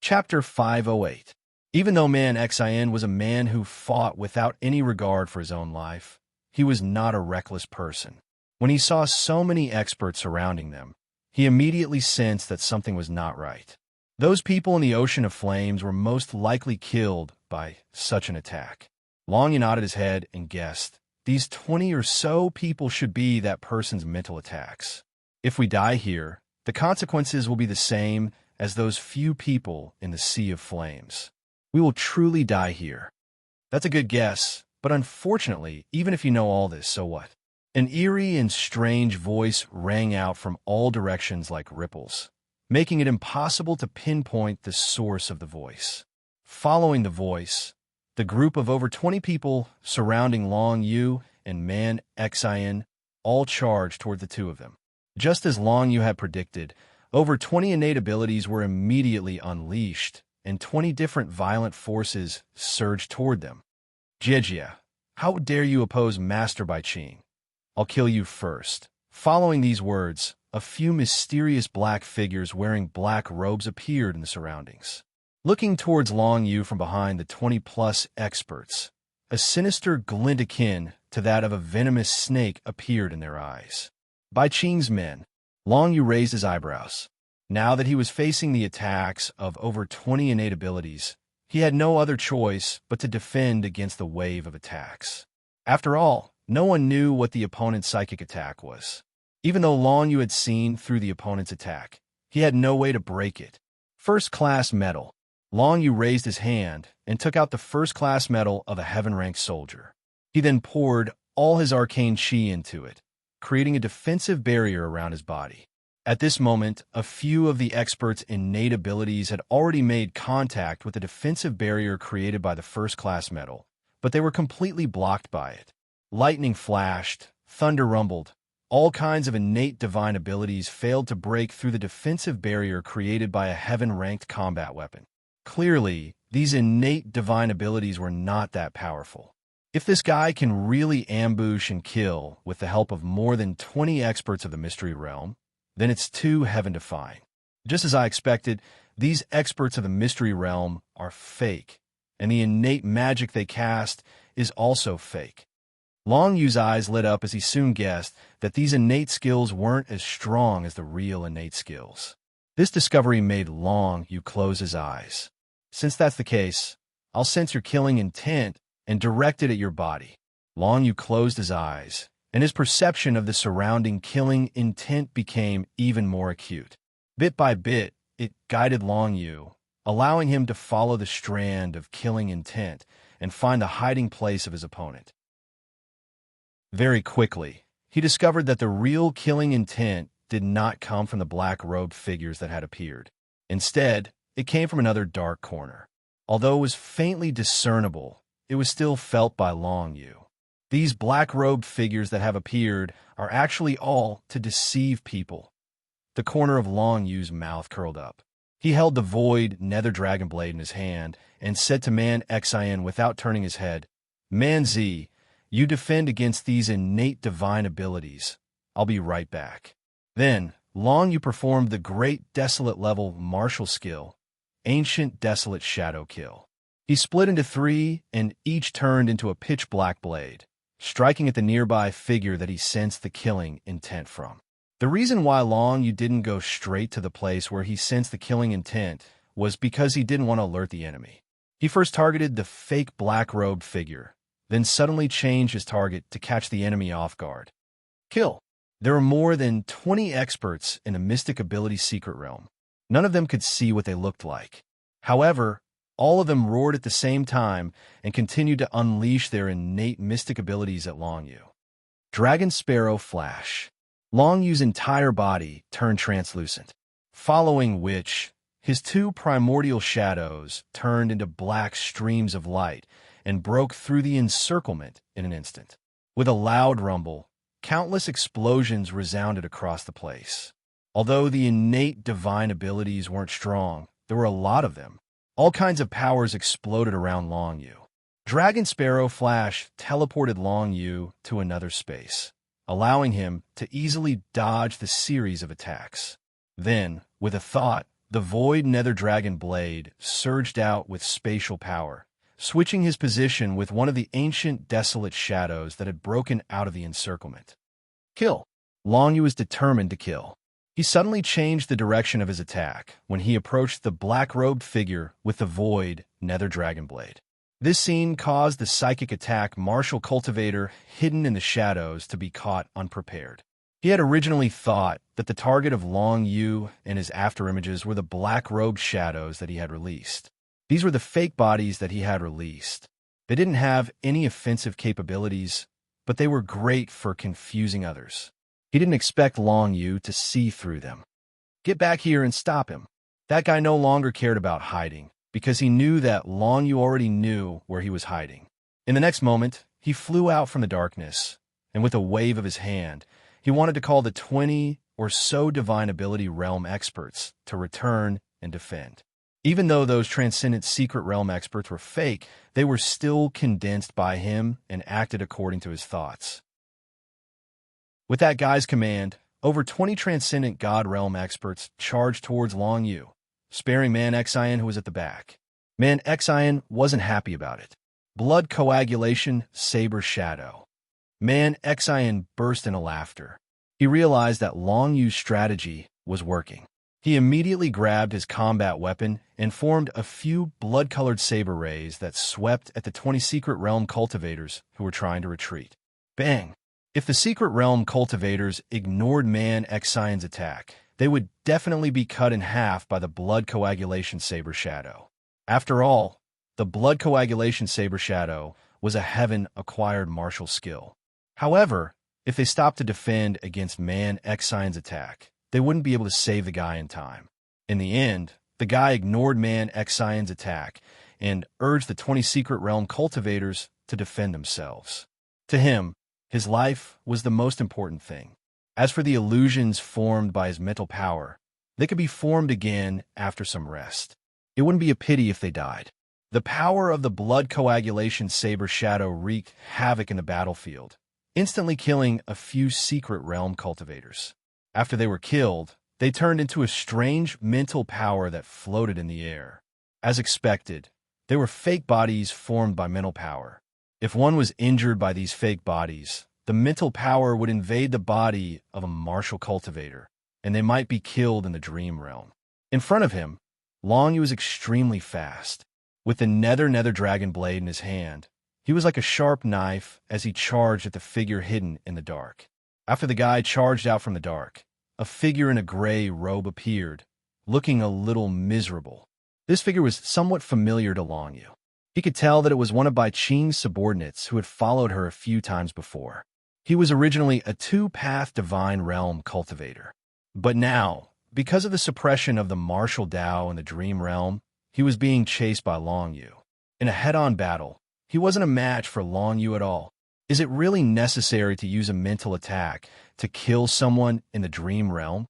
Chapter 508. Even though Man Xin was a man who fought without any regard for his own life, he was not a reckless person. When he saw so many experts surrounding them, he immediately sensed that something was not right. Those people in the ocean of flames were most likely killed by such an attack. Long Yu nodded his head and guessed, these 20 or so people should be that person's mental attacks. If we die here, the consequences will be the same as those few people in the sea of flames. We will truly die here. That's a good guess, but unfortunately, even if you know all this, so what? An eerie and strange voice rang out from all directions like ripples, making it impossible to pinpoint the source of the voice. Following the voice, the group of over 20 people surrounding Long Yu and Man Xin all charged toward the two of them. Just as Long Yu had predicted, over 20 innate abilities were immediately unleashed, and 20 different violent forces surged toward them. Jie, how dare you oppose Master Bai Qing? I'll kill you first. Following these words, a few mysterious black figures wearing black robes appeared in the surroundings. Looking towards Long Yu from behind the 20-plus experts, a sinister glint akin to that of a venomous snake appeared in their eyes. Bai Qing's men. Long Yu raised his eyebrows. Now that he was facing the attacks of over 20 innate abilities, he had no other choice but to defend against the wave of attacks. After all, no one knew what the opponent's psychic attack was. Even though Long Yu had seen through the opponent's attack, he had no way to break it. First-class medal. Long Yu raised his hand and took out the first-class medal of a heaven-ranked soldier. He then poured all his arcane chi into it, creating a defensive barrier around his body. At this moment, a few of the experts' innate abilities had already made contact with the defensive barrier created by the first-class medal, but they were completely blocked by it. Lightning flashed, thunder rumbled. All kinds of innate divine abilities failed to break through the defensive barrier created by a heaven-ranked combat weapon. Clearly, these innate divine abilities were not that powerful. If this guy can really ambush and kill with the help of more than 20 experts of the mystery realm, then it's too heaven-defying. Just as I expected, these experts of the mystery realm are fake, and the innate magic they cast is also fake. Long Yu's eyes lit up as he soon guessed that these innate skills weren't as strong as the real innate skills. This discovery made Long Yu close his eyes. Since that's the case, I'll sense your killing intent and direct it at your body. Long Yu closed his eyes, and his perception of the surrounding killing intent became even more acute. Bit by bit, it guided Long Yu, allowing him to follow the strand of killing intent and find the hiding place of his opponent. Very quickly, he discovered that the real killing intent did not come from the black-robed figures that had appeared. Instead, it came from another dark corner. Although it was faintly discernible, it was still felt by Long Yu. These black-robed figures that have appeared are actually all to deceive people. The corner of Long Yu's mouth curled up. He held the void nether dragon blade in his hand and said to Man Xin without turning his head, "Man Z, you defend against these innate divine abilities. I'll be right back." Then, Long Yu performed the great desolate-level martial skill, Ancient Desolate Shadow Kill. He split into three, and each turned into a pitch-black blade, striking at the nearby figure that he sensed the killing intent from. The reason why Long Yu didn't go straight to the place where he sensed the killing intent was because he didn't want to alert the enemy. He first targeted the fake black-robed figure, then suddenly changed his target to catch the enemy off guard. Kill. There were more than 20 experts in the Mystic Ability Secret Realm. None of them could see what they looked like. However, all of them roared at the same time and continued to unleash their innate mystic abilities at Long Yu. Dragon Sparrow Flash. Long Yu's entire body turned translucent, following which his two primordial shadows turned into black streams of light and broke through the encirclement in an instant. With a loud rumble, countless explosions resounded across the place. Although the innate divine abilities weren't strong, there were a lot of them. All kinds of powers exploded around Long Yu. Dragon Sparrow Flash teleported Long Yu to another space, allowing him to easily dodge the series of attacks. Then, with a thought, The void nether dragon blade surged out with spatial power, switching his position with one of the ancient desolate shadows that had broken out of the encirclement. Kill. Long Yu was determined to kill. He suddenly changed the direction of his attack when he approached the black-robed figure with the void nether dragon blade. This scene caused the psychic attack martial cultivator hidden in the shadows to be caught unprepared. He had originally thought that the target of Long Yu and his afterimages were the black-robed shadows that he had released. These were the fake bodies that he had released. They didn't have any offensive capabilities, but they were great for confusing others. He didn't expect Long Yu to see through them. Get back here and stop him. That guy no longer cared about hiding, because he knew that Long Yu already knew where he was hiding. In the next moment, he flew out from the darkness, and with a wave of his hand, he wanted to call the 20 or so divine ability realm experts to return and defend. Even though those transcendent secret realm experts were fake, they were still condensed by him and acted according to his thoughts. With that guy's command, over 20 transcendent god realm experts charged towards Long Yu, sparing Man Xian who was at the back. Man Xian wasn't happy about it. Blood coagulation, saber shadow. Man Xian burst into laughter. He realized that Long Yu's strategy was working. He immediately grabbed his combat weapon and formed a few blood-colored saber rays that swept at the 20 secret realm cultivators who were trying to retreat. Bang! If the secret realm cultivators ignored Man Xian's attack, they would definitely be cut in half by the blood coagulation saber shadow. After all, the blood coagulation saber shadow was a heaven-acquired martial skill. However, if they stopped to defend against Man Xian's attack, they wouldn't be able to save the guy in time. In the end, the guy ignored Man Xian's attack and urged the 20 secret realm cultivators to defend themselves. To him, his life was the most important thing. As for the illusions formed by his mental power, they could be formed again after some rest. It wouldn't be a pity if they died. The power of the blood coagulation saber shadow wreaked havoc in the battlefield, instantly killing a few secret realm cultivators. After they were killed, they turned into a strange mental power that floated in the air. As expected, they were fake bodies formed by mental power. If one was injured by these fake bodies, the mental power would invade the body of a martial cultivator, and they might be killed in the dream realm. In front of him, Long Yu was extremely fast. With the nether dragon blade in his hand, he was like a sharp knife as he charged at the figure hidden in the dark. After the guy charged out from the dark, a figure in a gray robe appeared, looking a little miserable. This figure was somewhat familiar to Long Yu. He could tell that it was one of Bai Qing's subordinates who had followed her a few times before. He was originally a two-path divine realm cultivator. But now, because of the suppression of the martial Dao in the dream realm, he was being chased by Long Yu. In a head-on battle, he wasn't a match for Long Yu at all. Is it really necessary to use a mental attack to kill someone in the dream realm?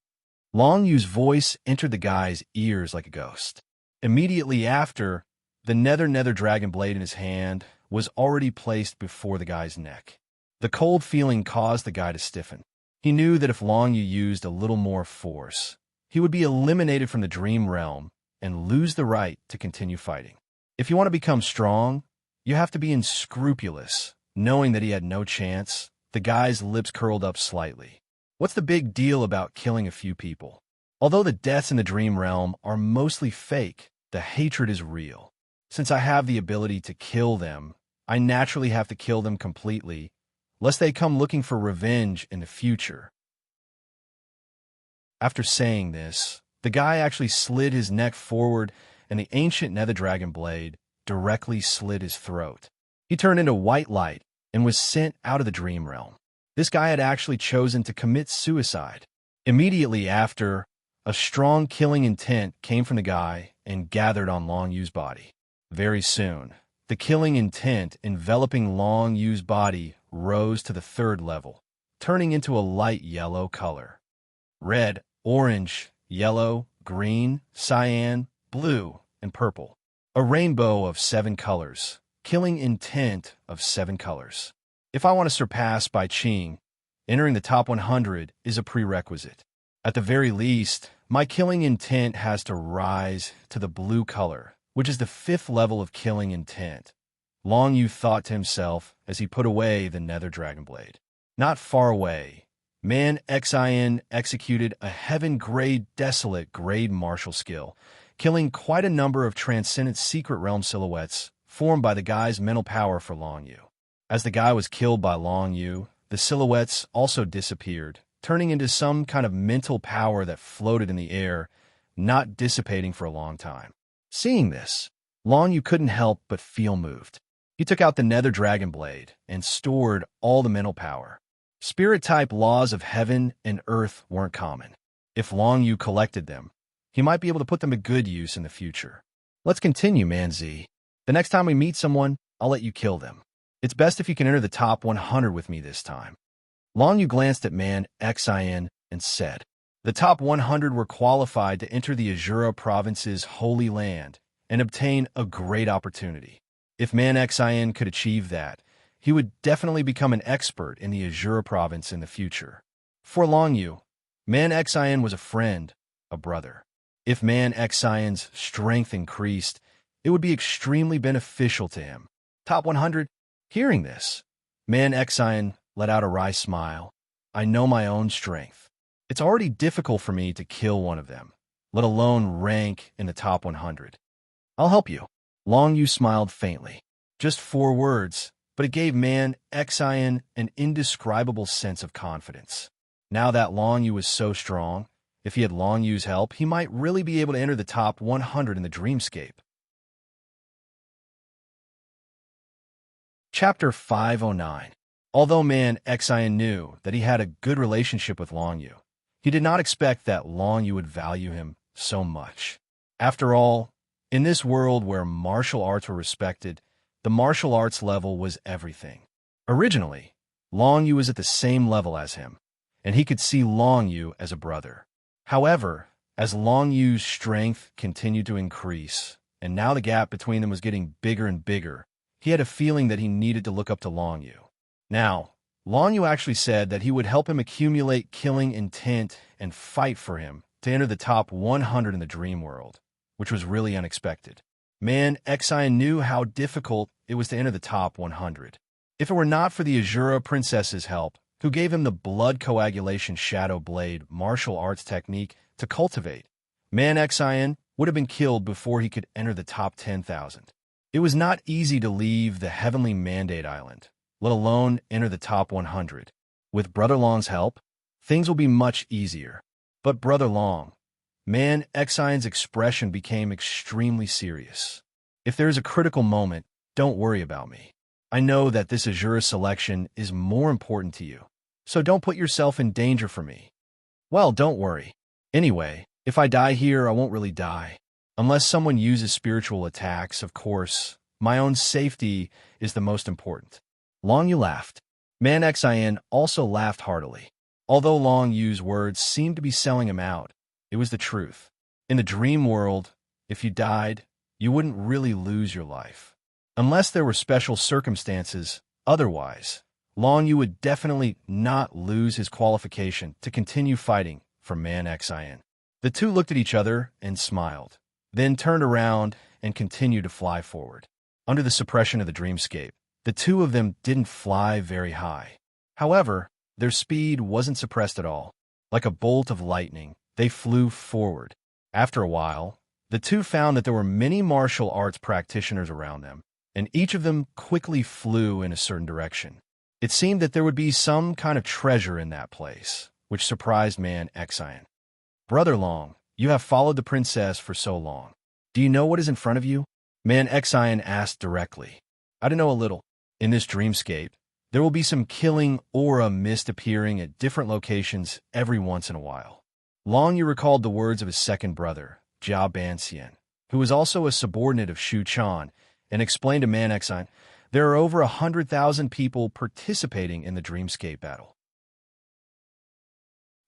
Long Yu's voice entered the guy's ears like a ghost. Immediately after, the nether dragon blade in his hand was already placed before the guy's neck. The cold feeling caused the guy to stiffen. He knew that if Long Yu used a little more force, he would be eliminated from the dream realm and lose the right to continue fighting. If you want to become strong, you have to be unscrupulous. Knowing that he had no chance, the guy's lips curled up slightly. What's the big deal about killing a few people? Although the deaths in the dream realm are mostly fake, the hatred is real. Since I have the ability to kill them, I naturally have to kill them completely, lest they come looking for revenge in the future. After saying this, the guy actually slid his neck forward, and the ancient nether dragon blade directly slit his throat. He turned into white light and was sent out of the dream realm. This guy had actually chosen to commit suicide. Immediately after, a strong killing intent came from the guy and gathered on Long Yu's body. Very soon, the killing intent enveloping Long Yu's body rose to the 3rd level, turning into a light yellow color. Red, orange, yellow, green, cyan, blue, and purple. A rainbow of 7 colors. Killing intent of 7 colors. If I want to surpass Bai Qing, entering the top 100 is a prerequisite. At the very least, My killing intent has to rise to the blue color, which is the 5th level of killing intent. Long Yu thought to himself as he put away the nether dragon blade. Not far away, Man Xin executed a heaven-grade desolate grade martial skill, killing quite a number of transcendent secret realm silhouettes formed by the guy's mental power for Long Yu. As the guy was killed by Long Yu, the silhouettes also disappeared, turning into some kind of mental power that floated in the air, not dissipating for a long time. Seeing this, Long Yu couldn't help but feel moved. He took out the nether dragon blade and stored all the mental power. Spirit-type laws of heaven and earth weren't common. If Long Yu collected them, he might be able to put them to good use in the future. Let's continue, Man Z. The next time we meet someone, I'll let you kill them. It's best if you can enter the top 100 with me this time. Long Yu glanced at Man Xin and said, the top 100 were qualified to enter the Azura province's holy land and obtain a great opportunity. If Man Xin could achieve that, he would definitely become an expert in the Azura province in the future. For Long Yu, Man Xin was a friend, a brother. If Man Xion's strength increased, it would be extremely beneficial to him. Top 100? Hearing this, Man Xion let out a wry smile. I know my own strength. It's already difficult for me to kill one of them, let alone rank in the top 100. I'll help you. Long Yu smiled faintly. Just 4 words, but it gave Man Xion an indescribable sense of confidence. Now that Long Yu was so strong, if he had Long Yu's help, he might really be able to enter the top 100 in the dreamscape. Chapter 509. Although Man Xion knew that he had a good relationship with Long Yu, he did not expect that Long Yu would value him so much. After all, in this world where martial arts were respected, the martial arts level was everything. Originally, Long Yu was at the same level as him, and he could see Long Yu as a brother. However, as Long Yu's strength continued to increase, and now the gap between them was getting bigger and bigger, he had a feeling that he needed to look up to Long Yu. Now, Long Yu actually said that he would help him accumulate killing intent and fight for him to enter the top 100 in the dream world, which was really unexpected. Man Xion knew how difficult it was to enter the top 100. If it were not for the Azura princess's help, who gave him the blood coagulation shadow blade martial arts technique to cultivate, Man Xion would have been killed before he could enter the top 10,000. It was not easy to leave the Heavenly Mandate Island, let alone enter the top 100. With Brother Long's help, things will be much easier. But Brother Long, Man Xion's expression became extremely serious. If there is a critical moment, don't worry about me. I know that this Azura selection is more important to you, so don't put yourself in danger for me. Well, don't worry. Anyway, if I die here, I won't really die. Unless someone uses spiritual attacks, of course, my own safety is the most important. Long Yu laughed. Man Xion also laughed heartily. Although Long Yu's words seemed to be selling him out, it was the truth. In the dream world, if you died, you wouldn't really lose your life. Unless there were special circumstances, otherwise, Long Yu would definitely not lose his qualification to continue fighting for Man Xion. The two looked at each other and smiled, then turned around and continued to fly forward. Under the suppression of the dreamscape, the two of them didn't fly very high. However, their speed wasn't suppressed at all. Like a bolt of lightning, they flew forward. After a while, the two found that there were many martial arts practitioners around them, and each of them quickly flew in a certain direction. It seemed that there would be some kind of treasure in that place, which surprised Man Xion. Brother Long, you have followed the princess for so long. Do you know what is in front of you? Man Xion asked directly. I don't know a little. In this dreamscape, there will be some killing aura mist appearing at different locations every once in a while. Long Yu recalled the words of his second brother, Jia Banxian, who was also a subordinate of Shu Chan, and explained to Man Xion, there are over 100,000 people participating in the dreamscape battle.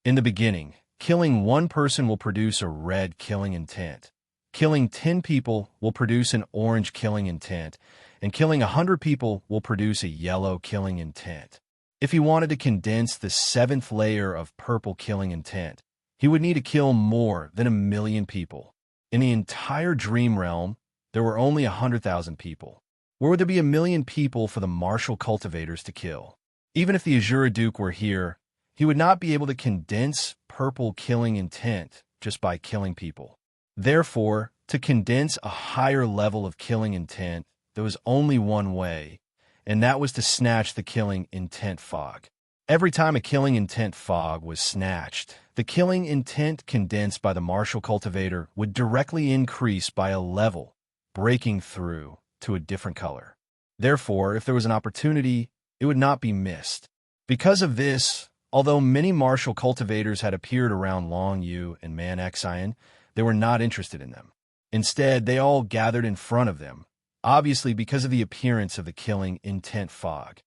In the beginning, killing one person will produce a red killing intent. Killing 10 people will produce an orange killing intent, and killing 100 people will produce a yellow killing intent. If he wanted to condense the 7th layer of purple killing intent, he would need to kill more than 1,000,000 people. In the entire dream realm, there were only 100,000 people. Where would there be 1,000,000 people for the martial cultivators to kill? Even if the Azure Duke were here, he would not be able to condense purple killing intent just by killing people. Therefore, to condense a higher level of killing intent, there was only one way, and that was to snatch the killing intent fog. Every time a killing intent fog was snatched, the killing intent condensed by the martial cultivator would directly increase by a level, breaking through to a different color. Therefore, if there was an opportunity, it would not be missed. Because of this, although many martial cultivators had appeared around Long Yu and Man Xian, they were not interested in them. Instead, they all gathered in front of them, obviously because of the appearance of the killing intent fog.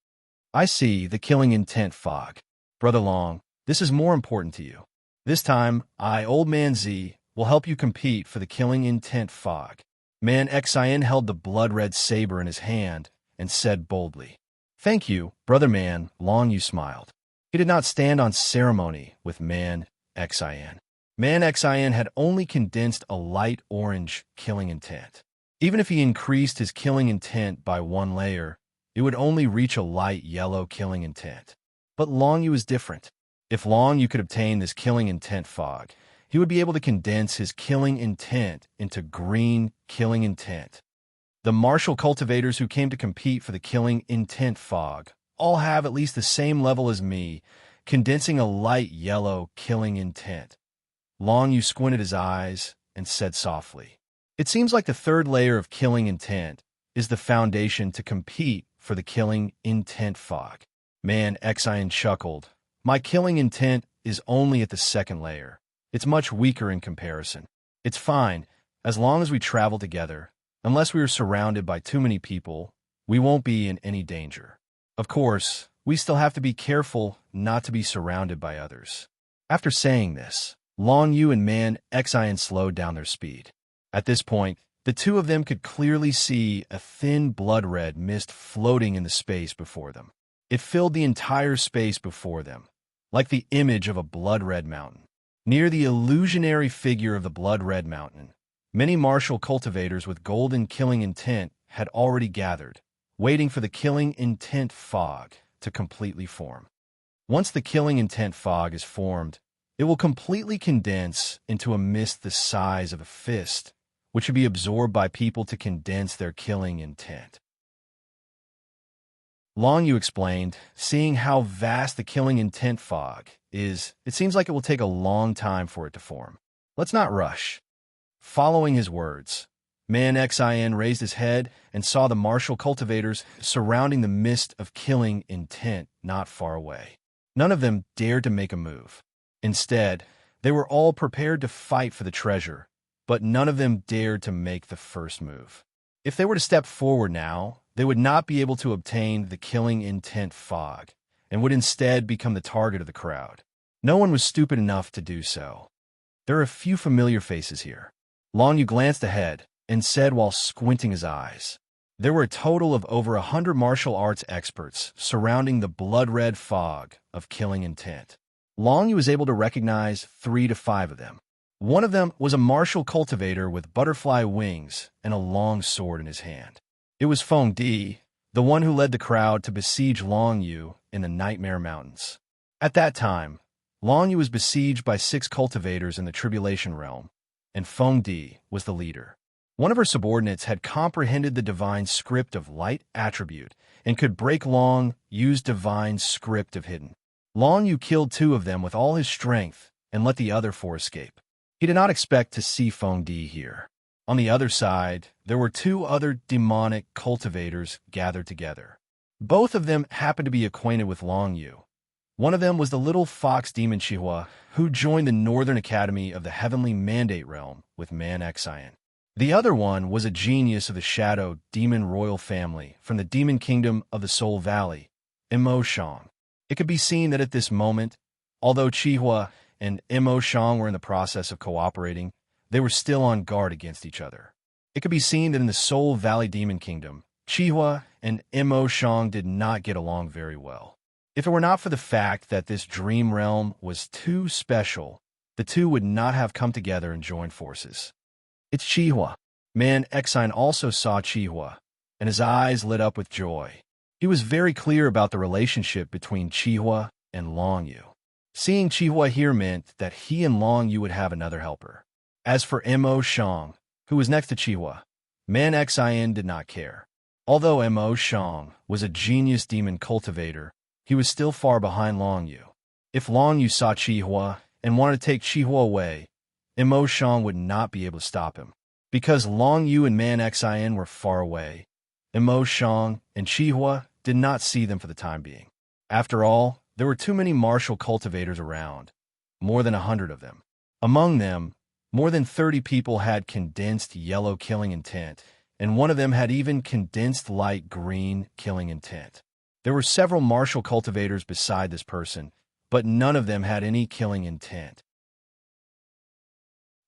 I see the killing intent fog. Brother Long, this is more important to you. This time, I, Old Man Z, will help you compete for the killing intent fog. Man Xian held the blood-red saber in his hand and said boldly, "Thank you, Brother Man." Long Yu smiled. He did not stand on ceremony with Man Xian. Man Xian had only condensed a light orange killing intent. Even if he increased his killing intent by one layer, it would only reach a light yellow killing intent. But Long Yu is different. If Long Yu could obtain this killing intent fog, he would be able to condense his killing intent into green killing intent. The martial cultivators who came to compete for the killing intent fog all have at least the same level as me, condensing a light yellow killing intent. Long Yu squinted his eyes and said softly, "It seems like the third layer of killing intent is the foundation to compete for the killing intent fog." Man Xian chuckled. "My killing intent is only at the second layer. It's much weaker in comparison. It's fine, as long as we travel together. Unless we are surrounded by too many people, we won't be in any danger. Of course, we still have to be careful not to be surrounded by others." After saying this, Long Yu and Man Xian slowed down their speed. At this point, the two of them could clearly see a thin blood-red mist floating in the space before them. It filled the entire space before them, like the image of a blood-red mountain. Near the illusionary figure of the blood-red mountain, many martial cultivators with golden killing intent had already gathered, waiting for the killing intent fog to completely form. Once the killing intent fog is formed, it will completely condense into a mist the size of a fist, which would be absorbed by people to condense their killing intent. Long Yu explained, seeing how vast the killing intent fog is, it seems like it will take a long time for it to form. Let's not rush. Following his words, Man Xian raised his head and saw the martial cultivators surrounding the mist of killing intent not far away. None of them dared to make a move. Instead, they were all prepared to fight for the treasure, but none of them dared to make the first move. If they were to step forward now, they would not be able to obtain the killing intent fog, and would instead become the target of the crowd. No one was stupid enough to do so. There are a few familiar faces here. Long Yu glanced ahead and said while squinting his eyes, "There were a total of over 100 martial arts experts surrounding the blood-red fog of killing intent." Long Yu was able to recognize 3 to 5 of them. One of them was a martial cultivator with butterfly wings and a long sword in his hand. It was Feng Di, the one who led the crowd to besiege Long Yu in the Nightmare Mountains. At that time, Long Yu was besieged by 6 cultivators in the Tribulation Realm, and Feng Di was the leader. One of her subordinates had comprehended the divine script of light attribute and could break Long Yu's divine script of hidden. Long Yu killed 2 of them with all his strength and let the other 4 escape. He did not expect to see Feng Di here. On the other side, there were 2 other demonic cultivators gathered together. Both of them happened to be acquainted with Long Yu. One of them was the little fox demon Chihua, who joined the Northern Academy of the Heavenly Mandate Realm with Man Xian. The other one was a genius of the Shadow Demon Royal Family from the Demon Kingdom of the Soul Valley, Mo Shang. It could be seen that at this moment, although Chihua and Mo Shang were in the process of cooperating, they were still on guard against each other. It could be seen that in the Soul Valley Demon Kingdom, Chihua and Mo Shang did not get along very well. If it were not for the fact that this dream realm was too special, the two would not have come together and joined forces. It's Chihua. Man Exine also saw Chihua, and his eyes lit up with joy. He was very clear about the relationship between Chihua and Long Yu. Seeing Chihua here meant that he and Long Yu would have another helper. As for Mo Shang, who was next to Chihua, Man Xin did not care. Although Mo Shang was a genius demon cultivator, he was still far behind Long Yu. If Long Yu saw Chihua and wanted to take Chihua away, Mo Shang would not be able to stop him. Because Long Yu and Man Xin were far away, Mo Shang and Chihua did not see them for the time being. After all, there were too many martial cultivators around, more than 100 of them. Among them, more than 30 people had condensed yellow killing intent, and one of them had even condensed light green killing intent. There were several martial cultivators beside this person, but none of them had any killing intent.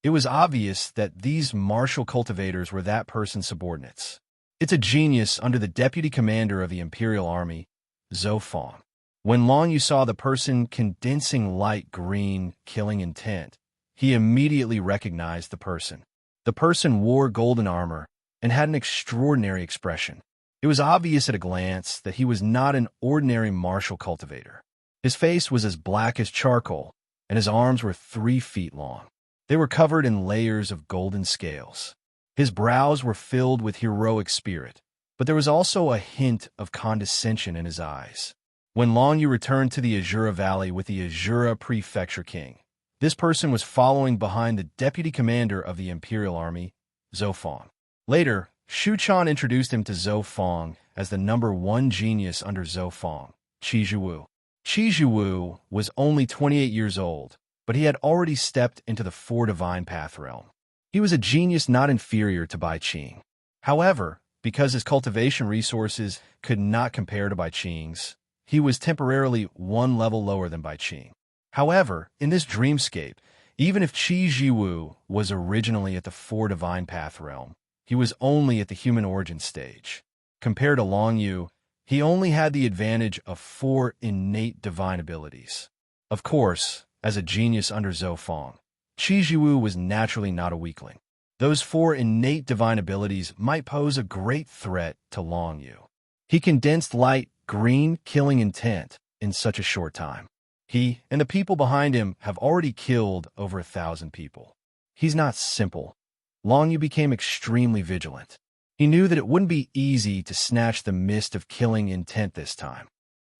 It was obvious that these martial cultivators were that person's subordinates. It's a genius under the deputy commander of the Imperial Army, Zhou Fang. When Long Yu saw the person condensing light green killing intent, he immediately recognized the person. The person wore golden armor and had an extraordinary expression. It was obvious at a glance that he was not an ordinary martial cultivator. His face was as black as charcoal, and his arms were 3 feet long. They were covered in layers of golden scales. His brows were filled with heroic spirit, but there was also a hint of condescension in his eyes. When Long Yu returned to the Azura Valley with the Azura Prefecture King, this person was following behind the deputy commander of the Imperial Army, Zhou Fang. Later, Shu Chan introduced him to Zhou Fang as the #1 genius under Zhou Fang, Qi Zhiwu. Qi Zhiwu was only 28 years old, but he had already stepped into the 4 Divine Path realm. He was a genius not inferior to Bai Qing. However, because his cultivation resources could not compare to Bai Qing's, he was temporarily 1 level lower than Bai Qing. However, in this dreamscape, even if Qi Zhiwu was originally at the 4 Divine Path realm, he was only at the human origin stage. Compared to Long Yu, he only had the advantage of 4 innate divine abilities. Of course, as a genius under Zhou Fang, Qi Zhiwu was naturally not a weakling. Those 4 innate divine abilities might pose a great threat to Long Yu. He condensed light green killing intent in such a short time. He and the people behind him have already killed over 1,000 people. He's not simple. Long Yu became extremely vigilant. He knew that it wouldn't be easy to snatch the mist of killing intent this time.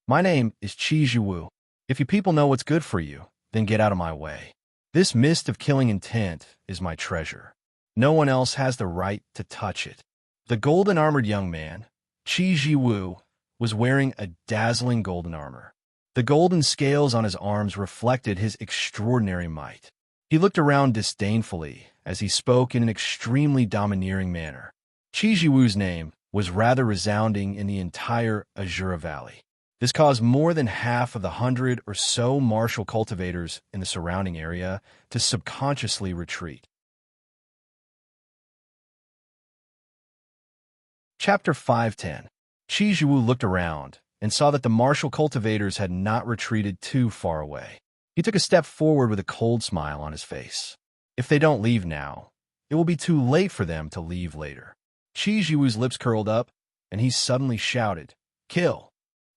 My name is Qi Zhiwu. If you people know what's good for you, then get out of my way. This mist of killing intent is my treasure. No one else has the right to touch it. The golden-armored young man, Qi Zhiwu, was wearing a dazzling golden armor. The golden scales on his arms reflected his extraordinary might. He looked around disdainfully as he spoke in an extremely domineering manner. Qi Zhiwu's name was rather resounding in the entire Azura Valley. This caused more than half of the 100 or so martial cultivators in the surrounding area to subconsciously retreat. Chapter 510. Qi Zhiwu looked around and saw that the martial cultivators had not retreated too far away. He took a step forward with a cold smile on his face. If they don't leave now, it will be too late for them to leave later. Qi Zhiwu's lips curled up, and he suddenly shouted, "Kill!"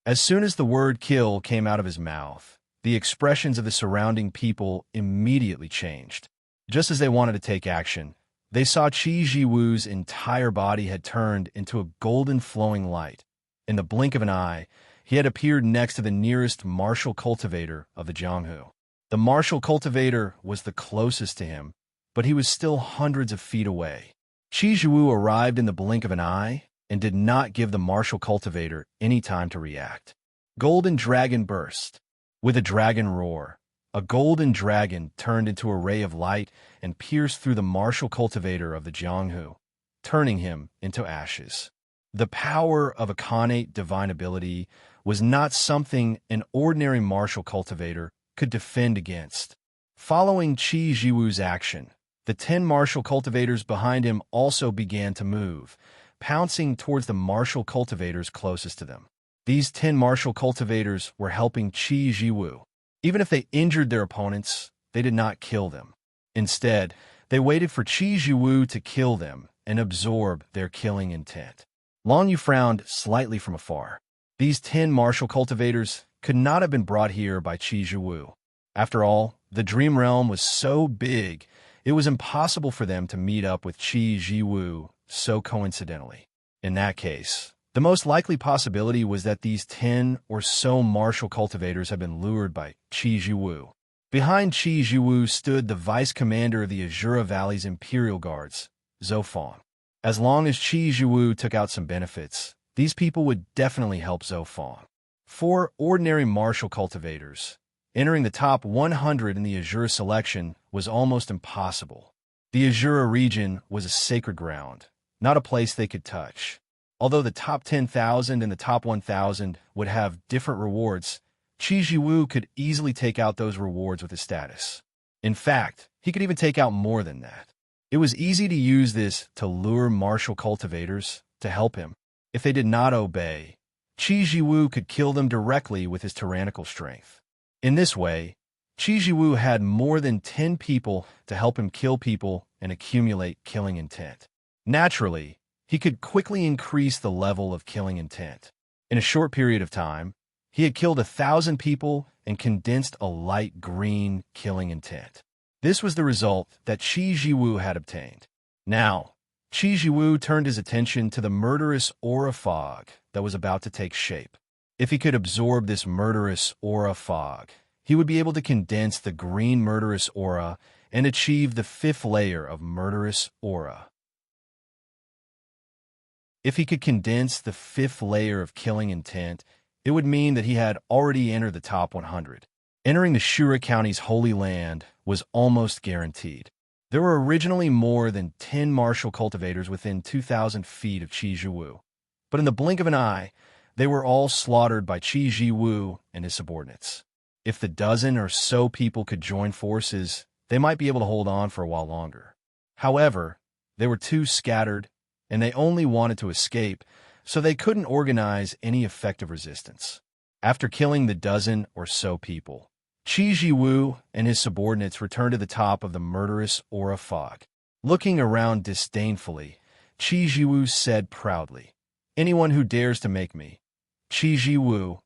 As soon as the word kill came out of his mouth, the expressions of the surrounding people immediately changed. Just as they wanted to take action, they saw Qi Zhiwu's entire body had turned into a golden flowing light. In the blink of an eye, he had appeared next to the nearest martial cultivator of the Jianghu. The martial cultivator was the closest to him, but he was still hundreds of feet away. Qi Zhiwu arrived in the blink of an eye and did not give the martial cultivator any time to react. Golden Dragon burst. With a dragon roar, a golden dragon turned into a ray of light and pierced through the martial cultivator of the Jianghu, turning him into ashes. The power of a connate divine ability was not something an ordinary martial cultivator could defend against. Following Qi Zhiwu's action, the 10 martial cultivators behind him also began to move, pouncing towards the martial cultivators closest to them. These 10 martial cultivators were helping Qi Zhiwu. Even if they injured their opponents, they did not kill them. Instead, they waited for Qi Jiwu to kill them and absorb their killing intent. Long Yu frowned slightly from afar. These 10 martial cultivators could not have been brought here by Qi Jiwu. After all, the Dream Realm was so big, it was impossible for them to meet up with Qi Jiwu so coincidentally. In that case, the most likely possibility was that these 10 or so martial cultivators had been lured by Qi Jiwu. Behind Qi Jiwu stood the vice commander of the Azura Valley's Imperial Guards, Zhou Fang. As long as Qi Jiwu took out some benefits, these people would definitely help Zhou Fang. 4 ordinary martial cultivators. Entering the top 100 in the Azura selection was almost impossible. The Azura region was a sacred ground, not a place they could touch. Although the top 10,000 and the top 1,000 would have different rewards, Qi Jiwu could easily take out those rewards with his status. In fact, he could even take out more than that. It was easy to use this to lure martial cultivators to help him. If they did not obey, Qi Jiwu could kill them directly with his tyrannical strength. In this way, Qi Jiwu had more than 10 people to help him kill people and accumulate killing intent. Naturally, he could quickly increase the level of killing intent. In a short period of time, he had killed 1,000 people and condensed a light green killing intent. This was the result that Qi Jiwu had obtained. Now, Qi Jiwu turned his attention to the murderous aura fog that was about to take shape. If he could absorb this murderous aura fog, he would be able to condense the green murderous aura and achieve the 5th layer of murderous aura. If he could condense the 5th layer of killing intent, it would mean that he had already entered the top 100. Entering the Shura County's Holy Land was almost guaranteed. There were originally more than 10 martial cultivators within 2,000 feet of Qi Jiwu, but in the blink of an eye, they were all slaughtered by Qi Jiwu and his subordinates. If the dozen or so people could join forces, they might be able to hold on for a while longer. However, they were too scattered, and they only wanted to escape, so they couldn't organize any effective resistance. After killing the dozen or so people, Qi Jiwu and his subordinates returned to the top of the murderous aura fog. Looking around disdainfully, Qi Jiwu said proudly, "Anyone who dares to make me Qi Jiwu,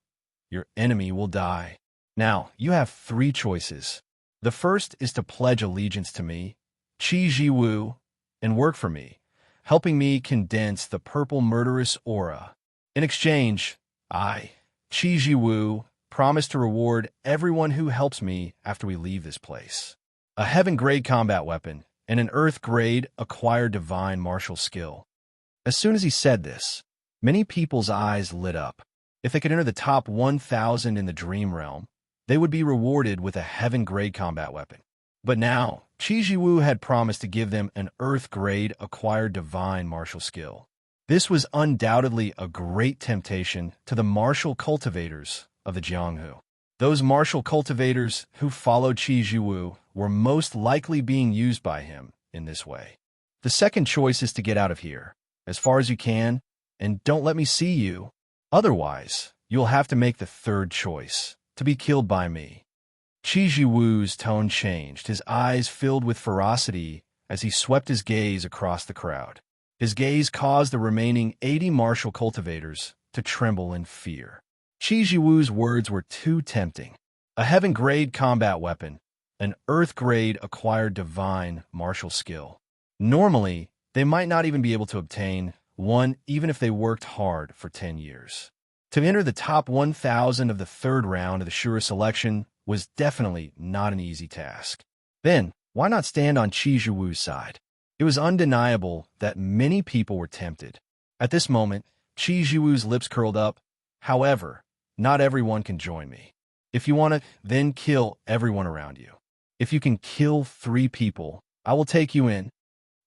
your enemy will die. Now, you have 3 choices. The first is to pledge allegiance to me, Qi Jiwu, and work for me, helping me condense the purple murderous aura. In exchange, I, Qi Jiwu, promise to reward everyone who helps me after we leave this place. A heaven-grade combat weapon and an earth-grade acquired divine martial skill." As soon as he said this, many people's eyes lit up. If they could enter the top 1,000 in the Dream Realm, they would be rewarded with a heaven-grade combat weapon. But now, Qi Jiwu had promised to give them an earth-grade acquired divine martial skill. This was undoubtedly a great temptation to the martial cultivators of the Jianghu. Those martial cultivators who followed Qi Jiwu were most likely being used by him in this way. The second choice is to get out of here, as far as you can, and don't let me see you. Otherwise, you'll have to make the third choice, to be killed by me. Qi Jiwu's tone changed, his eyes filled with ferocity as he swept his gaze across the crowd. His gaze caused the remaining 80 martial cultivators to tremble in fear. Qi Jiwu's words were too tempting. A heaven-grade combat weapon, an earth-grade acquired divine martial skill. Normally, they might not even be able to obtain one even if they worked hard for 10 years. To enter the top 1,000 of the 3rd round of the Shura selection was definitely not an easy task. Then, why not stand on Qi Jiwu's side? It was undeniable that many people were tempted. At this moment, Qi Jiwu's lips curled up. However, not everyone can join me. If you want to, then kill everyone around you. If you can kill 3 people, I will take you in.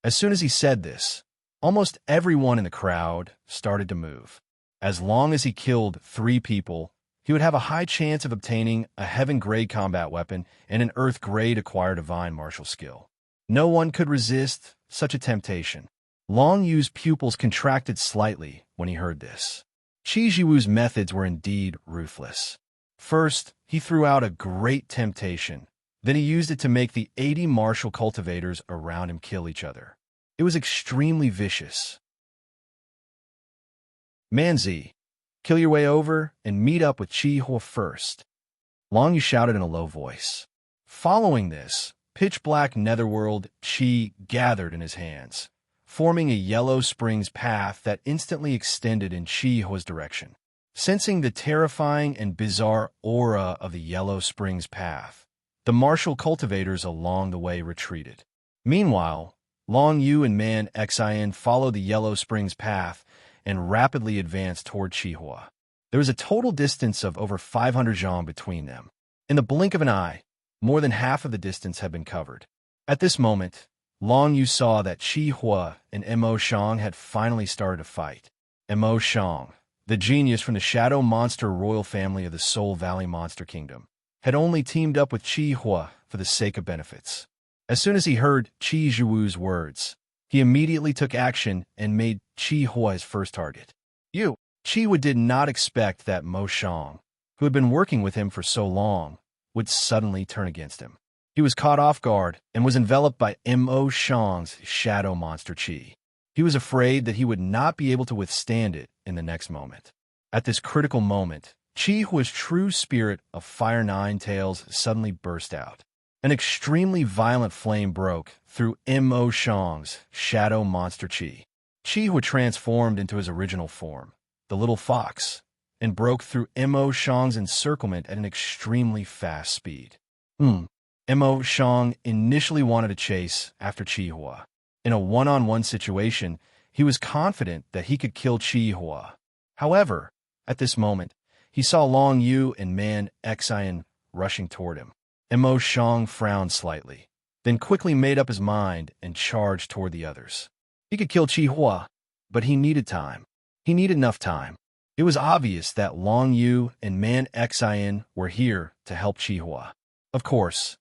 As soon as he said this, almost everyone in the crowd started to move. As long as he killed 3 people, he would have a high chance of obtaining a heaven-grade combat weapon and an earth-grade acquired divine martial skill. No one could resist such a temptation. Long Yu's pupils contracted slightly when he heard this. Qi Jiwu's methods were indeed ruthless. First, he threw out a great temptation. Then he used it to make the 80 martial cultivators around him kill each other. It was extremely vicious. Manzi, kill your way over and meet up with Chi Hua first. Long Yu shouted in a low voice. Following this, pitch-black netherworld Chi gathered in his hands, forming a yellow springs path that instantly extended in Chi Hua's direction. Sensing the terrifying and bizarre aura of the yellow springs path, the martial cultivators along the way retreated. Meanwhile, Long Yu and Man Xin followed the yellow springs path and rapidly advanced toward Chi Hua. There was a total distance of over 500 zhang between them. In the blink of an eye, more than half of the distance had been covered. At this moment, Long Yu saw that Chi Hua and Mo Shang had finally started a fight. Mo Shang, the genius from the Shadow Monster royal family of the Soul Valley Monster Kingdom, had only teamed up with Chi Hua for the sake of benefits. As soon as he heard Qi Zhiwu's words, he immediately took action and made Chi Hua his first target. Chi Hua did not expect that Mo Shang, who had been working with him for so long, would suddenly turn against him. He was caught off guard and was enveloped by Mo Shang's shadow monster Qi. He was afraid that he would not be able to withstand it in the next moment. At this critical moment, Chi Hua's true spirit of Fire Nine Tails suddenly burst out. An extremely violent flame broke through Mo Shang's shadow monster Qi. Chi Hua transformed into his original form, the little fox, and broke through Mo Shang's encirclement at an extremely fast speed. Mo Shang initially wanted to chase after Chi Hua. In a one-on-one situation, he was confident that he could kill Chi Hua. However, at this moment, he saw Long Yu and Man Xin rushing toward him. Mo Shang frowned slightly, then quickly made up his mind and charged toward the others. He could kill Chi Hua, but he needed time. He needed enough time. It was obvious that Long Yu and Man Xin were here to help Chi Hua. Of course,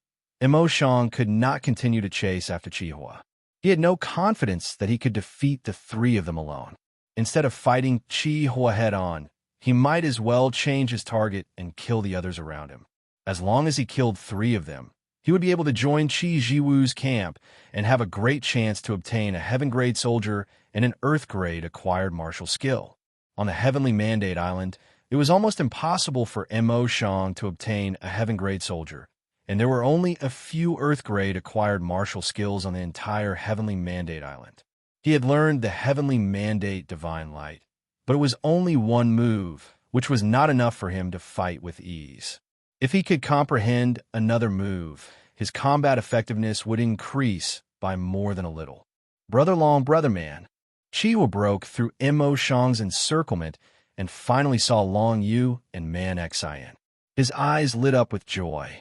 Mo Shang could not continue to chase after Chi Hua. He had no confidence that he could defeat the three of them alone. Instead of fighting Chi Hua head-on, he might as well change his target and kill the others around him. As long as he killed three of them, he would be able to join Qi Zhiwu's camp and have a great chance to obtain a Heaven-grade soldier and an Earth-grade acquired martial skill. On the Heavenly Mandate Island, it was almost impossible for Mo Shang to obtain a Heaven-grade soldier, and there were only a few Earth-grade acquired martial skills on the entire Heavenly Mandate Island. He had learned the Heavenly Mandate Divine Light, but it was only one move, which was not enough for him to fight with ease. If he could comprehend another move, his combat effectiveness would increase by more than a little. Brother Long, Brother Man. Chi Hua broke through Mo Shang's encirclement and finally saw Long Yu and Man Xin. His eyes lit up with joy.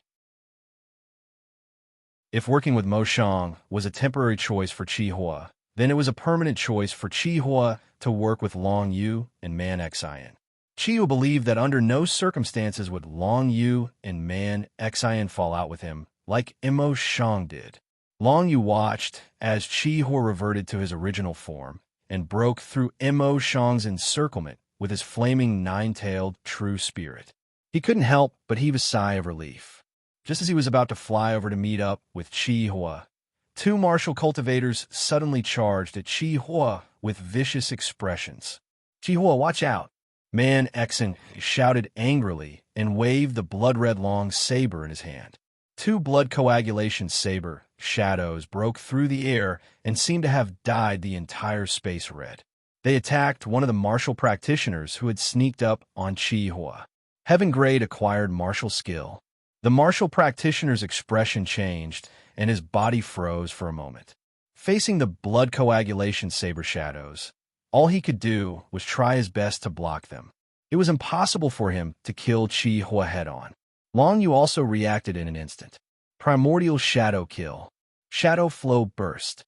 If working with Mo Shang was a temporary choice for Chi Hua, then it was a permanent choice for Chi Hua to work with Long Yu and Man Xin. Chi Hua believed that under no circumstances would Long Yu and Man Xin fall out with him like Mo Shang did. Long Yu watched as Chi Hua reverted to his original form and broke through Mo Shang's encirclement with his flaming nine-tailed true spirit. He couldn't help but heave a sigh of relief. Just as he was about to fly over to meet up with Chi Hua, two martial cultivators suddenly charged at Chi Hua with vicious expressions. Chi Hua, watch out! Man Xin shouted angrily and waved the blood-red long saber in his hand. Two blood coagulation saber shadows broke through the air and seemed to have dyed the entire space red. They attacked one of the martial practitioners who had sneaked up on Chi Hua. Heaven-grade acquired martial skill. The martial practitioner's expression changed and his body froze for a moment. Facing the blood coagulation saber shadows, all he could do was try his best to block them. It was impossible for him to kill Chi Hua head-on. Long Yu also reacted in an instant. Primordial Shadow Kill. Shadow Flow Burst.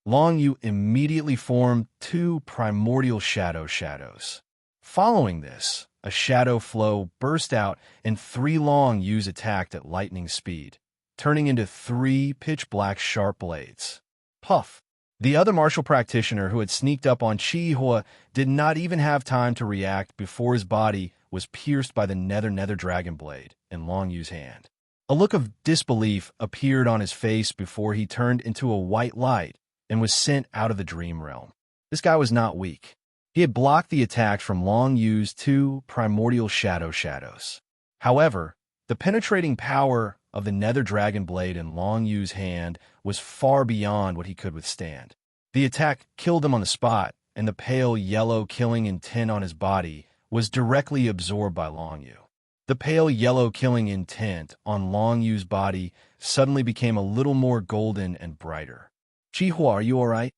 Long Yu immediately formed two Primordial Shadows. Following this, a Shadow Flow burst out and three Long Yus attacked at lightning speed, turning into three pitch-black sharp blades. Puff! The other martial practitioner who had sneaked up on Chi Hua did not even have time to react before his body was pierced by the Nether Dragon Blade in Long Yu's hand. A look of disbelief appeared on his face before he turned into a white light and was sent out of the dream realm. This guy was not weak. He had blocked the attack from Long Yu's two primordial shadows. However, the penetrating power of the nether dragon blade in Long Yu's hand was far beyond what he could withstand. The attack killed him on the spot, and the pale yellow killing intent on his body was directly absorbed by Long Yu. The pale yellow killing intent on Long Yu's body suddenly became a little more golden and brighter. "Qihua, are you all right?"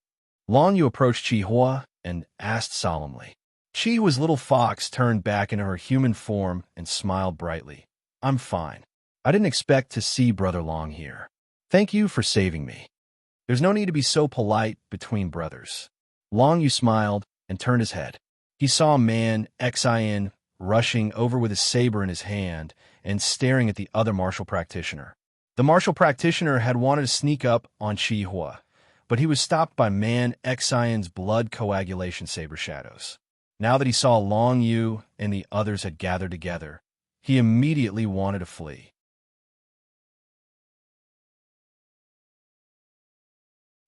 Long Yu approached Qihua and asked solemnly. Qihua's little fox turned back into her human form and smiled brightly. "I'm fine. I didn't expect to see Brother Long here. Thank you for saving me. There's no need to be so polite between brothers." Long Yu smiled and turned his head. He saw a man, Xin, rushing over with his saber in his hand and staring at the other martial practitioner. The martial practitioner had wanted to sneak up on Qihua, but he was stopped by Man Xion's blood coagulation saber shadows. Now that he saw Long Yu and the others had gathered together, he immediately wanted to flee.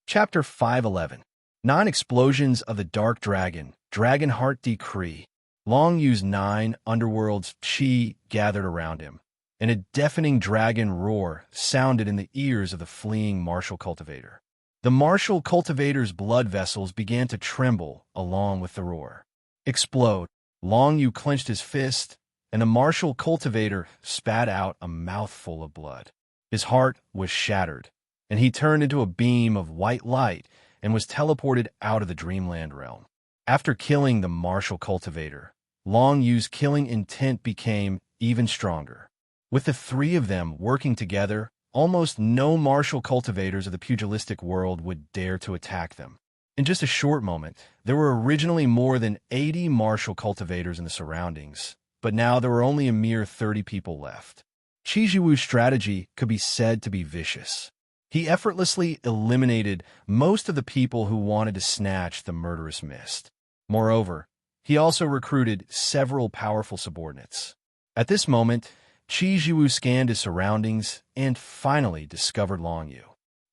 Chapter 511. 9 Explosions of the Dark Dragon, Dragon Heart Decree. Long Yu's 9 underworld's chi gathered around him, and a deafening dragon roar sounded in the ears of the fleeing martial cultivator. The martial cultivator's blood vessels began to tremble along with the roar. Explode! Long Yu clenched his fist, and the martial cultivator spat out a mouthful of blood. His heart was shattered, and he turned into a beam of white light and was teleported out of the dreamland realm. After killing the martial cultivator, Long Yu's killing intent became even stronger. With the three of them working together, almost no martial cultivators of the pugilistic world would dare to attack them. In just a short moment, there were originally more than 80 martial cultivators in the surroundings, but now there were only a mere 30 people left. Qi Jiwu's strategy could be said to be vicious. He effortlessly eliminated most of the people who wanted to snatch the murderous mist. Moreover, he also recruited several powerful subordinates. At this moment, Qi Jiwu scanned his surroundings and finally discovered Long Yu.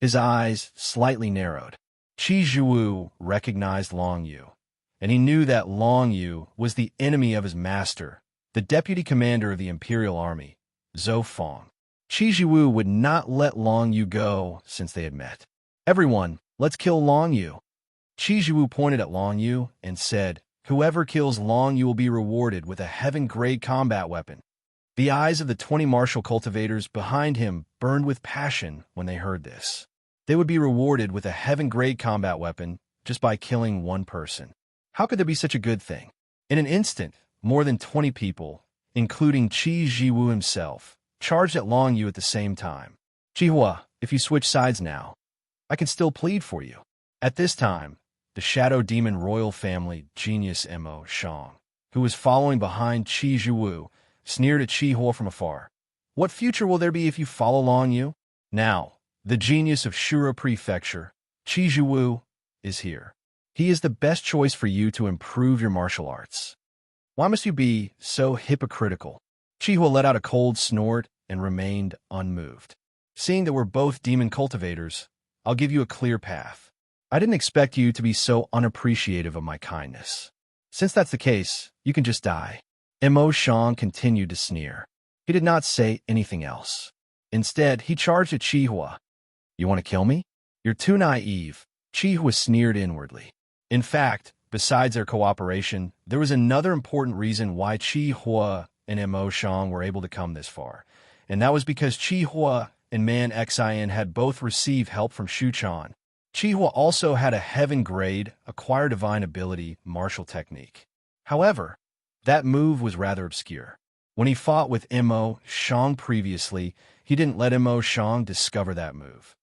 His eyes slightly narrowed. Qi Jiwu recognized Long Yu, and he knew that Long Yu was the enemy of his master, the deputy commander of the Imperial Army, Zhou Fong. Qi Jiwu would not let Long Yu go since they had met. "Everyone, let's kill Long Yu." Qi Jiwu pointed at Long Yu and said, "Whoever kills Long Yu will be rewarded with a heaven-grade combat weapon." The eyes of the 20 martial cultivators behind him burned with passion when they heard this. They would be rewarded with a heaven-grade combat weapon just by killing one person. How could there be such a good thing? In an instant, more than 20 people, including Qi Jiwu himself, charged at Long Yu at the same time. "Qihua, if you switch sides now, I can still plead for you." At this time, the Shadow Demon royal family genius Mo Shang, who was following behind Qi Jiwu, sneered at Qihua from afar. "What future will there be if you follow Long Yu?" Now, the genius of Shura Prefecture, Qi Jiwu, is here. He is the best choice for you to improve your martial arts. Why must you be so hypocritical? Qihua let out a cold snort and remained unmoved. "Seeing that we're both demon cultivators, I'll give you a clear path. I didn't expect you to be so unappreciative of my kindness. Since that's the case, you can just die." Mo Shang continued to sneer. He did not say anything else. Instead, he charged at Qihua. "You want to kill me? You're too naive." Qihua sneered inwardly. In fact, besides their cooperation, there was another important reason why Qihua and Mo Shang were able to come this far, and that was because Qihua and Man Xian had both received help from Shu Chan. Qihua also had a heaven-grade, acquire divine ability, martial technique. However, that move was rather obscure. When he fought with Mo Shang previously, he didn't let Mo Shang discover that move.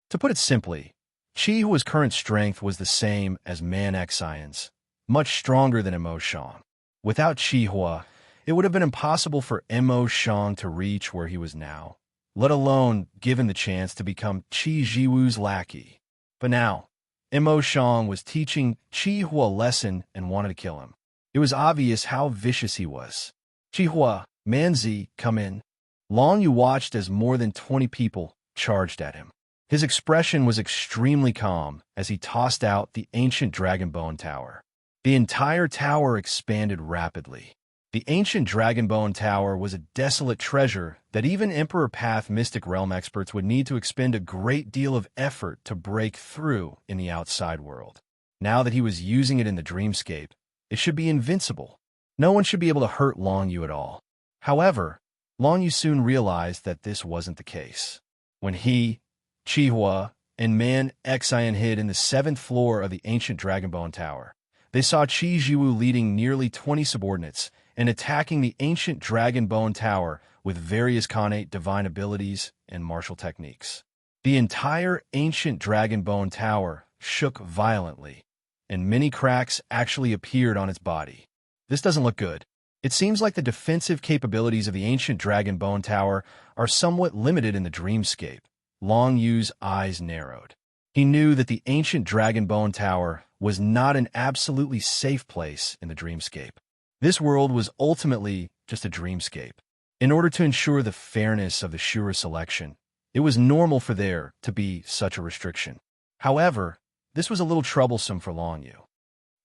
To put it simply, Qihua's current strength was the same as Man Xion's, much stronger than Mo Shang. Without Qihua, it would have been impossible for Mo Shang to reach where he was now, let alone given the chance to become Qi Jiwu's lackey. But now, Mo Shang was teaching Qihua a lesson and wanted to kill him. It was obvious how vicious he was. "Qihua, Manzi, come in. Long Yu watched as more than 20 people charged at him. His expression was extremely calm as he tossed out the ancient dragon bone tower. The entire tower expanded rapidly. The ancient dragon bone tower was a desolate treasure that even Emperor Path Mystic Realm experts would need to expend a great deal of effort to break through in the outside world. Now that he was using it in the dreamscape, it should be invincible. No one should be able to hurt Long Yu at all. However, Long Yu soon realized that this wasn't the case. When he, Chihua, and Man Xian hid in the 7th floor of the ancient Dragonbone Tower, they saw Qi Jiwu leading nearly 20 subordinates and attacking the ancient Dragonbone Tower with various connate divine abilities and martial techniques. The entire ancient Dragonbone Tower shook violently, and many cracks actually appeared on its body. This doesn't look good. It seems like the defensive capabilities of the ancient Dragonbone Tower are somewhat limited in the dreamscape. Long Yu's eyes narrowed. He knew that the ancient Dragonbone Tower was not an absolutely safe place in the dreamscape. This world was ultimately just a dreamscape. In order to ensure the fairness of the Shura selection, it was normal for there to be such a restriction. However, this was a little troublesome for Long Yu.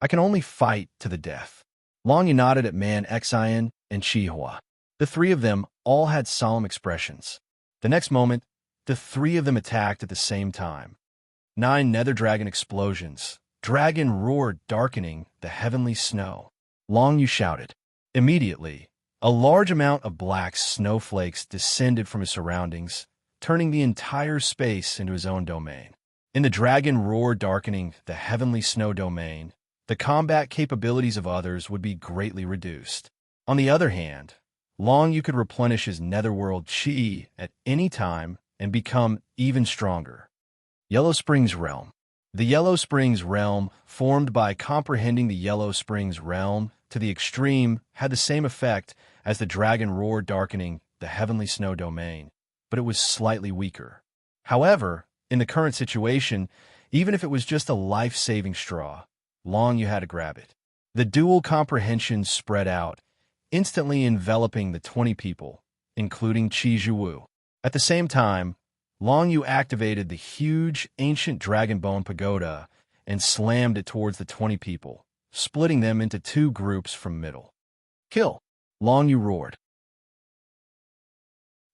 I can only fight to the death. Long Yu nodded at Man Xian and Chihua. The three of them all had solemn expressions. The next moment, the three of them attacked at the same time. 9 nether dragon explosions. Dragon roared, darkening the heavenly snow. Long Yu shouted. Immediately, a large amount of black snowflakes descended from his surroundings, turning the entire space into his own domain. In the dragon roar darkening the heavenly snow domain, the combat capabilities of others would be greatly reduced. On the other hand, Long Yu could replenish his netherworld chi at any time and become even stronger. Yellow Springs Realm. The Yellow Springs Realm, formed by comprehending the Yellow Springs Realm to the extreme, had the same effect as the dragon roar darkening the heavenly snow domain, but it was slightly weaker. However, in the current situation, even if it was just a life-saving straw, Long Yu had to grab it. The dual comprehension spread out, instantly enveloping the 20 people, including Qi Jiwu. At the same time, Long Yu activated the huge ancient Dragonbone Pagoda and slammed it towards the 20 people, splitting them into 2 groups from middle. Kill! Long Yu roared.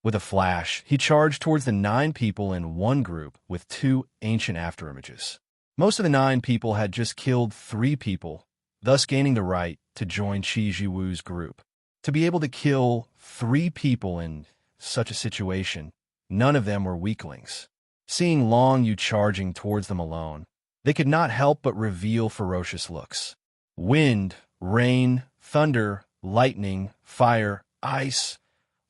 With a flash, he charged towards the 9 people in one group with 2 ancient afterimages. Most of the 9 people had just killed 3 people, thus gaining the right to join Qi Jiwu's group. To be able to kill 3 people in such a situation, none of them were weaklings. Seeing Long Yu charging towards them alone, they could not help but reveal ferocious looks. Wind, rain, thunder, lightning, fire, ice,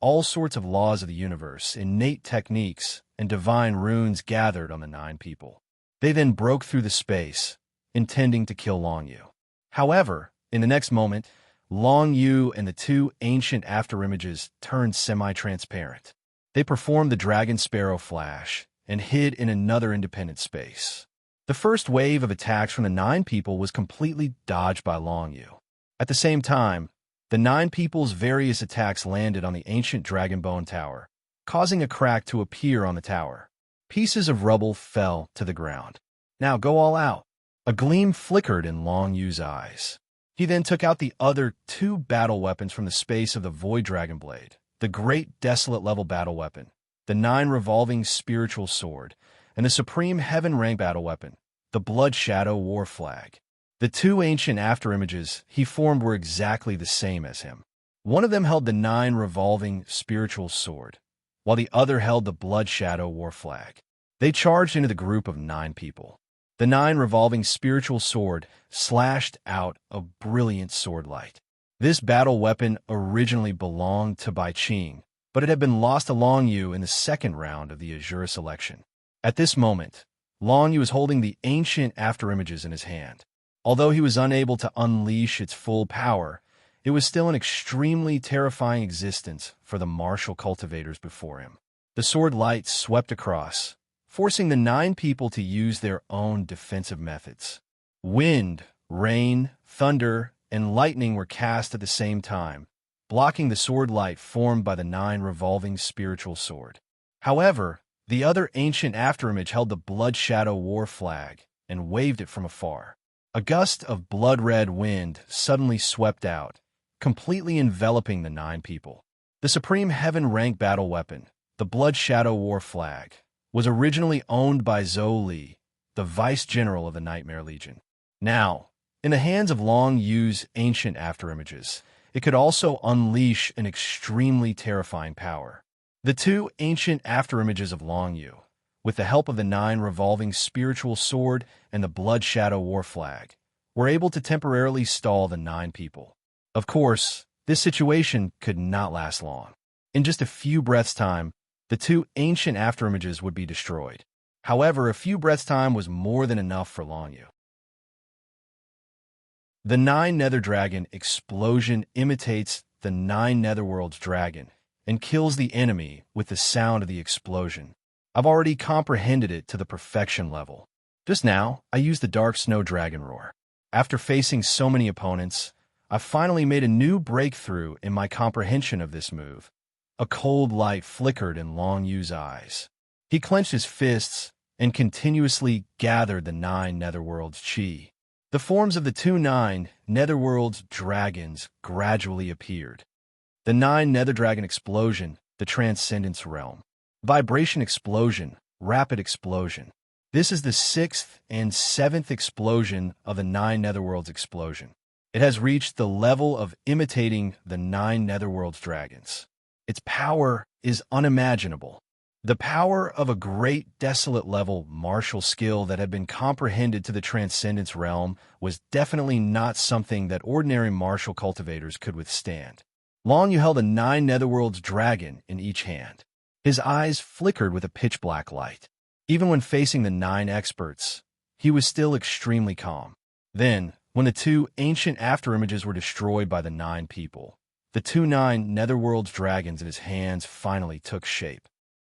all sorts of laws of the universe, innate techniques, and divine runes gathered on the 9 people. They then broke through the space, intending to kill Long Yu. However, in the next moment, Long Yu and the 2 ancient afterimages turned semi-transparent. They performed the Dragon Sparrow Flash and hid in another independent space. The first wave of attacks from the 9 people was completely dodged by Long Yu. At the same time, the 9 people's various attacks landed on the ancient Dragonbone Tower, causing a crack to appear on the tower. Pieces of rubble fell to the ground. Now go all out. A gleam flickered in Long Yu's eyes. He then took out the other 2 battle weapons from the space of the Void Dragon Blade, the Great Desolate Level Battle Weapon, the 9 Revolving Spiritual Sword, and the Supreme Heaven Rank Battle Weapon, the Blood Shadow War Flag. The 2 ancient afterimages he formed were exactly the same as him. One of them held the 9 Revolving Spiritual Sword, while the other held the Blood Shadow War Flag. They charged into the group of 9 people. The 9 Revolving Spiritual Sword slashed out a brilliant sword light. This battle weapon originally belonged to Bai Qing, but it had been lost to Long Yu in the second round of the Azura selection. At this moment, Long Yu was holding the ancient afterimages in his hand. Although he was unable to unleash its full power, it was still an extremely terrifying existence for the martial cultivators before him. The sword light swept across, forcing the 9 people to use their own defensive methods. Wind, rain, thunder, and lightning were cast at the same time, blocking the sword light formed by the 9 revolving spiritual sword. However, the other ancient afterimage held the blood shadow war flag and waved it from afar. A gust of blood-red wind suddenly swept out, completely enveloping the 9 people. The supreme heaven-rank battle weapon, the blood shadow war flag, was originally owned by Zhou Li, the vice-general of the Nightmare Legion. Now, in the hands of Long Yu's ancient afterimages, it could also unleash an extremely terrifying power. The 2 ancient afterimages of Long Yu, with the help of the 9 revolving spiritual sword and the blood shadow war flag, were able to temporarily stall the 9 people. Of course, this situation could not last long. In just a few breaths' time, the 2 ancient afterimages would be destroyed. However, a few breaths' time was more than enough for Long Yu. The 9 Nether Dragon explosion imitates the 9 Netherworld's dragon and kills the enemy with the sound of the explosion. I've already comprehended it to the perfection level. Just now, I used the Dark Snow Dragon Roar. After facing so many opponents, I finally made a new breakthrough in my comprehension of this move. A cold light flickered in Long Yu's eyes. He clenched his fists and continuously gathered the 9 Netherworld's chi. The forms of the 2 9 Netherworld's dragons gradually appeared. The 9 Nether Dragon explosion, the Transcendence Realm. Vibration explosion, rapid explosion. This is the 6th and 7th explosion of the 9 Netherworld's explosion. It has reached the level of imitating the 9 Netherworld's dragons. Its power is unimaginable. The power of a great desolate level martial skill that had been comprehended to the Transcendence Realm was definitely not something that ordinary martial cultivators could withstand. Long Yu held a 9 Netherworld's dragon in each hand. His eyes flickered with a pitch-black light. Even when facing the 9 experts, he was still extremely calm. Then, when the 2 ancient afterimages were destroyed by the 9 people, the 2 9 Netherworld's dragons in his hands finally took shape.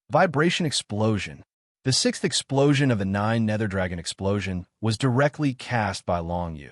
Vibration explosion. The 6th explosion of the 9 Nether Dragon explosion was directly cast by Long Yu.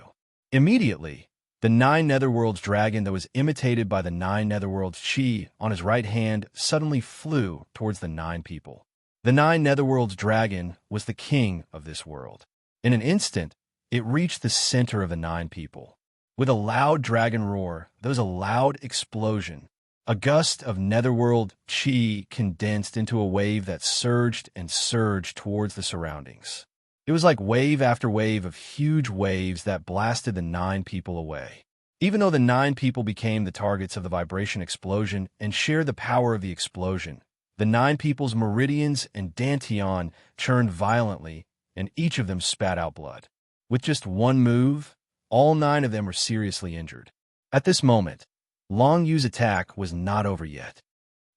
Immediately, the 9 Netherworld's dragon that was imitated by the 9 Netherworld's chi on his right hand suddenly flew towards the 9 people. The 9 Netherworld's dragon was the king of this world. In an instant, it reached the center of the 9 people. With a loud dragon roar, there was a loud explosion. A gust of Netherworld chi condensed into a wave that surged and surged towards the surroundings. It was like wave after wave of huge waves that blasted the 9 people away. Even though the 9 people became the targets of the vibration explosion and shared the power of the explosion, the 9 people's meridians and dantian churned violently, and each of them spat out blood. With just one move, all 9 of them were seriously injured. At this moment, Long Yu's attack was not over yet.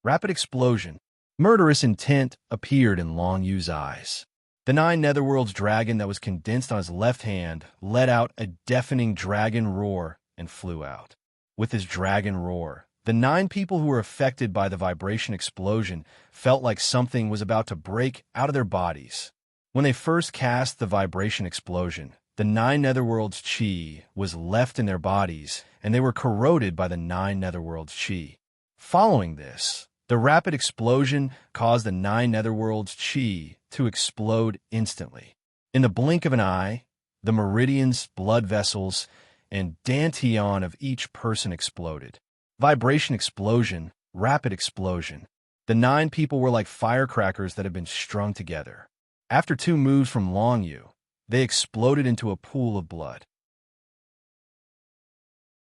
Rapid explosion. Murderous intent appeared in Long Yu's eyes. The 9 Netherworld's dragon that was condensed on his left hand let out a deafening dragon roar and flew out. With his dragon roar, the 9 people who were affected by the vibration explosion felt like something was about to break out of their bodies. When they first cast the vibration explosion, the 9 Netherworld's chi was left in their bodies, and they were corroded by the 9 Netherworld's chi. Following this, the rapid explosion caused the 9 Netherworld's chi to explode instantly. In the blink of an eye, the meridians, blood vessels, and dantian of each person exploded. Vibration explosion, rapid explosion. The 9 people were like firecrackers that had been strung together. After 2 moves from Long Yu, they exploded into a pool of blood.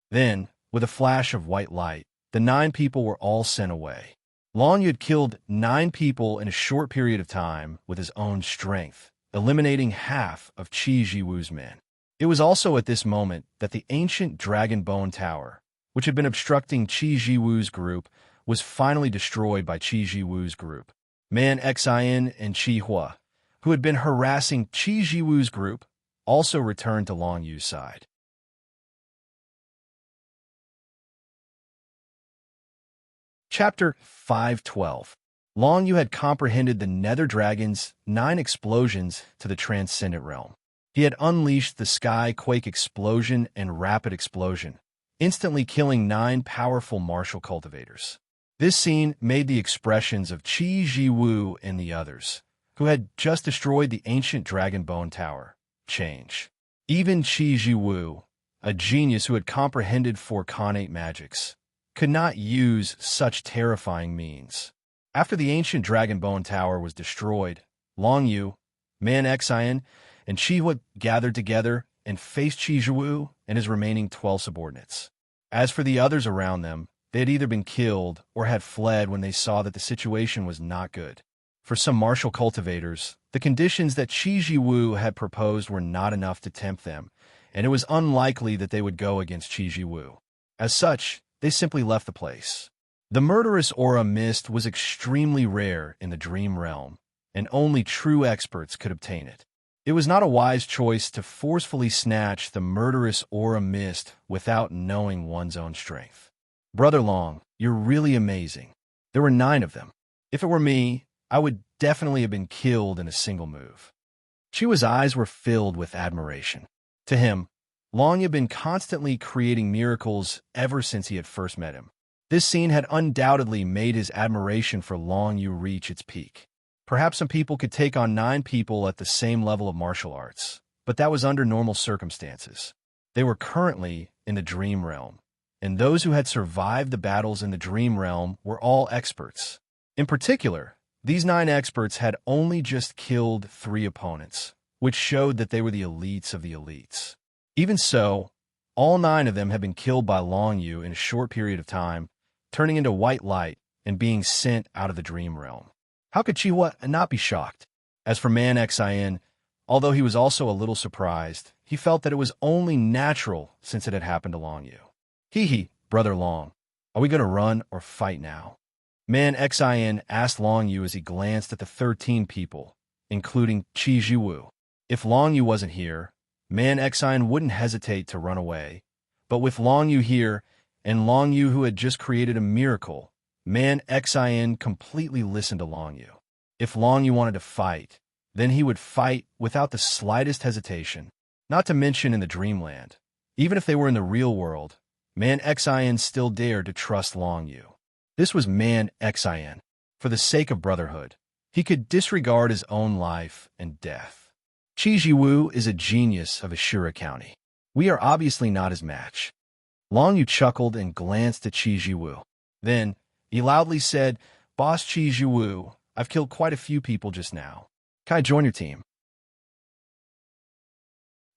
Then, with a flash of white light, the 9 people were all sent away. Long Yu had killed 9 people in a short period of time with his own strength, eliminating half of Qi Jiwu's men. It was also at this moment that the ancient Dragon Bone Tower, which had been obstructing Qi Jiwu's group, was finally destroyed by Qi Jiwu's group. Man Xin and Qi Hua, who had been harassing Qi Jiwu's group, also returned to Long Yu's side. Chapter 512. Long Yu had comprehended the Nether Dragon's 9 explosions to the Transcendent Realm. He had unleashed the Sky Quake Explosion and Rapid Explosion, instantly killing 9 powerful martial cultivators. This scene made the expressions of Qi Jiwu and the others, who had just destroyed the ancient Dragon Bone Tower, change. Even Qi Jiwu, a genius who had comprehended 4 Khanate magics, could not use such terrifying means. After the ancient Dragon Bone Tower was destroyed, Long Yu, Man Xian, and Qi Hua gathered together and faced Qi Jiwu and his remaining 12 subordinates. As for the others around them, they had either been killed or had fled when they saw that the situation was not good. For some martial cultivators, the conditions that Qi Jiwu had proposed were not enough to tempt them, and it was unlikely that they would go against Qi Jiwu. As such, they simply left the place. The murderous aura mist was extremely rare in the dream realm, and only true experts could obtain it. It was not a wise choice to forcefully snatch the murderous aura mist without knowing one's own strength. Brother Long, you're really amazing. There were 9 of them. If it were me, I would definitely have been killed in a single move. Chihua's eyes were filled with admiration. To him, Long had been constantly creating miracles ever since he had first met him. This scene had undoubtedly made his admiration for Long Yu reach its peak. Perhaps some people could take on 9 people at the same level of martial arts, but that was under normal circumstances. They were currently in the dream realm, and those who had survived the battles in the dream realm were all experts. In particular, these 9 experts had only just killed 3 opponents, which showed that they were the elites of the elites. Even so, all 9 of them had been killed by Long Yu in a short period of time, turning into white light and being sent out of the dream realm. How could Chihua not be shocked? As for Man Xian, although he was also a little surprised, he felt that it was only natural since it had happened to Long Yu. Hee, Brother Long, are we going to run or fight now? Man Xian asked Long Yu as he glanced at the 13 people, including Qi Jiwu. If Long Yu wasn't here, Man Xian wouldn't hesitate to run away, but with Long Yu here, and Long Yu who had just created a miracle, Man Xian completely listened to Long Yu. If Long Yu wanted to fight, then he would fight without the slightest hesitation, not to mention in the dreamland. Even if they were in the real world, Man Xian still dared to trust Long Yu. This was Man Xian. For the sake of brotherhood, he could disregard his own life and death. Qi Jiwu is a genius of Ashura County. We are obviously not his match. Long Yu chuckled and glanced at Qi Jiwu. Then, he loudly said, Boss Qi Jiwu, I've killed quite a few people just now. Can I join your team?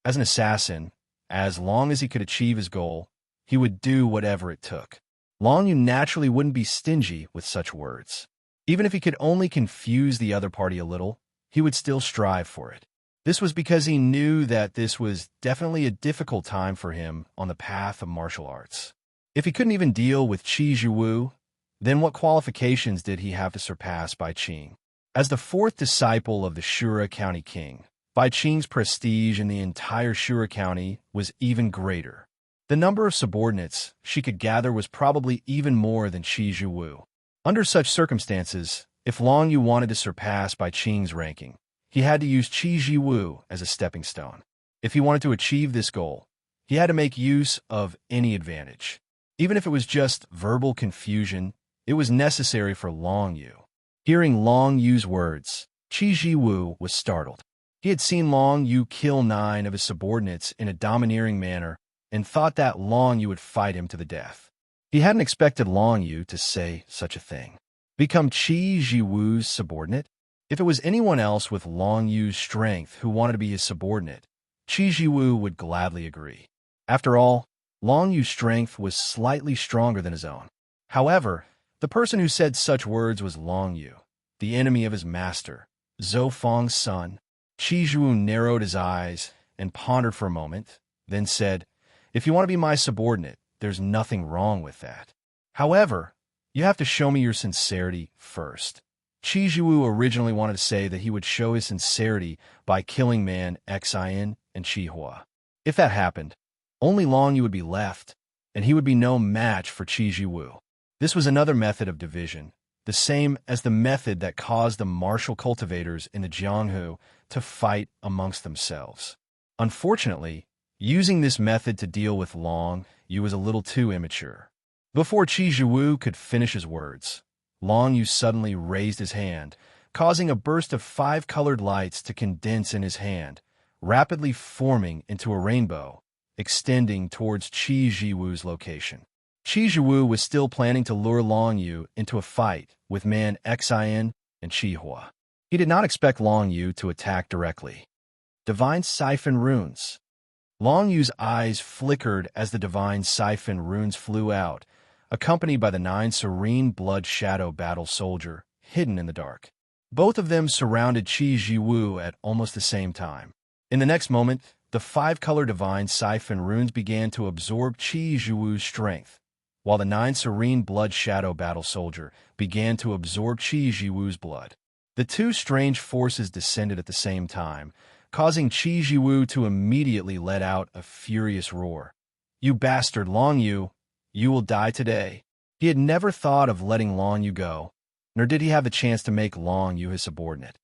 As an assassin, as long as he could achieve his goal, he would do whatever it took. Long Yu naturally wouldn't be stingy with such words. Even if he could only confuse the other party a little, he would still strive for it. This was because he knew that this was definitely a difficult time for him on the path of martial arts. If he couldn't even deal with Qi Jiwu, then what qualifications did he have to surpass Bai Qing? As the 4th disciple of the Shura County king, Bai Qing's prestige in the entire Shura County was even greater. The number of subordinates she could gather was probably even more than Qi Jiwu. Under such circumstances, if Long Yu wanted to surpass Bai Qing's ranking, he had to use Qi Jiwu as a stepping stone. If he wanted to achieve this goal, he had to make use of any advantage. Even if it was just verbal confusion, it was necessary for Long Yu. Hearing Long Yu's words, Qi Jiwu was startled. He had seen Long Yu kill 9 of his subordinates in a domineering manner and thought that Long Yu would fight him to the death. He hadn't expected Long Yu to say such a thing. Become Qi Jiwu's subordinate? If it was anyone else with Long Yu's strength who wanted to be his subordinate, Qi Jiwu would gladly agree. After all, Long Yu's strength was slightly stronger than his own. However, the person who said such words was Long Yu, the enemy of his master, Zhou Feng's son. Qi Jiwu narrowed his eyes and pondered for a moment, then said, If you want to be my subordinate, there's nothing wrong with that. However, you have to show me your sincerity first. Qi Jiwu originally wanted to say that he would show his sincerity by killing Man Xian and Chihua. If that happened, only Long Yu would be left, and he would be no match for Qi Jiwu. This was another method of division, the same as the method that caused the martial cultivators in the Jianghu to fight amongst themselves. Unfortunately, using this method to deal with Long Yu was a little too immature. Before Qi Zhiwu could finish his words, Long Yu suddenly raised his hand, causing a burst of 5 colored lights to condense in his hand, rapidly forming into a rainbow, extending towards Qi Zhiwu's location. Qi Zhiwu was still planning to lure Long Yu into a fight with Man Xian and Qi Hua. He did not expect Long Yu to attack directly. Divine Siphon Runes. Long Yu's eyes flickered as the Divine Siphon Runes flew out, accompanied by the 9 serene blood shadow battle soldier hidden in the dark. Both of them surrounded Qi Zhiwu at almost the same time. In the next moment, the 5-color Divine Siphon Runes began to absorb Qi Zhiwu's strength, while the 9 serene blood shadow battle soldier began to absorb Qi Zhiwu's blood. The two strange forces descended at the same time, causing Qi Zhiwu to immediately let out a furious roar. "You bastard, Long Yu! You will die today." He had never thought of letting Long Yu go, nor did he have the chance to make Long Yu his subordinate.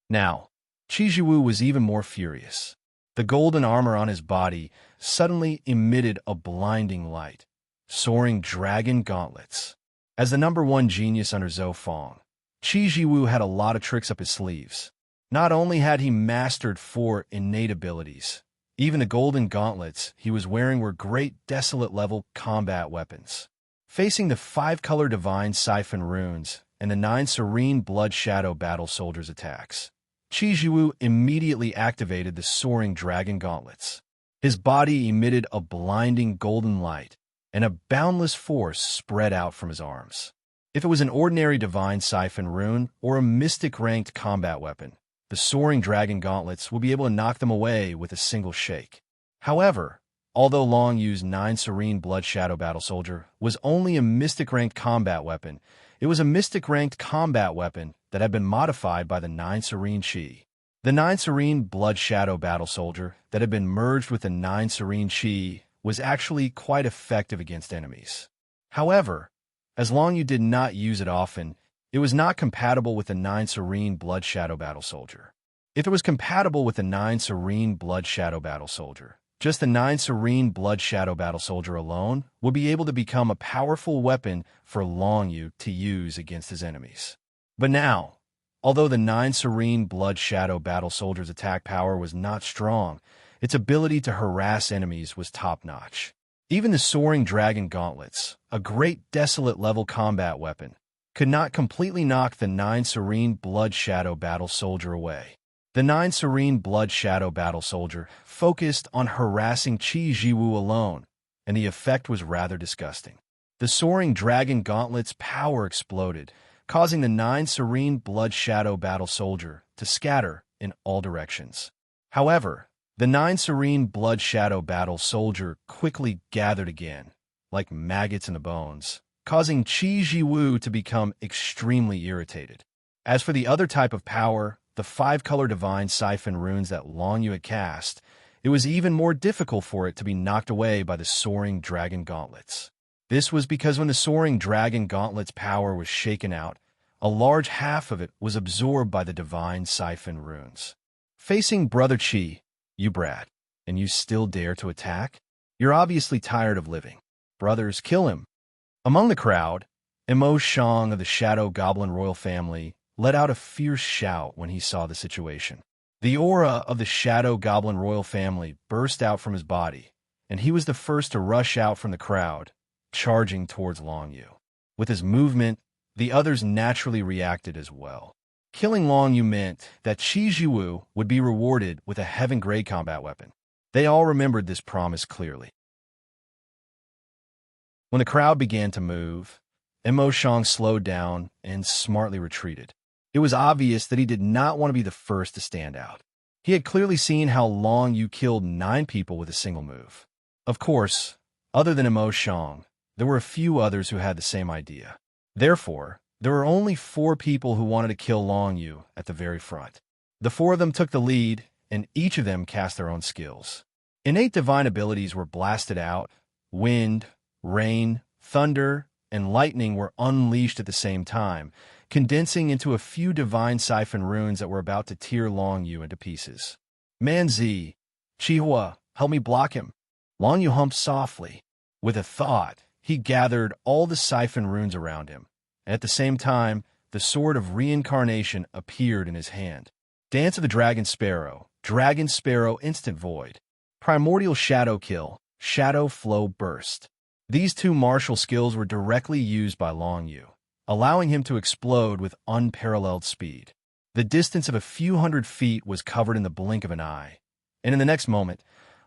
Now, Qi Zhiwu was even more furious. The golden armor on his body suddenly emitted a blinding light, soaring dragon gauntlets. As the #1 genius under Zhou Feng, Qi Zhiwu had a lot of tricks up his sleeves. Not only had he mastered 4 innate abilities, even the golden gauntlets he was wearing were great desolate-level combat weapons. Facing the 5-color Divine Siphon Runes and the 9 serene blood shadow battle soldiers' attacks, Qi Zhiwu immediately activated the soaring dragon gauntlets. His body emitted a blinding golden light, and a boundless force spread out from his arms. If it was an ordinary Divine Siphon Rune or a mystic-ranked combat weapon, the soaring dragon gauntlets would be able to knock them away with a single shake. However, although Long Yu's 9 serene blood shadow battle soldier was only a mystic-ranked combat weapon, it was a mystic-ranked combat weapon that had been modified by the 9 serene Qi. The 9 serene blood shadow battle soldier that had been merged with the 9 serene Qi was actually quite effective against enemies. However, as Long Yu did not use it often, it was not compatible with the 9 serene blood shadow battle soldier. If it was compatible with the 9 serene blood shadow battle soldier, just the 9 serene blood shadow battle soldier alone would be able to become a powerful weapon for Long Yu to use against his enemies. But now, although the 9 serene blood shadow battle soldier's attack power was not strong, its ability to harass enemies was top-notch. Even the soaring dragon gauntlets, a great desolate-level combat weapon, could not completely knock the 9 serene blood shadow battle soldier away. The 9 serene blood shadow battle soldier focused on harassing Qi Zhiwu alone, and the effect was rather disgusting. The soaring dragon gauntlet's power exploded, causing the 9 serene blood shadow battle soldier to scatter in all directions. However, the 9 serene blood shadow battle soldier quickly gathered again, like maggots in the bones, causing Qi Zhiwu to become extremely irritated. As for the other type of power, the 5-color Divine Siphon Runes that Long Yu had cast, it was even more difficult for it to be knocked away by the soaring dragon gauntlets. This was because when the soaring dragon gauntlet's power was shaken out, a large half of it was absorbed by the Divine Siphon Runes. Facing Brother Qi, "You brat, and you still dare to attack? You're obviously tired of living. Brothers, kill him." Among the crowd, Emo Shang of the Shadow Goblin royal family let out a fierce shout when he saw the situation. The aura of the Shadow Goblin royal family burst out from his body, and he was the first to rush out from the crowd, charging towards Long Yu. With his movement, the others naturally reacted as well. Killing Long Yu meant that Qi Zhiwu would be rewarded with a heaven-grade combat weapon. They all remembered this promise clearly. When the crowd began to move, Emo Shang slowed down and smartly retreated. It was obvious that he did not want to be the first to stand out. He had clearly seen how Long Yu killed 9 people with a single move. Of course, other than Emo Shang, there were a few others who had the same idea. Therefore, there were only 4 people who wanted to kill Long Yu at the very front. The 4 of them took the lead, and each of them cast their own skills. Innate divine abilities were blasted out. Wind, rain, thunder, and lightning were unleashed at the same time, condensing into a few Divine Siphon Runes that were about to tear Long Yu into pieces. "Man Z, Qi Hua, help me block him." Long Yu humped softly. With a thought, he gathered all the siphon runes around him. At the same time, the sword of reincarnation appeared in his hand. Dance of the Dragon Sparrow instant void. Primordial shadow kill, shadow flow burst. These two martial skills were directly used by Long Yu, allowing him to explode with unparalleled speed. The distance of a few hundred feet was covered in the blink of an eye, and in the next moment,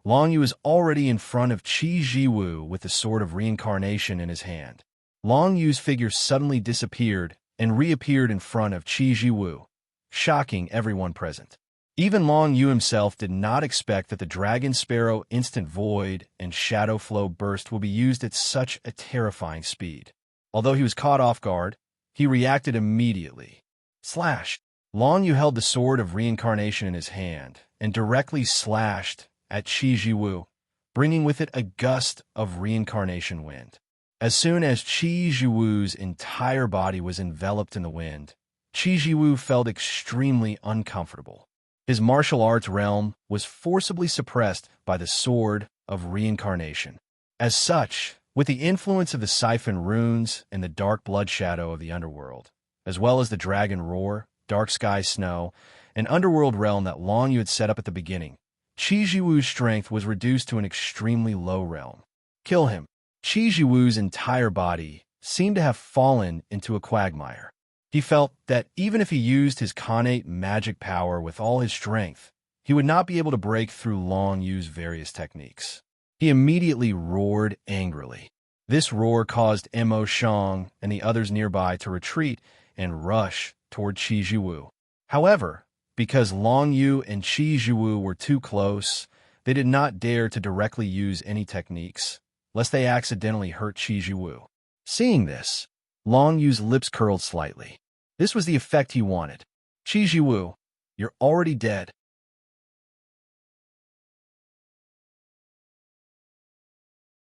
Long Yu was already in front of Qi Jiwu with the sword of reincarnation in his hand. Long Yu's figure suddenly disappeared and reappeared in front of Qi Jiwu, shocking everyone present. Even Long Yu himself did not expect that the Dragon Sparrow instant void and shadow flow burst will be used at such a terrifying speed. Although he was caught off guard, he reacted immediately. Slash! Long Yu held the sword of reincarnation in his hand and directly slashed at Qi Jiwu, bringing with it a gust of reincarnation wind. As soon as Qi Jiwu's entire body was enveloped in the wind, Qi Jiwu felt extremely uncomfortable. His martial arts realm was forcibly suppressed by the sword of reincarnation. As such, with the influence of the siphon runes and the dark blood shadow of the underworld, as well as the dragon roar, dark sky snow, and underworld realm that Long Yu had set up at the beginning, Qi Jiwu's strength was reduced to an extremely low realm. Kill him. Qi Jiwu's entire body seemed to have fallen into a quagmire. He felt that even if he used his connate magic power with all his strength, he would not be able to break through Long Yu's various techniques. He immediately roared angrily. This roar caused Mo Shang and the others nearby to retreat and rush toward Qi Jiwu. However, because Long Yu and Qi Jiwu were too close, they did not dare to directly use any techniques, lest they accidentally hurt Qi Jiwu. Seeing this, Long Yu's lips curled slightly. This was the effect he wanted. Qi Jiwu, you're already dead.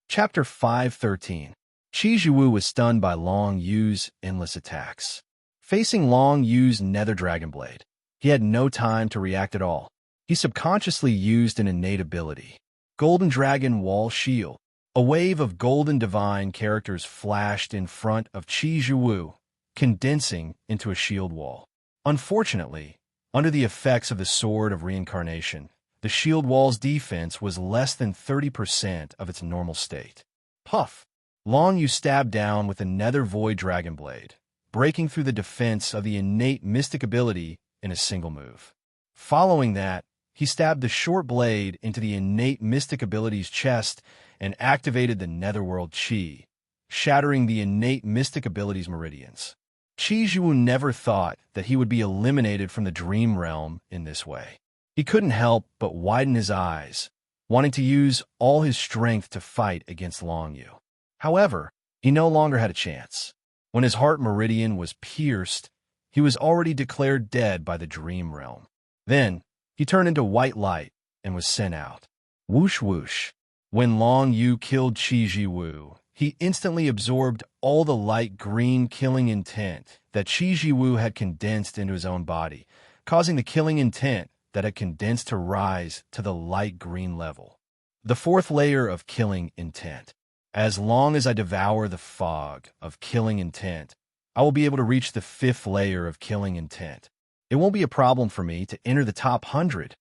Chapter 5:13. Qi Jiwu was stunned by Long Yu's endless attacks. Facing Long Yu's nether dragon blade, he had no time to react at all. He subconsciously used an innate ability, Golden Dragon Wall Shield. A wave of golden divine characters flashed in front of Qi Jiwu, condensing into a shield wall. Unfortunately, under the effects of the Sword of Reincarnation, the shield wall's defense was less than 30% of its normal state. Puff! Long Yu stabbed down with a nether void dragon blade, breaking through the defense of the innate mystic ability in a single move. Following that, he stabbed the short blade into the innate mystic ability's chest and activated the netherworld Qi, shattering the innate mystic ability's meridians. Qi Jiwu never thought that he would be eliminated from the dream realm in this way. He couldn't help but widen his eyes, wanting to use all his strength to fight against Long Yu. However, he no longer had a chance. When his heart meridian was pierced, he was already declared dead by the dream realm. Then, he turned into white light and was sent out. Whoosh whoosh. When Long Yu killed Qi Jiwu, he instantly absorbed all the light green killing intent that Qi Jiwu had condensed into his own body, causing the killing intent that had condensed to rise to the light green level. The fourth layer of killing intent. As long as I devour the fog of killing intent, I will be able to reach the fifth layer of killing intent. It won't be a problem for me to enter the top 100.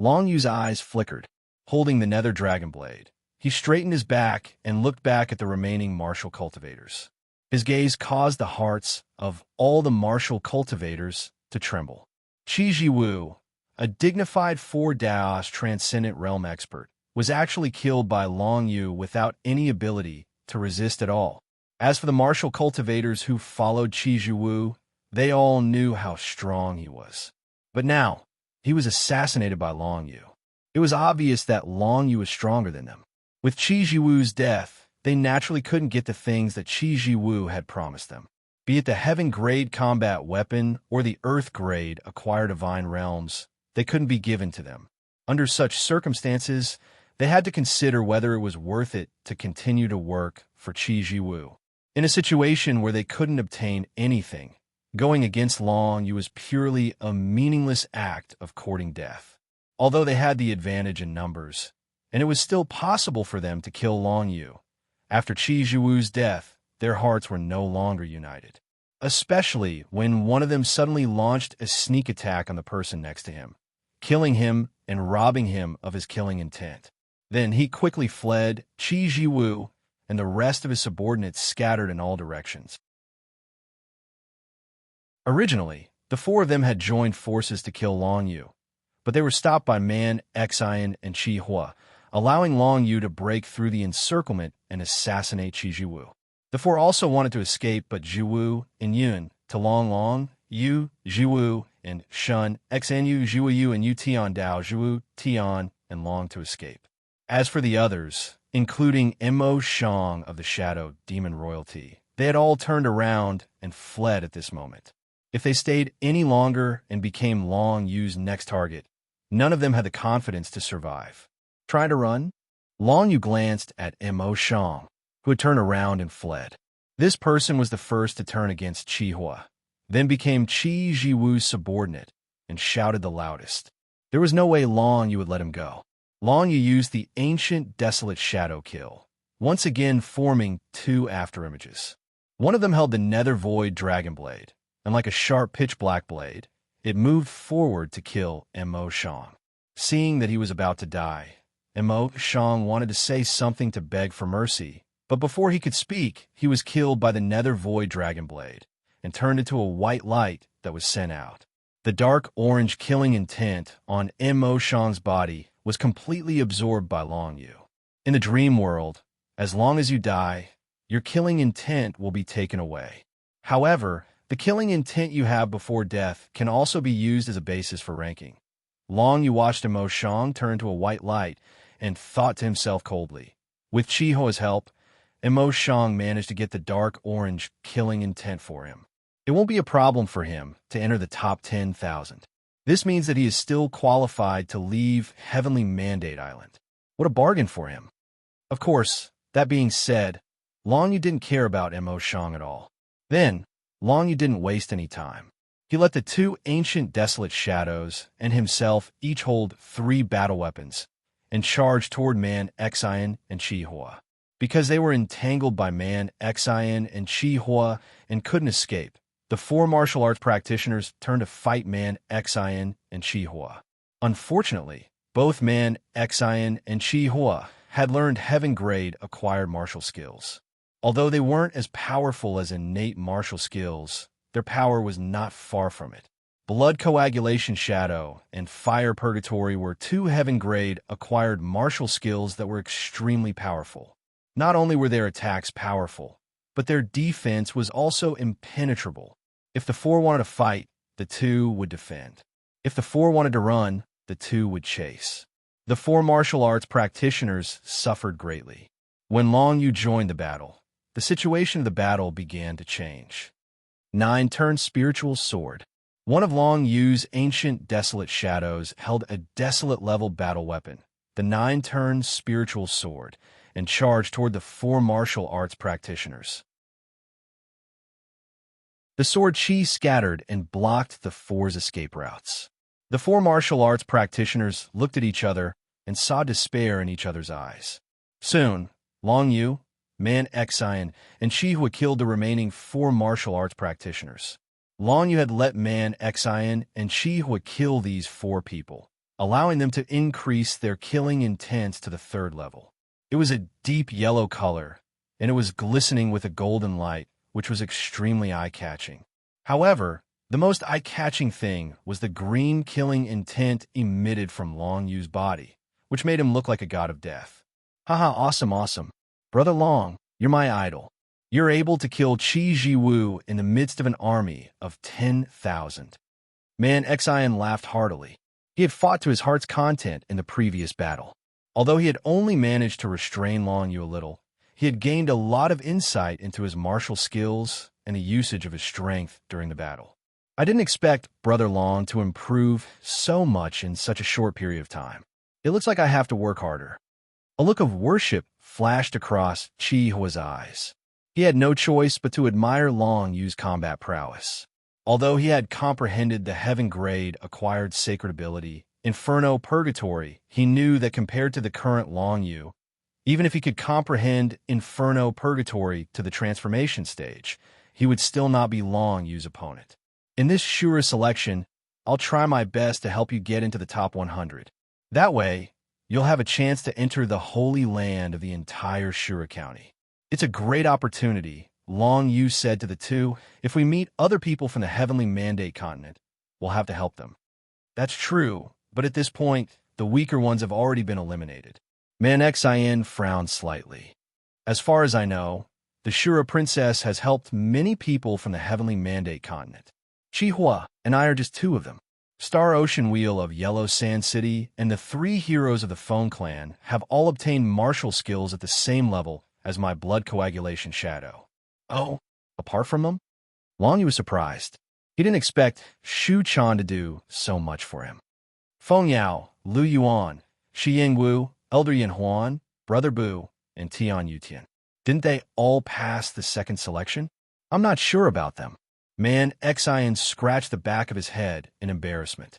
Long Yu's eyes flickered. Holding the nether dragon blade, he straightened his back and looked back at the remaining martial cultivators. His gaze caused the hearts of all the martial cultivators to tremble. Qi Jiwu, a dignified 4 transcendent realm expert, was actually killed by Long Yu without any ability to resist at all. As for the martial cultivators who followed Qi Jiwu, they all knew how strong he was. But now, he was assassinated by Long Yu. It was obvious that Long Yu was stronger than them. With Qi Jiwu's death, they naturally couldn't get the things that Qi Jiwu had promised them, be it the heaven-grade combat weapon or the earth-grade acquired divine realms. They couldn't be given to them. Under such circumstances, they had to consider whether it was worth it to continue to work for Qi Jiwu. In a situation where they couldn't obtain anything, going against Long Yu was purely a meaningless act of courting death. Although they had the advantage in numbers, and it was still possible for them to kill Long Yu. After Qi Zhiwu's death, their hearts were no longer united, especially when one of them suddenly launched a sneak attack on the person next to him, killing him and robbing him of his killing intent. Then he quickly fled. Qi Zhiwu and the rest of his subordinates scattered in all directions. Originally, the four of them had joined forces to kill Long Yu, but they were stopped by Man Xian and Qi Hua, allowing Long Yu to break through the encirclement and assassinate Qi Zhiwu. The four also wanted to escape, but Zhiwu and Yun, to Long, Yu, Zhiwu, and Shun, Xanyu, Zhiwu, and Yu Tian Dao, Zhiwu, Tian, and Long to escape. As for the others, including Mo Shang of the Shadow Demon Royalty, they had all turned around and fled at this moment. If they stayed any longer and became Long Yu's next target, none of them had the confidence to survive. Trying to run? Long Yu glanced at Mo Shang, who had turned around and fled. This person was the first to turn against Qi Hua, then became Qi Zhiwu's subordinate, and shouted the loudest. There was no way Long Yu would let him go. Long Yu used the ancient desolate shadow kill, once again forming two afterimages. One of them held the nether void dragon blade, and like a sharp pitch-black blade, it moved forward to kill Mo Shang. Seeing that he was about to die, Mo Shang wanted to say something to beg for mercy, but before he could speak, he was killed by the nether void dragon blade and turned into a white light that was sent out. The dark orange killing intent on Mo Shang's body was completely absorbed by Long Yu. In the dream world, as long as you die, your killing intent will be taken away. However, the killing intent you have before death can also be used as a basis for ranking. Long Yu watched Mo Shang turn to a white light and thought to himself coldly. With Qi Hua's help, Mo Shang managed to get the dark orange killing intent for him. It won't be a problem for him to enter the top 10,000. This means that he is still qualified to leave Heavenly Mandate Island. What a bargain for him. Of course, that being said, Long Yu didn't care about Mo Shang at all. Then, Long Yu didn't waste any time. He let the two ancient desolate shadows and himself each hold 3 battle weapons and charged toward Man Xian and Qi Hua. Because they were entangled by Man Xian and Qi Hua and couldn't escape, the 4 martial arts practitioners turned to fight Man Xian and Qi Hua. Unfortunately, both Man Xian and Qi Hua had learned heaven-grade acquired martial skills. Although they weren't as powerful as innate martial skills, their power was not far from it. Blood Coagulation Shadow and Fire Purgatory were 2 heaven-grade acquired martial skills that were extremely powerful. Not only were their attacks powerful, but their defense was also impenetrable. If the 4 wanted to fight, the 2 would defend. If the 4 wanted to run, the 2 would chase. The 4 martial arts practitioners suffered greatly. When Long Yu joined the battle, the situation of the battle began to change. 9 Spiritual Sword. One of Long Yu's ancient desolate shadows held a desolate-level battle weapon, the 9 Spiritual Sword, and charged toward the 4 martial arts practitioners. The sword chi scattered and blocked the 4's escape routes. The 4 martial arts practitioners looked at each other and saw despair in each other's eyes. Soon, Long Yu, Man Xian, and Qi Hua killed the remaining 4 martial arts practitioners. Long Yu had let Man Xian and Qi Hua kill these 4 people, allowing them to increase their killing intents to the 3rd level. It was a deep yellow color, and it was glistening with a golden light, which was extremely eye-catching. However, the most eye-catching thing was the green killing intent emitted from Long Yu's body, which made him look like a god of death. Haha, awesome. Brother Long, you're my idol. You're able to kill Qi Zhiwu in the midst of an army of 10,000. Man Xian laughed heartily. He had fought to his heart's content in the previous battle. Although he had only managed to restrain Long Yu a little, he had gained a lot of insight into his martial skills and the usage of his strength during the battle. I didn't expect Brother Long to improve so much in such a short period of time. It looks like I have to work harder. A look of worship flashed across Qi Hua's eyes. He had no choice but to admire Long Yu's combat prowess. Although he had comprehended the heaven-grade acquired sacred ability Inferno Purgatory, he knew that compared to the current Long Yu, even if he could comprehend Inferno Purgatory to the transformation stage, he would still not be Long Yu's opponent. In this Shura selection, I'll try my best to help you get into the top 100. That way, you'll have a chance to enter the holy land of the entire Shura County. It's a great opportunity, Long Yu said to the two. If we meet other people from the Heavenly Mandate continent, we'll have to help them. That's true, but at this point, the weaker ones have already been eliminated. Man Xin frowned slightly. As far as I know, the Shura Princess has helped many people from the Heavenly Mandate continent. Chihua and I are just two of them. Star Ocean Wheel of Yellow Sand City and the three heroes of the Phone Clan have all obtained martial skills at the same level as my blood coagulation shadow. Oh, apart from them? Long Yu was surprised. He didn't expect Shu Chan to do so much for him. Feng Yao, Lu Yuan, Shi Yingwu, Elder Yin Huan, Brother Bu, and Tian Yutian. Didn't they all pass the second selection? I'm not sure about them. Man Xin scratched the back of his head in embarrassment.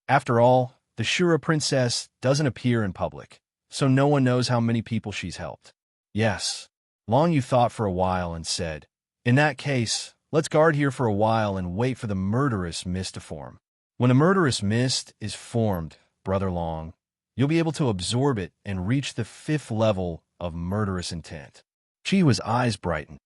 After all, the Shura Princess doesn't appear in public, so no one knows how many people she's helped. Yes. Long Yu thought for a while and said, in that case, let's guard here for a while and wait for the murderous mist to form. When a murderous mist is formed, Brother Long, you'll be able to absorb it and reach the 5th level of murderous intent. Chihua's eyes brightened.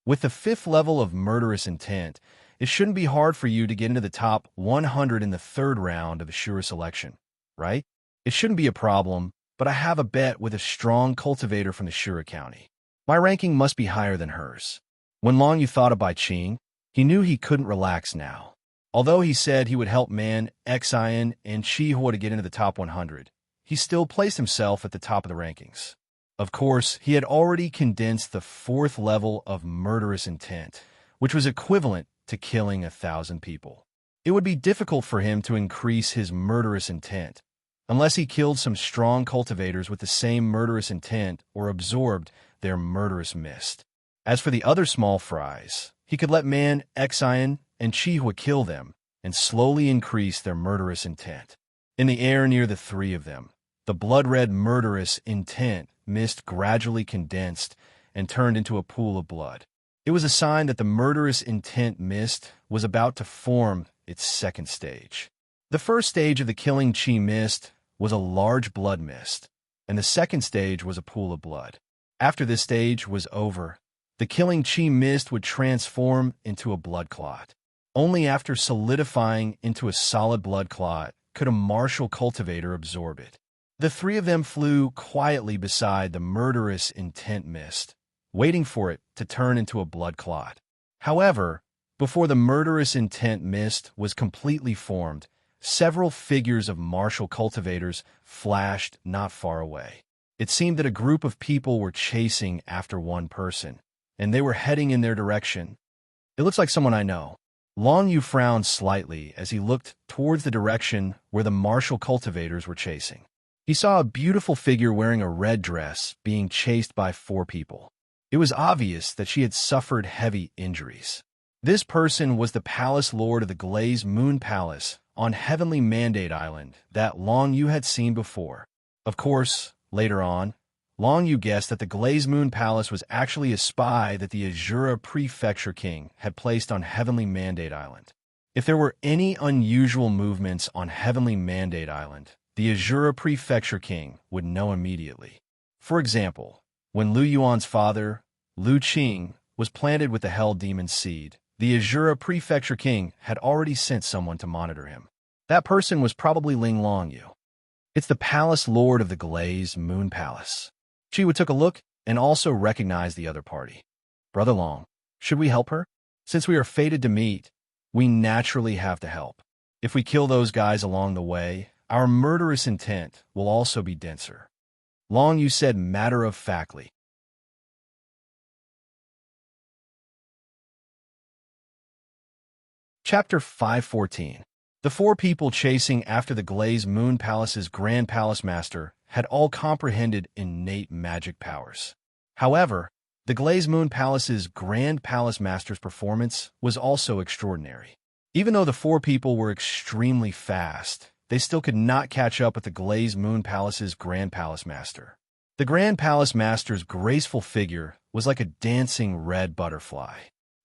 With the 5th level of murderous intent, it shouldn't be hard for you to get into the top 100 in the 3rd round of the Shura selection, right? It shouldn't be a problem, but I have a bet with a strong cultivator from the Shura County. My ranking must be higher than hers. When Long Yu thought of Bai Qing, he knew he couldn't relax now. Although he said he would help Man Xin and Chihua to get into the top 100, he still placed himself at the top of the rankings. Of course, he had already condensed the 4th level of murderous intent, which was equivalent to killing 1,000 people. It would be difficult for him to increase his murderous intent, unless he killed some strong cultivators with the same murderous intent or absorbed their murderous mist. As for the other small fries, he could let Man Xin and Chihua kill them and slowly increase their murderous intent. In the air near the three of them, the blood-red murderous intent mist gradually condensed and turned into a pool of blood. It was a sign that the murderous intent mist was about to form its 2nd stage. The 1st stage of the killing chi mist was a large blood mist, and the 2nd stage was a pool of blood. After this stage was over, the killing chi mist would transform into a blood clot. Only after solidifying into a solid blood clot could a martial cultivator absorb it. The three of them flew quietly beside the murderous intent mist, waiting for it to turn into a blood clot. However, before the murderous intent mist was completely formed, several figures of martial cultivators flashed not far away. It seemed that a group of people were chasing after one person, and they were heading in their direction. It looks like someone I know. Long Yu frowned slightly as he looked towards the direction where the martial cultivators were chasing. He saw a beautiful figure wearing a red dress being chased by 4 people. It was obvious that she had suffered heavy injuries. This person was the Palace Lord of the Glazed Moon Palace on Heavenly Mandate Island that Long Yu had seen before. Of course, later on, Long Yu guessed that the Glazed Moon Palace was actually a spy that the Azura Prefecture King had placed on Heavenly Mandate Island. If there were any unusual movements on Heavenly Mandate Island, the Azura Prefecture King would know immediately. For example, when Lu Yuan's father, Lu Qing, was planted with the Hell Demon seed, the Azura Prefecture King had already sent someone to monitor him. That person was probably Ling Long Yu. It's the Palace Lord of the Glazed Moon Palace. Chiwa took a look and also recognized the other party. Brother Long, should we help her? Since we are fated to meet, we naturally have to help. If we kill those guys along the way, our murderous intent will also be denser. Long Yu said matter-of-factly. Chapter 514. The 4 people chasing after the Glazed Moon Palace's Grand Palace Master had all comprehended innate magic powers. However, the Glazed Moon Palace's Grand Palace Master's performance was also extraordinary. Even though the four people were extremely fast, they still could not catch up with the Glazed Moon Palace's Grand Palace Master. The Grand Palace Master's graceful figure was like a dancing red butterfly.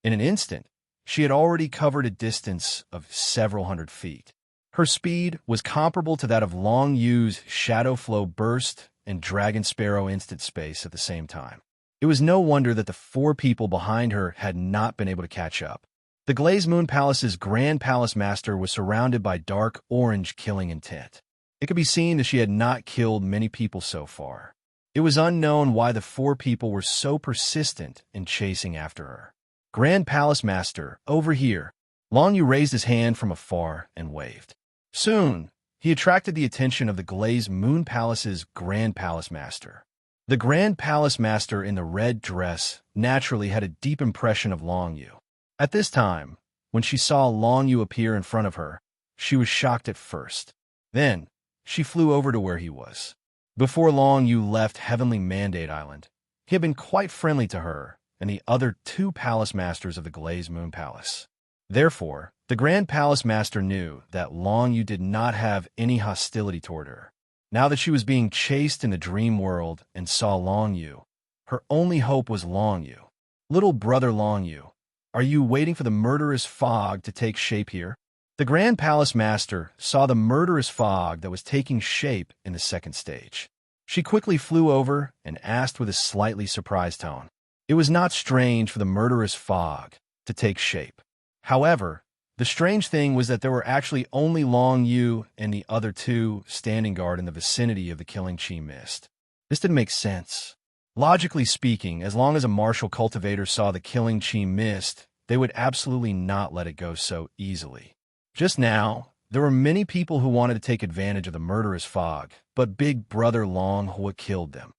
In an instant, she had already covered a distance of several hundred feet. Her speed was comparable to that of Long Yu's Shadow Flow Burst and Dragon Sparrow Instant Space at the same time. It was no wonder that the four people behind her had not been able to catch up. The Glazed Moon Palace's Grand Palace Master was surrounded by dark orange killing intent. It could be seen that she had not killed many people so far. It was unknown why the four people were so persistent in chasing after her. Grand Palace Master, over here. Long Yu raised his hand from afar and waved. Soon, he attracted the attention of the Glazed Moon Palace's Grand Palace Master. The Grand Palace Master in the red dress naturally had a deep impression of Long Yu. At this time, when she saw Long Yu appear in front of her, she was shocked at first. Then, she flew over to where he was. Before Long Yu left Heavenly Mandate Island, he had been quite friendly to her and the other two Palace Masters of the Glazed Moon Palace. Therefore, the Grand Palace Master knew that Long Yu did not have any hostility toward her. Now that she was being chased in the dream world and saw Long Yu, her only hope was Long Yu. Little brother Long Yu, are you waiting for the murderous fog to take shape here? The Grand Palace Master saw the murderous fog that was taking shape in the second stage. She quickly flew over and asked with a slightly surprised tone. It was not strange for the murderous fog to take shape. However, the strange thing was that there were actually only Long Yu and the other two standing guard in the vicinity of the Killing Chi mist. This didn't make sense. Logically speaking, as long as a martial cultivator saw the Killing Chi mist, they would absolutely not let it go so easily. Just now, there were many people who wanted to take advantage of the murderous fog, but Big Brother Long Hua killed them.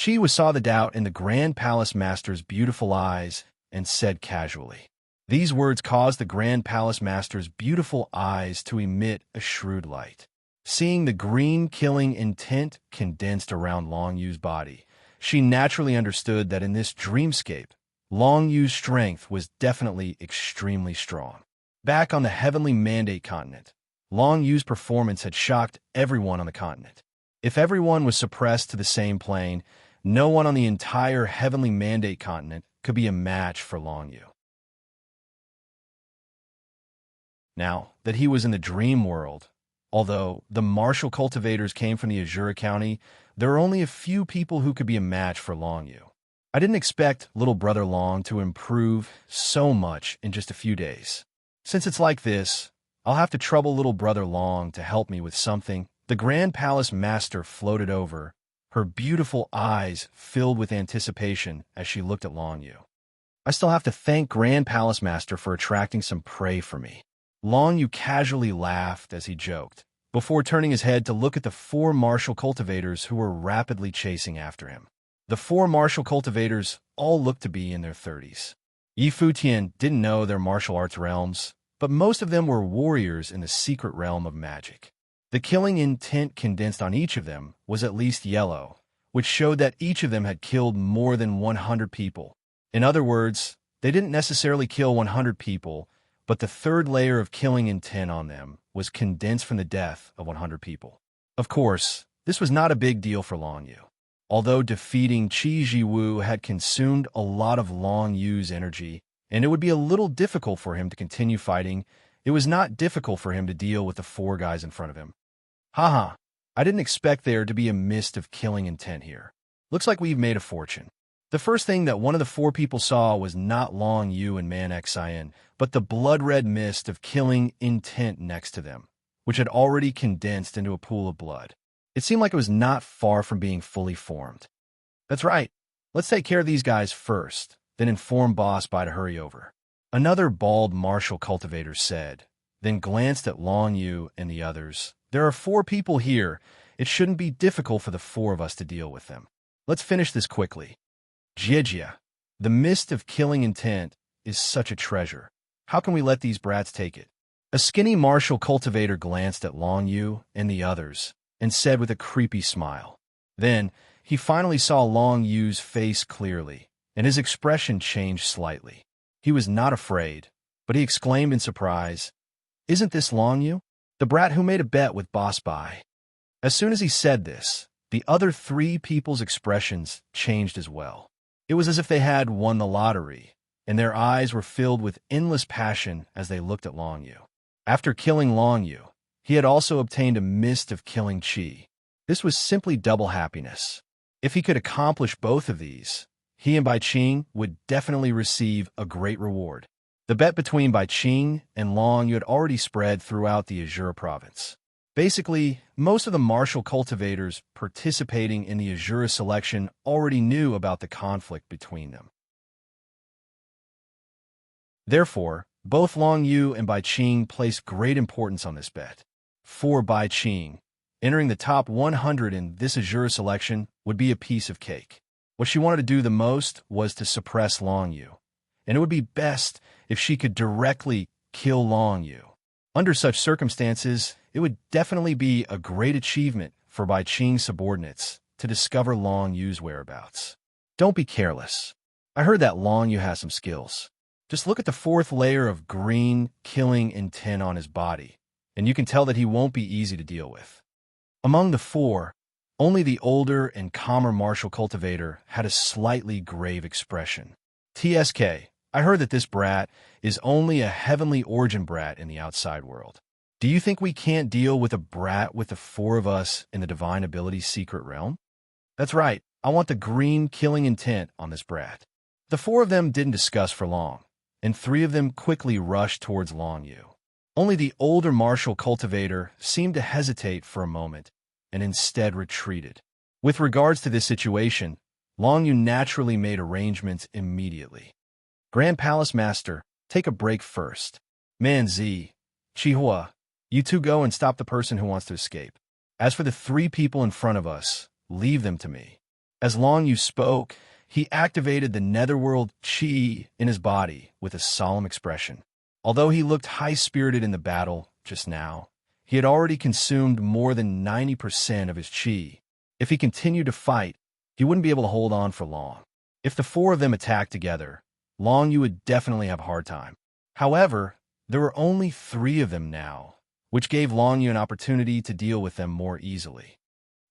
Chi saw the doubt in the Grand Palace Master's beautiful eyes and said casually. These words caused the Grand Palace Master's beautiful eyes to emit a shrewd light. Seeing the green killing intent condensed around Long Yu's body, she naturally understood that in this dreamscape, Long Yu's strength was definitely extremely strong. Back on the Heavenly Mandate continent, Long Yu's performance had shocked everyone on the continent. If everyone was suppressed to the same plane, no one on the entire Heavenly Mandate continent could be a match for Long Yu. Now that he was in the dream world, although the martial cultivators came from the Azura County, there were only a few people who could be a match for Long Yu. I didn't expect little brother Long to improve so much in just a few days. Since it's like this, I'll have to trouble little brother Long to help me with something. The Grand Palace Master floated over, her beautiful eyes filled with anticipation as she looked at Long Yu. I still have to thank Grand Palace Master for attracting some prey for me. Long Yu casually laughed as he joked, before turning his head to look at the four martial cultivators who were rapidly chasing after him. The four martial cultivators all looked to be in their 30s. Yi Futian didn't know their martial arts realms, but most of them were warriors in the secret realm of magic. The killing intent condensed on each of them was at least yellow, which showed that each of them had killed more than 100 people. In other words, they didn't necessarily kill 100 people, but the third layer of killing intent on them was condensed from the death of 100 people. Of course, this was not a big deal for Long Yu. Although defeating Qi Jiwu had consumed a lot of Long Yu's energy, and it would be a little difficult for him to continue fighting, it was not difficult for him to deal with the four guys in front of him. Haha, I didn't expect there to be a mist of killing intent here. Looks like we've made a fortune. The first thing that one of the four people saw was not Long Yu and Man Xian, but the blood-red mist of killing intent next to them, which had already condensed into a pool of blood. It seemed like it was not far from being fully formed. That's right. Let's take care of these guys first, then inform Boss Bai to hurry over. Another bald martial cultivator said, then glanced at Long Yu and the others. There are four people here. It shouldn't be difficult for the four of us to deal with them. Let's finish this quickly. Jijia, the mist of killing intent is such a treasure. How can we let these brats take it? A skinny martial cultivator glanced at Long Yu and the others and said with a creepy smile. Then, he finally saw Long Yu's face clearly, and his expression changed slightly. He was not afraid, but he exclaimed in surprise, Isn't this Long Yu, the brat who made a bet with Boss Bai?" As soon as he said this, the other three people's expressions changed as well. It was as if they had won the lottery, and their eyes were filled with endless passion as they looked at Long Yu. After killing Long Yu, he had also obtained a mist of killing chi. This was simply double happiness. If he could accomplish both of these, he and Bai Qing would definitely receive a great reward. The bet between Bai Qing and Long Yu had already spread throughout the Azure province. Basically, most of the martial cultivators participating in the Azure selection already knew about the conflict between them. Therefore, both Long Yu and Bai Qing placed great importance on this bet. For Bai Qing, entering the top 100 in this Azure selection would be a piece of cake. What she wanted to do the most was to suppress Long Yu, and it would be best if she could directly kill Long Yu. Under such circumstances, it would definitely be a great achievement for Bai Qing's subordinates to discover Long Yu's whereabouts. Don't be careless. I heard that Long Yu has some skills. Just look at the fourth layer of green killing intent on his body, and you can tell that he won't be easy to deal with. Among the four, only the older and calmer martial cultivator had a slightly grave expression. TSK, I heard that this brat is only a heavenly origin brat in the outside world. Do you think we can't deal with a brat with the four of us in the divine ability secret realm? That's right, I want the green killing intent on this brat. The four of them didn't discuss for long, and three of them quickly rushed towards Long Yu. Only the older martial cultivator seemed to hesitate for a moment, and instead retreated. With regards to this situation, Long Yu naturally made arrangements immediately. Grand Palace Master, take a break first. Man Zi, Chihua, you two go and stop the person who wants to escape. As for the three people in front of us, leave them to me. As Long Yu spoke, he activated the netherworld chi in his body with a solemn expression. Although he looked high-spirited in the battle just now, he had already consumed more than 90% of his chi. If he continued to fight, he wouldn't be able to hold on for long. If the four of them attacked together, Long Yu would definitely have a hard time. However, there were only three of them now, which gave Long Yu an opportunity to deal with them more easily.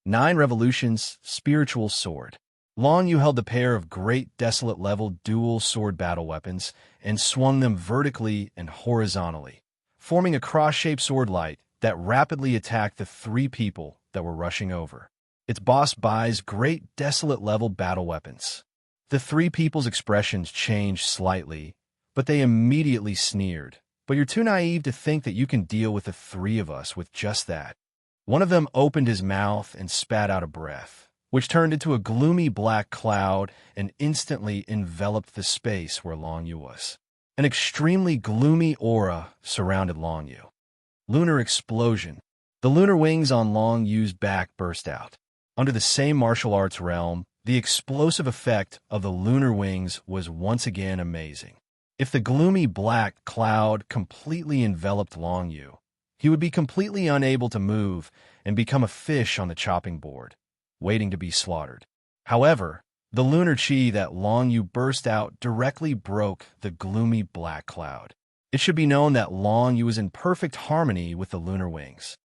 9 Revolutions, Spiritual Sword. Long Yu held a pair of great desolate-level dual sword battle weapons and swung them vertically and horizontally, forming a cross-shaped sword light that rapidly attacked the three people that were rushing over. It's Boss Bai's great desolate-level battle weapons. The three people's expressions changed slightly, but they immediately sneered. But you're too naive to think that you can deal with the three of us with just that. One of them opened his mouth and spat out a breath, which turned into a gloomy black cloud and instantly enveloped the space where Long Yu was. An extremely gloomy aura surrounded Long Yu. Lunar explosion. The lunar wings on Long Yu's back burst out. Under the same martial arts realm, the explosive effect of the lunar wings was once again amazing. If the gloomy black cloud completely enveloped Long Yu, he would be completely unable to move and become a fish on the chopping board, waiting to be slaughtered. However, the lunar chi that Long Yu burst out directly broke the gloomy black cloud. It should be known that Long Yu was in perfect harmony with the lunar wings.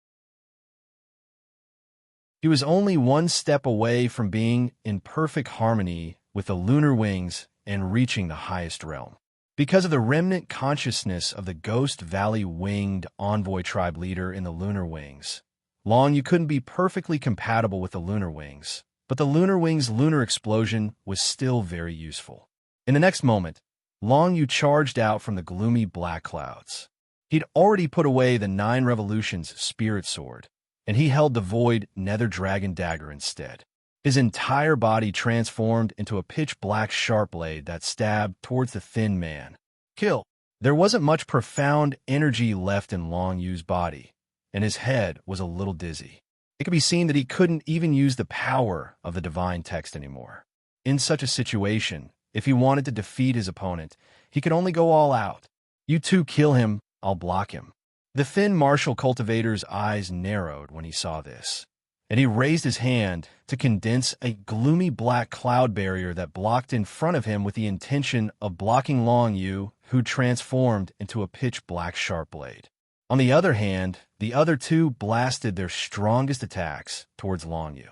He was only one step away from being in perfect harmony with the lunar wings and reaching the highest realm. Because of the remnant consciousness of the Ghost Valley winged envoy tribe leader in the lunar wings, Long Yu couldn't be perfectly compatible with the lunar wings, but the lunar wings' lunar explosion was still very useful. In the next moment, Long Yu charged out from the gloomy black clouds. He'd already put away the 9 Revolutions spirit sword, and he held the void nether dragon dagger instead. His entire body transformed into a pitch-black sharp blade that stabbed towards the thin man. Kill! There wasn't much profound energy left in Long Yu's body, and his head was a little dizzy. It could be seen that he couldn't even use the power of the divine text anymore. In such a situation, if he wanted to defeat his opponent, he could only go all out. You two kill him, I'll block him. The thin martial cultivator's eyes narrowed when he saw this, and he raised his hand to condense a gloomy black cloud barrier that blocked in front of him with the intention of blocking Long Yu, who transformed into a pitch-black sharp blade. On the other hand, the other two blasted their strongest attacks towards Long Yu.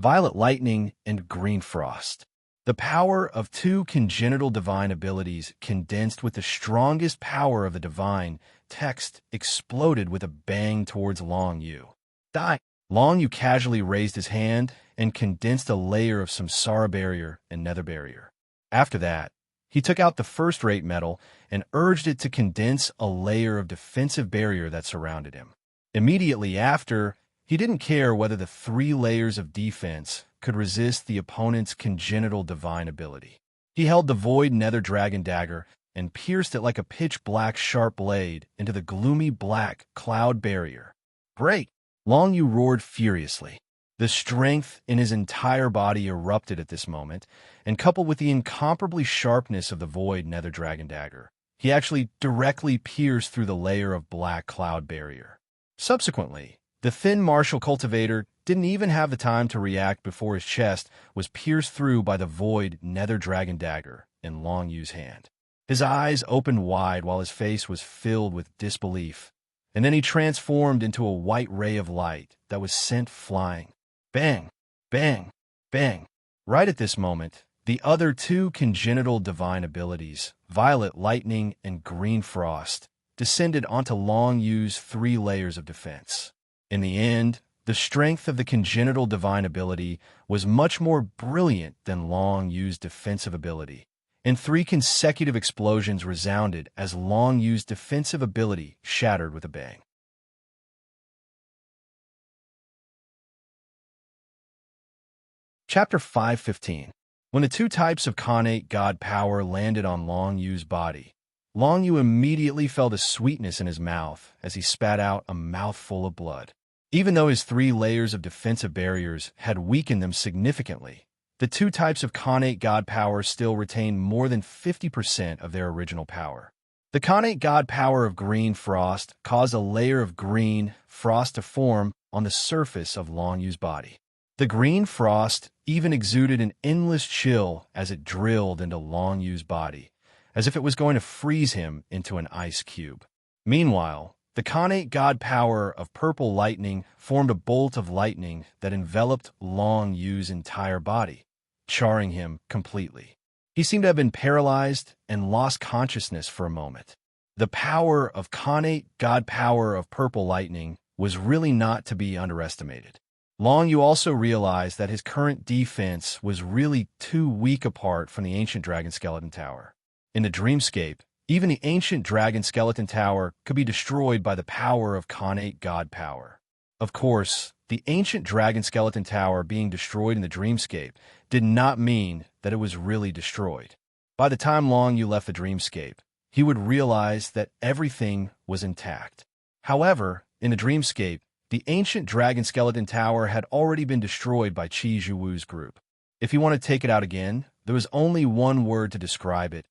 Violet Lightning and Green Frost. The power of two congenital divine abilities condensed with the strongest power of the divine text exploded with a bang towards Long Yu. Die! Long Yu casually raised his hand and condensed a layer of samsara barrier and nether barrier. After that, he took out the first-rate metal and urged it to condense a layer of defensive barrier that surrounded him. Immediately after, he didn't care whether the 3 layers of defense could resist the opponent's congenital divine ability. He held the void nether dragon dagger and pierced it like a pitch-black sharp blade into the gloomy black cloud barrier. Break! Long Yu roared furiously. The strength in his entire body erupted at this moment, and coupled with the incomparably sharpness of the void nether dragon dagger, he actually directly pierced through the layer of black cloud barrier. Subsequently, the thin martial cultivator didn't even have the time to react before his chest was pierced through by the void nether dragon dagger in Long Yu's hand. His eyes opened wide while his face was filled with disbelief, and then he transformed into a white ray of light that was sent flying. Bang! Bang! Bang! Right at this moment, the other 2 congenital divine abilities, Violet Lightning and Green Frost, descended onto Long Yu's 3 layers of defense. In the end, the strength of the congenital divine ability was much more brilliant than Long Yu's defensive ability, and 3 consecutive explosions resounded as Long Yu's defensive ability shattered with a bang. Chapter 5:15. When the 2 types of connate god power landed on Long Yu's body, Long Yu immediately felt a sweetness in his mouth as he spat out a mouthful of blood. Even though his 3 layers of defensive barriers had weakened them significantly, the 2 types of connate god power still retained more than 50% of their original power. The connate god power of Green Frost caused a layer of green frost to form on the surface of Long Yu's body. The green frost even exuded an endless chill as it drilled into Long Yu's body, as if it was going to freeze him into an ice cube. Meanwhile, the connate god power of Purple Lightning formed a bolt of lightning that enveloped Long Yu's entire body, charring him completely. He seemed to have been paralyzed and lost consciousness for a moment. The power of connate god power of Purple Lightning was really not to be underestimated. Long Yu also realized that his current defense was really too weak apart from the ancient dragon skeleton tower. In the dreamscape, even the ancient dragon skeleton tower could be destroyed by the power of connate god power. Of course, the ancient dragon skeleton tower being destroyed in the dreamscape did not mean that it was really destroyed. By the time Long Yu left the dreamscape, he would realize that everything was intact. However, in the dreamscape, the ancient dragon skeleton tower had already been destroyed by Qi Zhiwu's group. If he wanted to take it out again, there was only one word to describe it: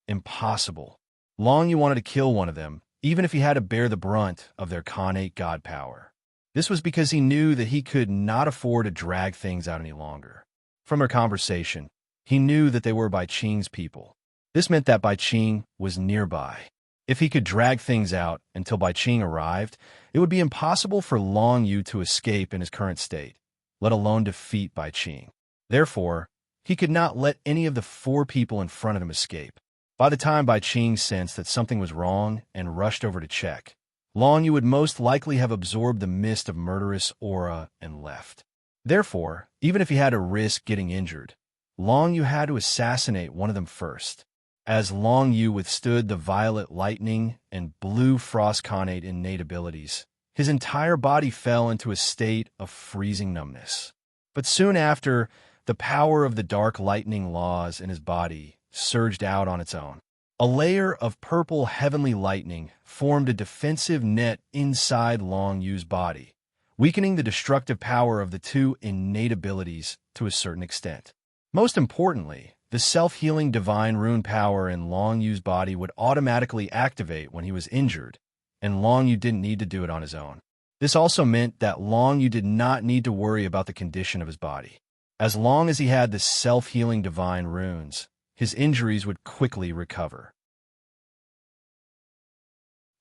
impossible. Long Yu wanted to kill one of them, even if he had to bear the brunt of their connate god power. This was because he knew that he could not afford to drag things out any longer. From their conversation, he knew that they were Bai Qing's people. This meant that Bai Qing was nearby. If he could drag things out until Bai Qing arrived, it would be impossible for Long Yu to escape in his current state, let alone defeat Bai Qing. Therefore, he could not let any of the 4 people in front of him escape. By the time Bai Qing sensed that something was wrong and rushed over to check, Long Yu would most likely have absorbed the mist of murderous aura and left. Therefore, even if he had to risk getting injured, Long Yu had to assassinate one of them first. As Long Yu withstood the violet lightning and blue frost connate innate abilities, his entire body fell into a state of freezing numbness. But soon after, the power of the dark lightning laws in his body surged out on its own. A layer of purple heavenly lightning formed a defensive net inside Long Yu's body, weakening the destructive power of the 2 innate abilities to a certain extent. Most importantly, the self-healing divine rune power in Long Yu's body would automatically activate when he was injured, and Long Yu didn't need to do it on his own. This also meant that Long Yu did not need to worry about the condition of his body. As long as he had the self-healing divine runes, his injuries would quickly recover.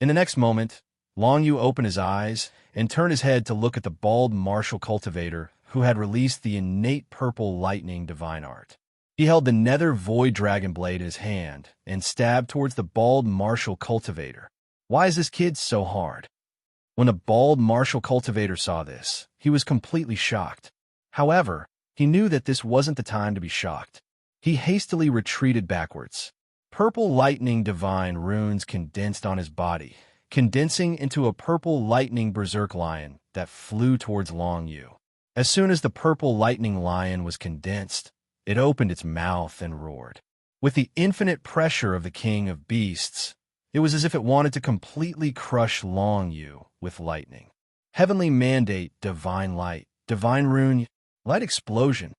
In the next moment, Long Yu opened his eyes and turned his head to look at the bald martial cultivator who had released the innate purple lightning divine art. He held the nether void dragon blade in his hand and stabbed towards the bald martial cultivator. Why is this kid so hard? When the bald martial cultivator saw this, he was completely shocked. However, he knew that this wasn't the time to be shocked. He hastily retreated backwards. Purple lightning divine runes condensed on his body, condensing into a purple lightning berserk lion that flew towards Long Yu. As soon as the purple lightning lion was condensed, it opened its mouth and roared. With the infinite pressure of the king of beasts, it was as if it wanted to completely crush Long Yu with lightning. Heavenly mandate, divine light, divine rune, light explosion.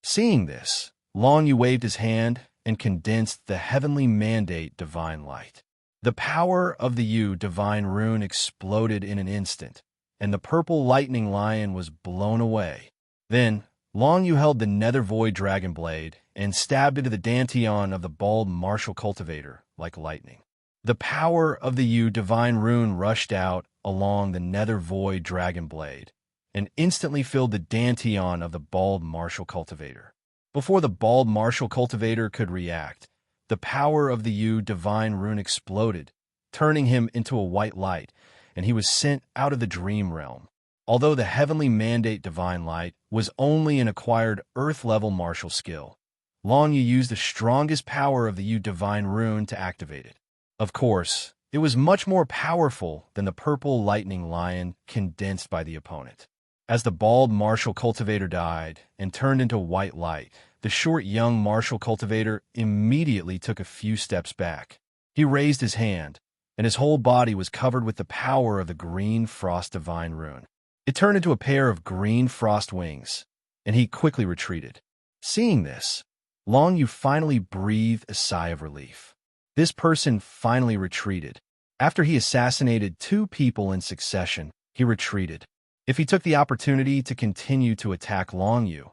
Seeing this, Long Yu waved his hand and condensed the heavenly mandate, divine light. The power of the Yu divine rune exploded in an instant, and the purple lightning lion was blown away. Then, Long Yu held the nether void dragon blade and stabbed into the dantian of the bald martial cultivator like lightning. The power of the Yu divine rune rushed out along the nether void dragon blade and instantly filled the dantian of the bald martial cultivator. Before the bald martial cultivator could react, the power of the Yu divine rune exploded, turning him into a white light, and he was sent out of the dream realm. Although the heavenly mandate divine light was only an acquired earth-level martial skill, Long Yu used the strongest power of the Yu divine rune to activate it. Of course, it was much more powerful than the purple lightning lion condensed by the opponent. As the bald martial cultivator died and turned into white light, the short young martial cultivator immediately took a few steps back. He raised his hand, and his whole body was covered with the power of the green frost divine rune. It turned into a pair of green frost wings, and he quickly retreated. Seeing this, Long Yu finally breathed a sigh of relief. This person finally retreated. After he assassinated 2 people in succession, he retreated. If he took the opportunity to continue to attack Long Yu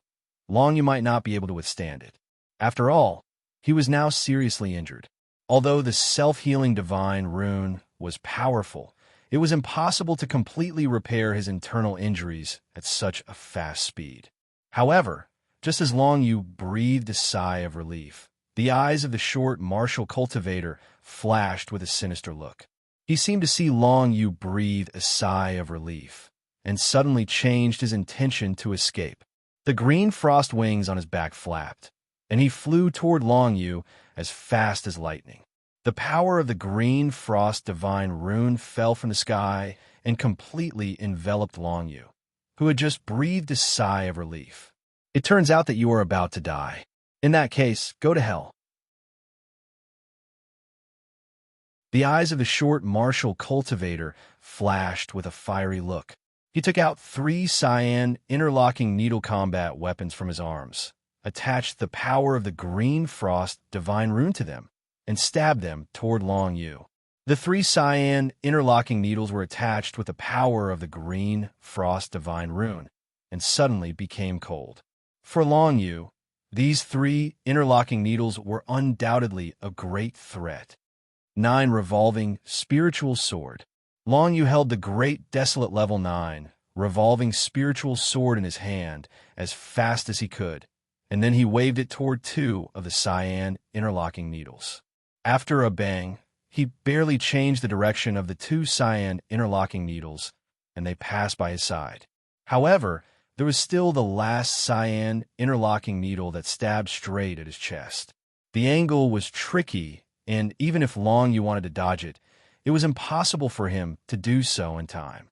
might not be able to withstand it. After all, he was now seriously injured. Although the self-healing divine rune was powerful, it was impossible to completely repair his internal injuries at such a fast speed. However, just as Long Yu breathed a sigh of relief, the eyes of the short martial cultivator flashed with a sinister look. He seemed to see Long Yu breathe a sigh of relief, and suddenly changed his intention to escape. The green frost wings on his back flapped, and he flew toward Long Yu as fast as lightning. The power of the green frost divine rune fell from the sky and completely enveloped Long Yu, who had just breathed a sigh of relief. It turns out that you are about to die. In that case, go to hell. The eyes of the short martial cultivator flashed with a fiery look. He took out 3 cyan interlocking needle combat weapons from his arms, attached the power of the green frost divine rune to them, and stabbed them toward Long Yu. The 3 cyan interlocking needles were attached with the power of the green frost divine rune, and suddenly became cold. For Long Yu, these 3 interlocking needles were undoubtedly a great threat. 9 revolving spiritual sword. Long Yu held the great desolate level 9 revolving spiritual sword in his hand as fast as he could, and then he waved it toward 2 of the cyan interlocking needles. After a bang, he barely changed the direction of the 2 cyan interlocking needles, and they passed by his side. However, there was still the last cyan interlocking needle that stabbed straight at his chest. The angle was tricky, and even if Long Yu wanted to dodge it, it was impossible for him to do so in time.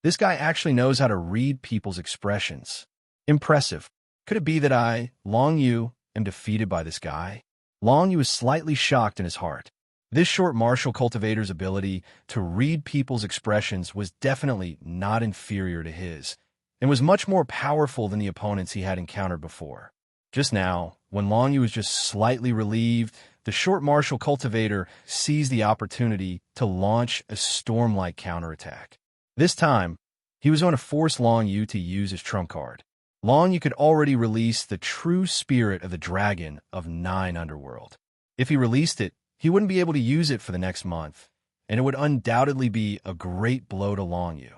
This guy actually knows how to read people's expressions. Impressive. Could it be that I, Long Yu, am defeated by this guy? Long Yu was slightly shocked in his heart. This short martial cultivator's ability to read people's expressions was definitely not inferior to his, and was much more powerful than the opponents he had encountered before. Just now, when Long Yu was just slightly relieved, the short martial cultivator seized the opportunity to launch a storm-like counterattack. This time, he was going to force Long Yu to use his trump card. Long Yu could already release the true spirit of the dragon of 9 Underworld. If he released it, he wouldn't be able to use it for the next month, and it would undoubtedly be a great blow to Long Yu.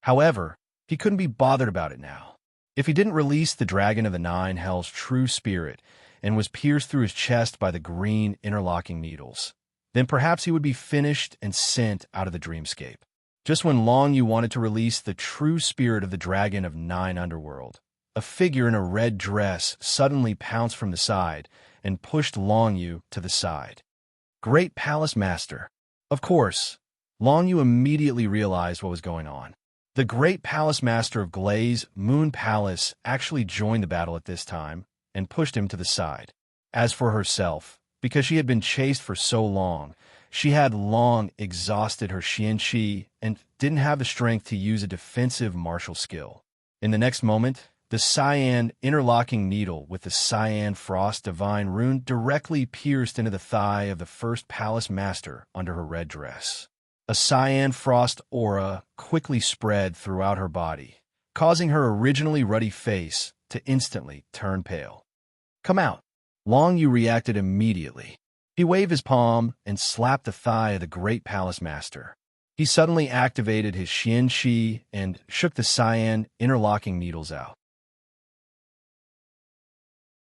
However, he couldn't be bothered about it now. If he didn't release the Dragon of the Nine Hells' true spirit and was pierced through his chest by the green interlocking needles, then perhaps he would be finished and sent out of the dreamscape. Just when Long Yu wanted to release the true spirit of the Dragon of Nine Underworld, a figure in a red dress suddenly pounced from the side and pushed Long Yu to the side. Great Palace Master. Of course, Long Yu immediately realized what was going on. The Great Palace Master of Glaze Moon Palace actually joined the battle at this time and pushed him to the side. As for herself, because she had been chased for so long, she had long exhausted her Qianqi and didn't have the strength to use a defensive martial skill. In the next moment, the cyan interlocking needle with the cyan frost divine rune directly pierced into the thigh of the first palace master under her red dress. A cyan frost aura quickly spread throughout her body, causing her originally ruddy face to instantly turn pale. "Come out!" Long Yu reacted immediately. He waved his palm and slapped the thigh of the Great Palace Master. He suddenly activated his Qianqi and shook the cyan interlocking needles out.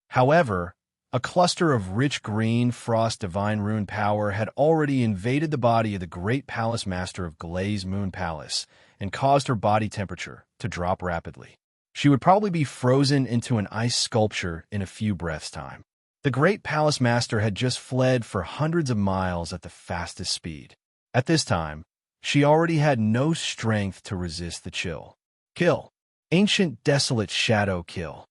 However, a cluster of rich green frost divine rune power had already invaded the body of the Great Palace Master of Glaze Moon Palace and caused her body temperature to drop rapidly. She would probably be frozen into an ice sculpture in a few breaths' time. The Great Palace Master had just fled for hundreds of miles at the fastest speed. At this time, she already had no strength to resist the chill. Kill. Ancient Desolate Shadow Kill.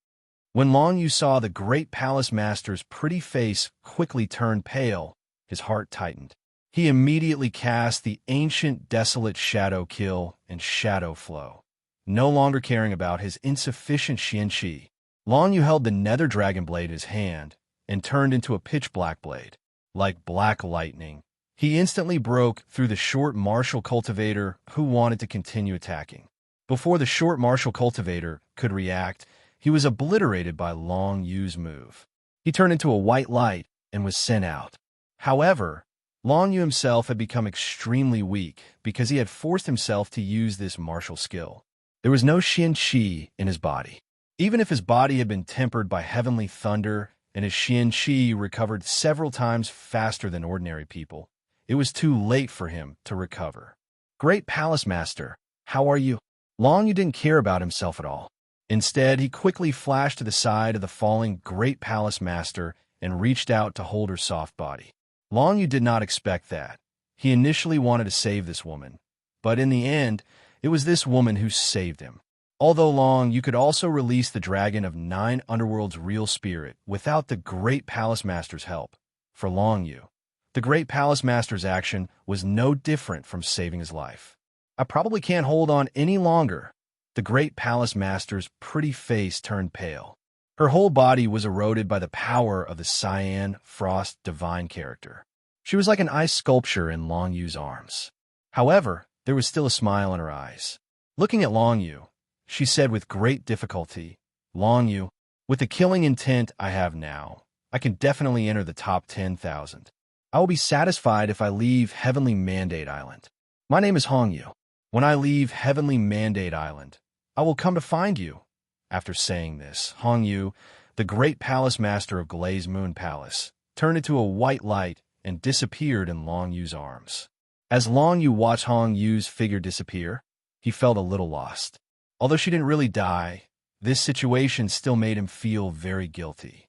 When Long Yu saw the Great Palace Master's pretty face quickly turn pale, his heart tightened. He immediately cast the Ancient Desolate Shadow Kill and Shadow Flow. No longer caring about his insufficient Qianqi, Long Yu held the Nether Dragon Blade in his hand and turned into a pitch-black blade. Like black lightning, he instantly broke through the short martial cultivator who wanted to continue attacking. Before the short martial cultivator could react, he was obliterated by Long Yu's move. He turned into a white light and was sent out. However, Long Yu himself had become extremely weak because he had forced himself to use this martial skill. There was no Qianqi in his body. Even if his body had been tempered by heavenly thunder and his Qianqi recovered several times faster than ordinary people, it was too late for him to recover. "Great Palace Master, how are you?" Long Yu didn't care about himself at all. Instead, he quickly flashed to the side of the falling Great Palace Master and reached out to hold her soft body. Long Yu did not expect that. He initially wanted to save this woman, but in the end, it was this woman who saved him. Although Long Yu could also release the Dragon of Nine Underworld's real spirit without the Great Palace Master's help, for Long Yu, the Great Palace Master's action was no different from saving his life. "I probably can't hold on any longer." The Great Palace Master's pretty face turned pale. Her whole body was eroded by the power of the cyan frost divine character. She was like an ice sculpture in Long Yu's arms. However, there was still a smile in her eyes. Looking at Long Yu, she said with great difficulty, "Long Yu, with the killing intent I have now, I can definitely enter the top 10,000. I will be satisfied if I leave Heavenly Mandate Island. My name is Hong Yu. When I leave Heavenly Mandate Island, I will come to find you." After saying this, Hong Yu, the Great Palace Master of Glaze Moon Palace, turned into a white light and disappeared in Long Yu's arms. As Long Yu watched Hong Yu's figure disappear, he felt a little lost. Although she didn't really die, this situation still made him feel very guilty.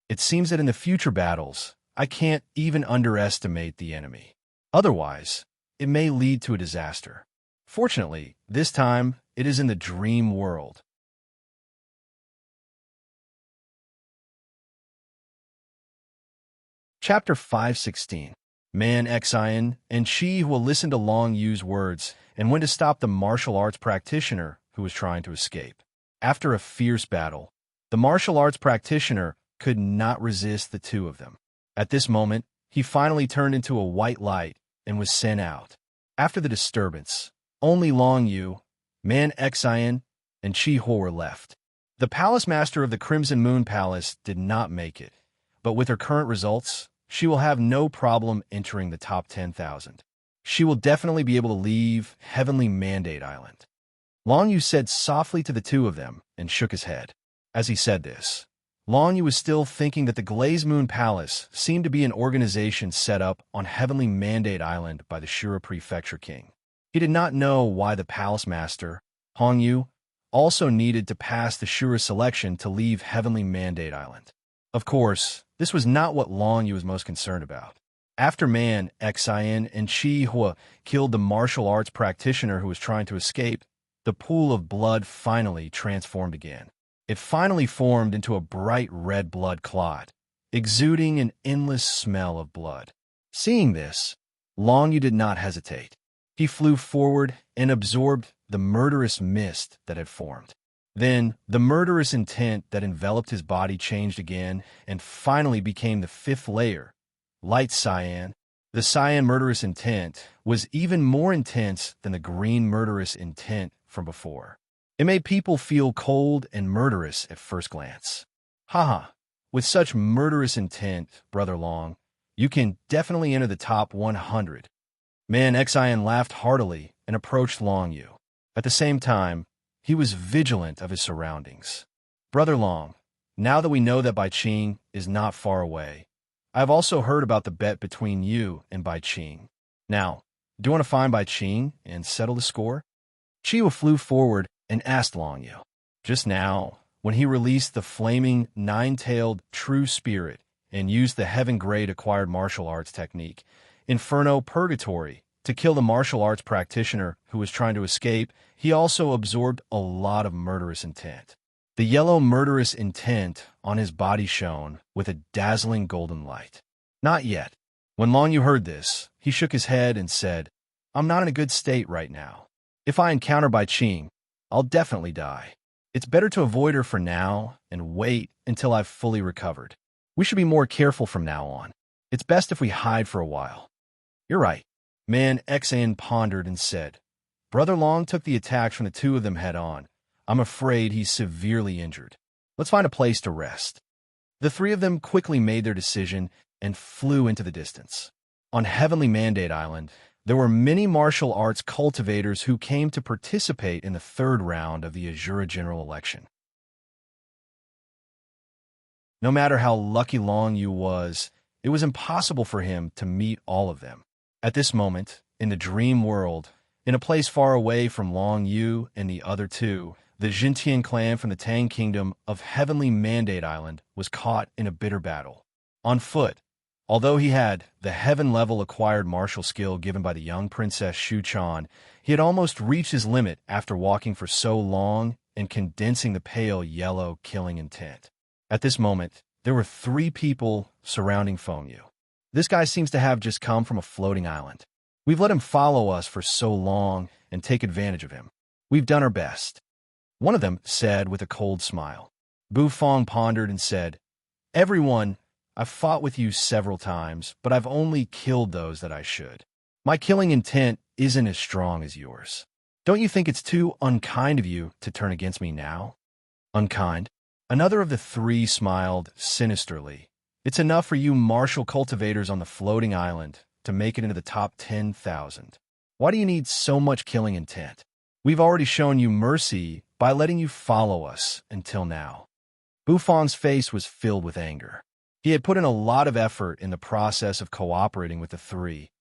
It seems that in the future battles, I can't even underestimate the enemy. Otherwise, it may lead to a disaster. Fortunately, this time, it is in the dream world. Chapter 516. Man Xian and she will listen to Long Yu's words and when to stop the martial arts practitioner who was trying to escape. After a fierce battle, the martial arts practitioner could not resist the two of them. At this moment, he finally turned into a white light and was sent out. After the disturbance, only Long Yu, Man Xian, and Chi Ho were left. The Palace Master of the Crimson Moon Palace did not make it, but with her current results, she will have no problem entering the top 10,000. she will definitely be able to leave Heavenly Mandate Island. Long Yu said softly to the two of them and shook his head. As he said this, Long Yu was still thinking that the Glaze Moon Palace seemed to be an organization set up on Heavenly Mandate Island by the Shura Prefecture King. He did not know why the Palace Master, Hong Yu, also needed to pass the Shura selection to leave Heavenly Mandate Island. Of course, this was not what Long Yu was most concerned about. After Man, Xian, and Chi Hua killed the martial arts practitioner who was trying to escape, the pool of blood finally transformed again. It finally formed into a bright red blood clot, exuding an endless smell of blood. Seeing this, Long Yu did not hesitate. He flew forward and absorbed the murderous mist that had formed. Then, the murderous intent that enveloped his body changed again and finally became the fifth layer, Light Cyan. The cyan murderous intent was even more intense than the green murderous intent from before. It made people feel cold and murderous at first glance. Haha, with such murderous intent, Brother Long, you can definitely enter the top 100. Man Xian laughed heartily and approached Long Yu. At the same time, he was vigilant of his surroundings. Brother Long, now that we know that Bai Qing is not far away, I have also heard about the bet between you and Bai Qing. Now, do you want to find Bai Qing and settle the score? Chiwa flew forward and asked Long Yu. Just now, when he released the flaming nine-tailed true spirit and used the heaven-grade acquired martial arts technique, Inferno Purgatory, to kill the martial arts practitioner who was trying to escape, he also absorbed a lot of murderous intent. The yellow murderous intent on his body shone with a dazzling golden light. Not yet. When Long Yu heard this, he shook his head and said, I'm not in a good state right now. If I encounter Bai Qing, I'll definitely die. It's better to avoid her for now and wait until I've fully recovered. We should be more careful from now on. It's best if we hide for a while. You're right. Man Xian pondered and said, Brother Long took the attacks from the two of them head on. I'm afraid he's severely injured. Let's find a place to rest. The three of them quickly made their decision and flew into the distance. On Heavenly Mandate Island, there were many martial arts cultivators who came to participate in the third round of the Azura General Election. No matter how lucky Long Yu was, it was impossible for him to meet all of them. At this moment, in the dream world, in a place far away from Long Yu and the other two, the Jintian clan from the Tang Kingdom of Heavenly Mandate Island was caught in a bitter battle. On foot, although he had the heaven-level acquired martial skill given by the young Princess Shu Chan, he had almost reached his limit after walking for so long and condensing the pale yellow killing intent. At this moment, there were three people surrounding Feng Yu. This guy seems to have just come from a floating island. We've let him follow us for so long and take advantage of him. We've done our best. One of them said with a cold smile. Bu Fong pondered and said, Everyone, I've fought with you several times, but I've only killed those that I should. My killing intent isn't as strong as yours. Don't you think it's too unkind of you to turn against me now? Unkind? Another of the three smiled sinisterly. It's enough for you martial cultivators on the floating island to make it into the top 10,000. Why do you need so much killing intent? We've already shown you mercy by letting you follow us until now. Buffon's face was filled with anger. He had put in a lot of effort in the process of cooperating with the three,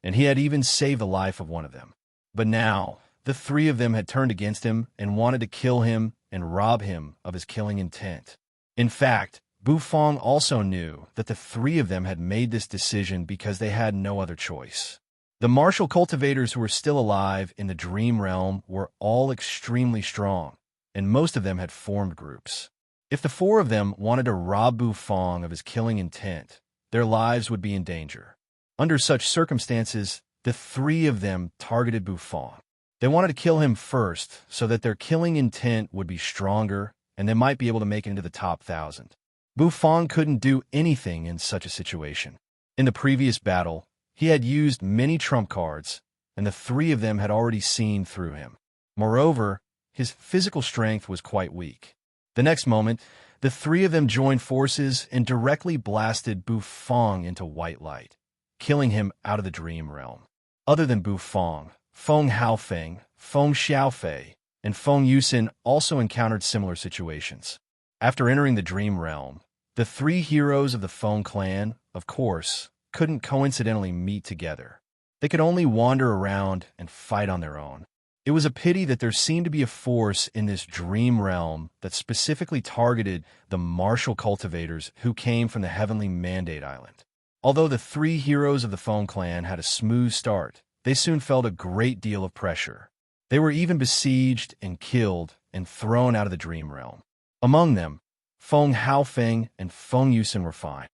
and he had even saved the life of one of them. But now, the three of them had turned against him and wanted to kill him and rob him of his killing intent. In fact, Bufong also knew that the three of them had made this decision because they had no other choice. The martial cultivators who were still alive in the dream realm were all extremely strong, and most of them had formed groups. If the four of them wanted to rob Bufong of his killing intent, their lives would be in danger. Under such circumstances, the three of them targeted Bufong. They wanted to kill him first so that their killing intent would be stronger and they might be able to make it into the top 1,000. Bufong couldn't do anything in such a situation. In the previous battle, he had used many trump cards, and the three of them had already seen through him. Moreover, his physical strength was quite weak. The next moment, the three of them joined forces and directly blasted Bufong into white light, killing him out of the dream realm. Other than Bu Feng, Feng Haofeng, Feng Xiaofei, and Feng Yusin also encountered similar situations. After entering the dream realm, the three heroes of the Feng clan, of course, couldn't coincidentally meet together. They could only wander around and fight on their own. It was a pity that there seemed to be a force in this dream realm that specifically targeted the martial cultivators who came from the Heavenly Mandate Island. Although the three heroes of the Feng clan had a smooth start, they soon felt a great deal of pressure. They were even besieged and killed and thrown out of the dream realm. Among them, Feng Haofeng and Feng Yusin were fine.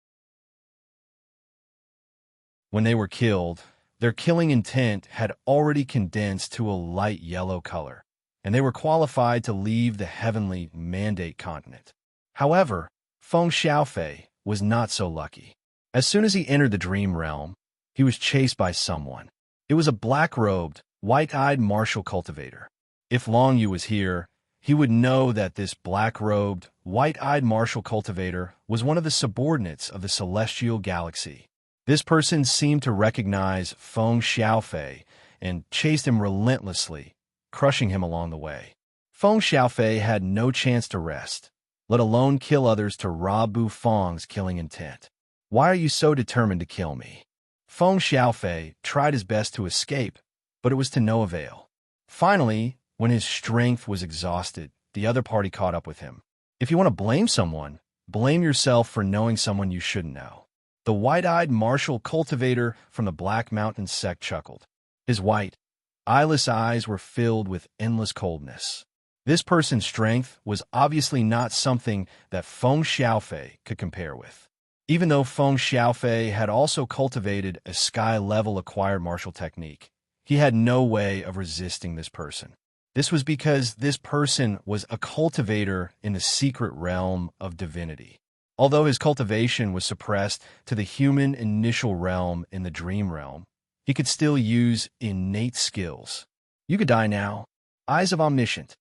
When they were killed, their killing intent had already condensed to a light yellow color, and they were qualified to leave the Heavenly Mandate continent. However, Feng Xiaofei was not so lucky. As soon as he entered the dream realm, he was chased by someone. It was a black-robed, white-eyed martial cultivator. If Long Yu was here, he would know that this black-robed, white-eyed martial cultivator was one of the subordinates of the Celestial Galaxy. This person seemed to recognize Feng Xiaofei and chased him relentlessly, crushing him along the way. Feng Xiaofei had no chance to rest, let alone kill others to rob Bu Feng's killing intent. "Why are you so determined to kill me?" Feng Xiaofei tried his best to escape, but it was to no avail. Finally, when his strength was exhausted, the other party caught up with him. "If you want to blame someone, blame yourself for knowing someone you shouldn't know." The white-eyed martial cultivator from the Black Mountain sect chuckled. His white, eyeless eyes were filled with endless coldness. This person's strength was obviously not something that Feng Xiaofei could compare with. Even though Feng Xiaofei had also cultivated a sky-level acquired martial technique, he had no way of resisting this person. This was because this person was a cultivator in the secret realm of divinity. Although his cultivation was suppressed to the human initial realm in the dream realm, he could still use innate skills. "You could die now. Eyes of Omniscient."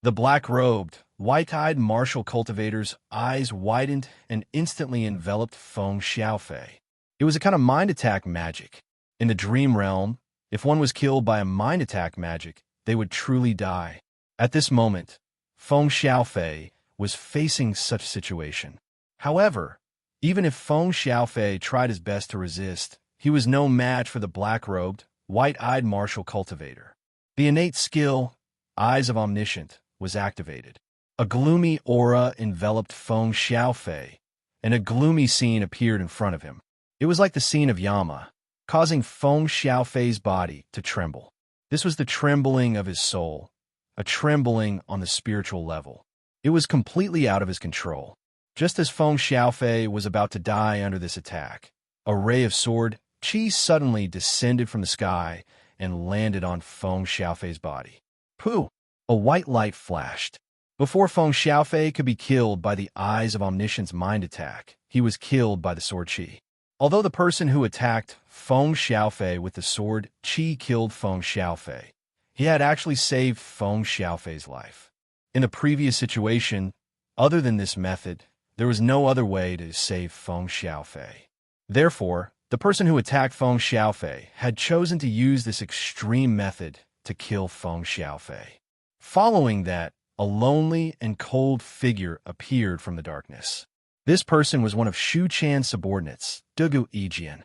The black-robed, white-eyed martial cultivator's eyes widened and instantly enveloped Feng Xiaofei. It was a kind of mind attack magic. In the dream realm, if one was killed by a mind attack magic, they would truly die. At this moment, Feng Xiaofei was facing such a situation. However, even if Feng Xiaofei tried his best to resist, he was no match for the black-robed, white-eyed martial cultivator. The innate skill, Eyes of Omniscient, was activated. A gloomy aura enveloped Feng Xiaofei, and a gloomy scene appeared in front of him. It was like the scene of Yama, causing Feng Xiaofei's body to tremble. This was the trembling of his soul, a trembling on the spiritual level. It was completely out of his control. Just as Feng Xiaofei was about to die under this attack, a ray of sword qi suddenly descended from the sky and landed on Feng Xiaofei's body. Pooh! A white light flashed. Before Feng Xiaofei could be killed by the Eyes of Omniscient's mind attack, he was killed by the sword qi. Although the person who attacked Feng Xiaofei with the sword qi killed Feng Xiaofei, he had actually saved Feng Xiaofei's life. In the previous situation, other than this method, there was no other way to save Feng Xiaofei. Therefore, the person who attacked Feng Xiaofei had chosen to use this extreme method to kill Feng Xiaofei. Following that, a lonely and cold figure appeared from the darkness. This person was one of Shu Chan's subordinates, Dugu Yijian.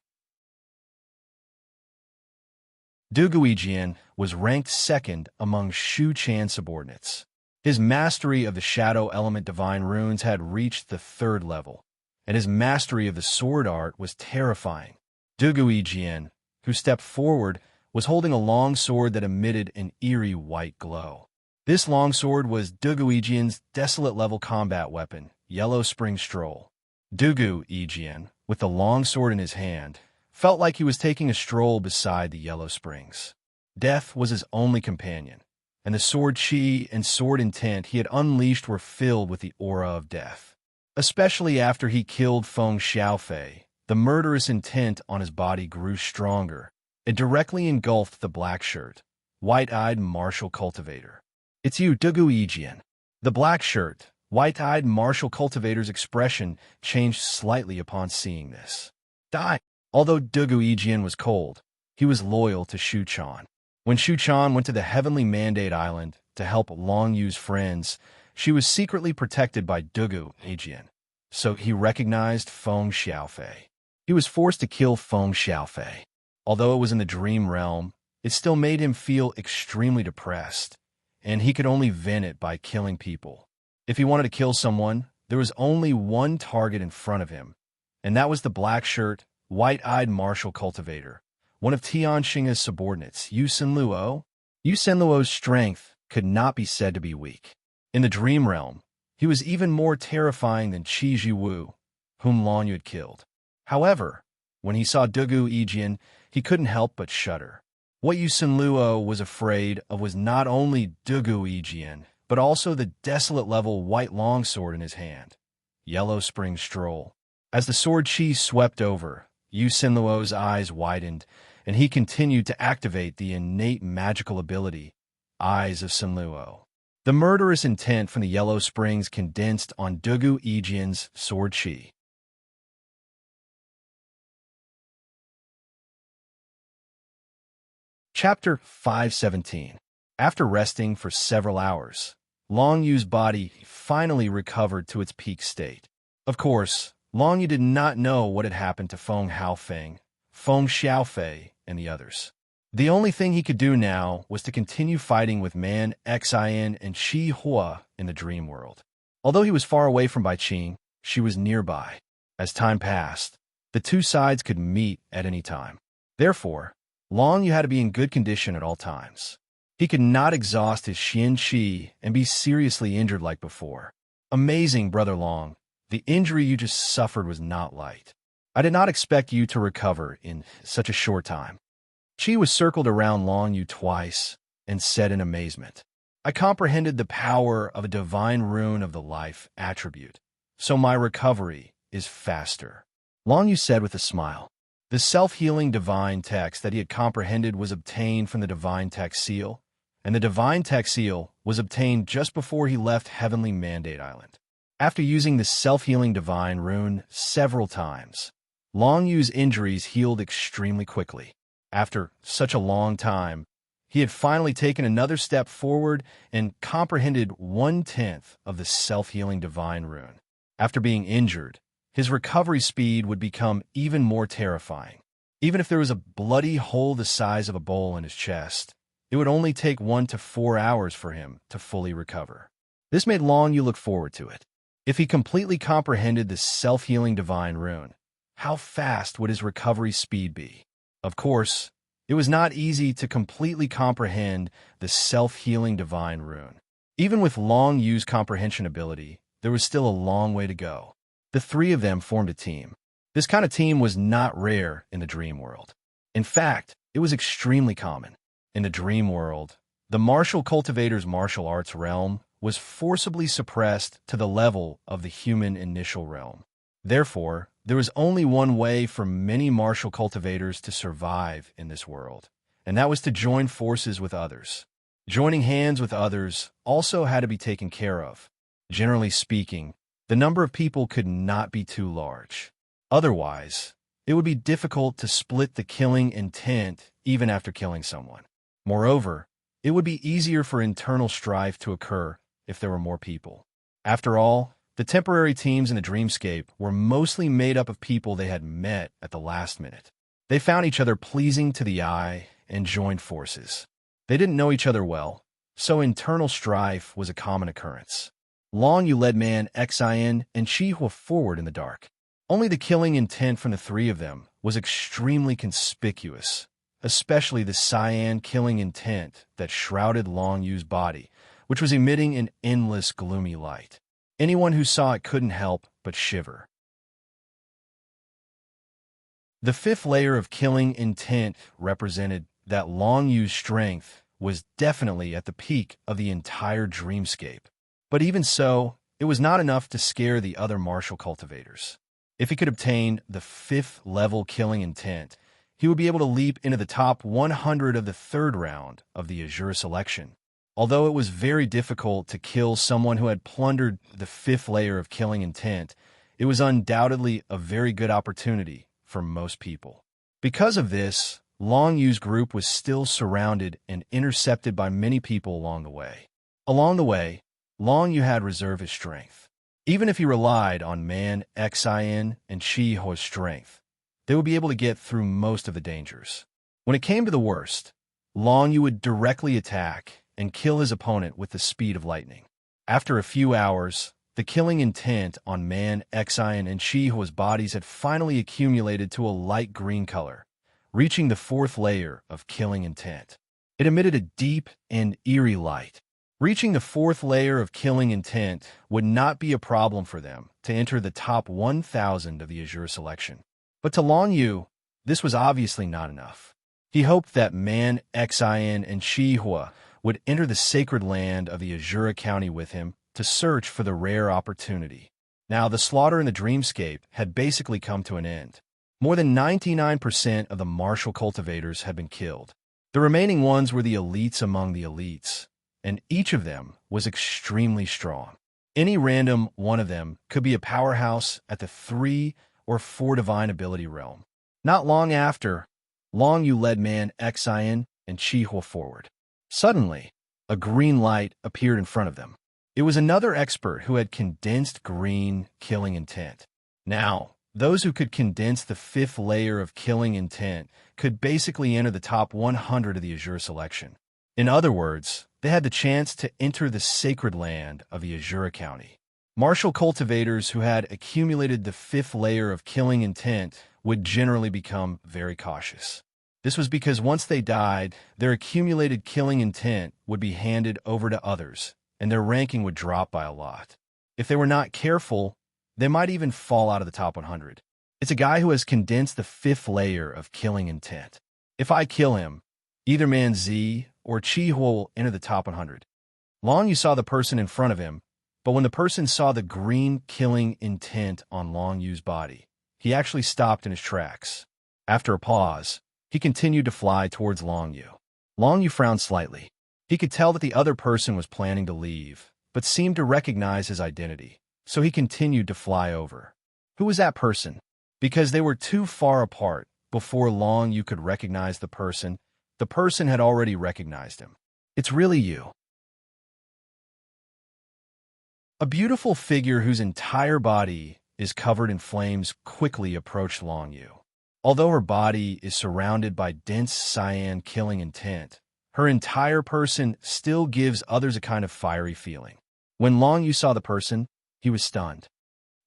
Dugu Yijian was ranked second among Shu Chan's subordinates. His mastery of the Shadow Element Divine Runes had reached the 3rd level, and his mastery of the sword art was terrifying. Dugu Yijian, who stepped forward, was holding a long sword that emitted an eerie white glow. This longsword was Dugu Yijian's desolate-level combat weapon, Yellow Spring Stroll. Dugu Yijian, with the longsword in his hand, felt like he was taking a stroll beside the Yellow Springs. Death was his only companion, and the sword qi and sword intent he had unleashed were filled with the aura of death. Especially after he killed Feng Xiaofei, the murderous intent on his body grew stronger. It directly engulfed the black shirt, white-eyed martial cultivator. "It's you, Dugu Yijian." The black shirt, white-eyed martial cultivator's expression changed slightly upon seeing this. "Die!" Although Dugu Yijian was cold, he was loyal to Shu-chan. When Shu-chan went to the Heavenly Mandate Island to help Long Yu's friends, she was secretly protected by Dugu Ajian, so he recognized Feng Xiaofei. He was forced to kill Feng Xiaofei. Although it was in the dream realm, it still made him feel extremely depressed, and he could only vent it by killing people. If he wanted to kill someone, there was only one target in front of him, and that was the black-shirt, white-eyed martial cultivator, one of Tianxing's subordinates, Yu Senluo. Yu Senluo's strength could not be said to be weak. In the dream realm, he was even more terrifying than Qi Jiwu, whom Long Yu had killed. However, when he saw Dugu Ijian, he couldn't help but shudder. What Yu Senluo was afraid of was not only Dugu Ijian, but also the desolate-level white longsword in his hand, Yellow Spring Stroll. As the sword chi swept over, Yu Senluo's eyes widened, and he continued to activate the innate magical ability, Eyes of Senluo. The murderous intent from the Yellow Springs condensed on Dugu Ijian's sword chi. Chapter 517. After resting for several hours, Long Yu's body finally recovered to its peak state. Of course, Long Yu did not know what had happened to Feng Haofeng, Feng Xiaofei, and the others. The only thing he could do now was to continue fighting with Man Xin and Qi Hua in the dream world. Although he was far away from Baiqing, she was nearby. As time passed, the two sides could meet at any time. Therefore, Long Yu had to be in good condition at all times. He could not exhaust his Xian Qi and be seriously injured like before. Amazing, Brother Long. The injury you just suffered was not light. I did not expect you to recover in such a short time. Qi was circled around Long Yu twice and said in amazement, I comprehended the power of a divine rune of the life attribute, so my recovery is faster. Long Yu said with a smile. The self-healing divine text that he had comprehended was obtained from the divine text seal, and the divine text seal was obtained just before he left Heavenly Mandate Island. After using the self-healing divine rune several times, Long Yu's injuries healed extremely quickly. After such a long time, he had finally taken another step forward and comprehended 1/10 of the self-healing divine rune. After being injured, his recovery speed would become even more terrifying. Even if there was a bloody hole the size of a bowl in his chest, it would only take 1 to 4 hours for him to fully recover. This made Long Yu look forward to it. If he completely comprehended the self-healing divine rune, how fast would his recovery speed be? Of course, it was not easy to completely comprehend the self-healing divine rune. Even with Long Yu's comprehension ability, there was still a long way to go. The three of them formed a team. This kind of team was not rare in the dream world. In fact, it was extremely common. In the dream world, the martial cultivator's martial arts realm was forcibly suppressed to the level of the human initial realm. Therefore, there was only one way for many martial cultivators to survive in this world, and that was to join forces with others. Joining hands with others also had to be taken care of. Generally speaking, the number of people could not be too large. Otherwise, it would be difficult to split the killing intent even after killing someone. Moreover, it would be easier for internal strife to occur if there were more people. After all, the temporary teams in the dreamscape were mostly made up of people they had met at the last minute. They found each other pleasing to the eye and joined forces. They didn't know each other well, so internal strife was a common occurrence. Long Yu led Man Xin and Qi Hua forward in the dark. Only the killing intent from the three of them was extremely conspicuous, especially the cyan killing intent that shrouded Long Yu's body, which was emitting an endless gloomy light. Anyone who saw it couldn't help but shiver. The fifth layer of killing intent represented that Long Yu's strength was definitely at the peak of the entire dreamscape. But even so, it was not enough to scare the other martial cultivators. If he could obtain the 5th level killing intent, he would be able to leap into the top 100 of the 3rd round of the Azure selection. Although it was very difficult to kill someone who had plundered the 5th layer of killing intent, it was undoubtedly a very good opportunity for most people. Because of this, Long Yu's group was still surrounded and intercepted by many people along the way. Along the way, Long Yu had reserved his strength. Even if he relied on Man Xin and Chi Hua's strength, they would be able to get through most of the dangers. When it came to the worst, Long Yu would directly attack and kill his opponent with the speed of lightning. After a few hours, the killing intent on Man Xin and Chi Hua's bodies had finally accumulated to a light green color, reaching the fourth layer of killing intent. It emitted a deep and eerie light. Reaching the fourth layer of killing intent would not be a problem for them to enter the top 1,000 of the Azure selection. But to Long Yu, this was obviously not enough. He hoped that Man Xin and Chi Hua would enter the sacred land of the Azure County with him to search for the rare opportunity. Now, the slaughter in the dreamscape had basically come to an end. More than 99% of the martial cultivators had been killed. The remaining ones were the elites among the elites, and each of them was extremely strong. Any random one of them could be a powerhouse at the 3 or 4 divine ability realm. Not long after, Long Yu led Man Xin and Chi Hua forward. Suddenly, a green light appeared in front of them. It was another expert who had condensed green killing intent. Now, those who could condense the 5th layer of killing intent could basically enter the top 100 of the Azure selection. In other words, they had the chance to enter the sacred land of the Azure County. Martial cultivators who had accumulated the 5th layer of killing intent would generally become very cautious. This was because once they died, their accumulated killing intent would be handed over to others, and their ranking would drop by a lot. If they were not careful, they might even fall out of the top 100. It's a guy who has condensed the 5th layer of killing intent. If I kill him, either Man Z or Chi Hua will enter the top 100. Long Yu saw the person in front of him, but when the person saw the green killing intent on Long Yu's body, he actually stopped in his tracks. After a pause, he continued to fly towards Long Yu. Long Yu frowned slightly. He could tell that the other person was planning to leave, but seemed to recognize his identity, so he continued to fly over. Who was that person? Because they were too far apart before Long Yu could recognize the person had already recognized him. It's really you. A beautiful figure whose entire body is covered in flames quickly approached Long Yu. Although her body is surrounded by dense cyan killing intent, her entire person still gives others a kind of fiery feeling. When Long Yu saw the person, he was stunned.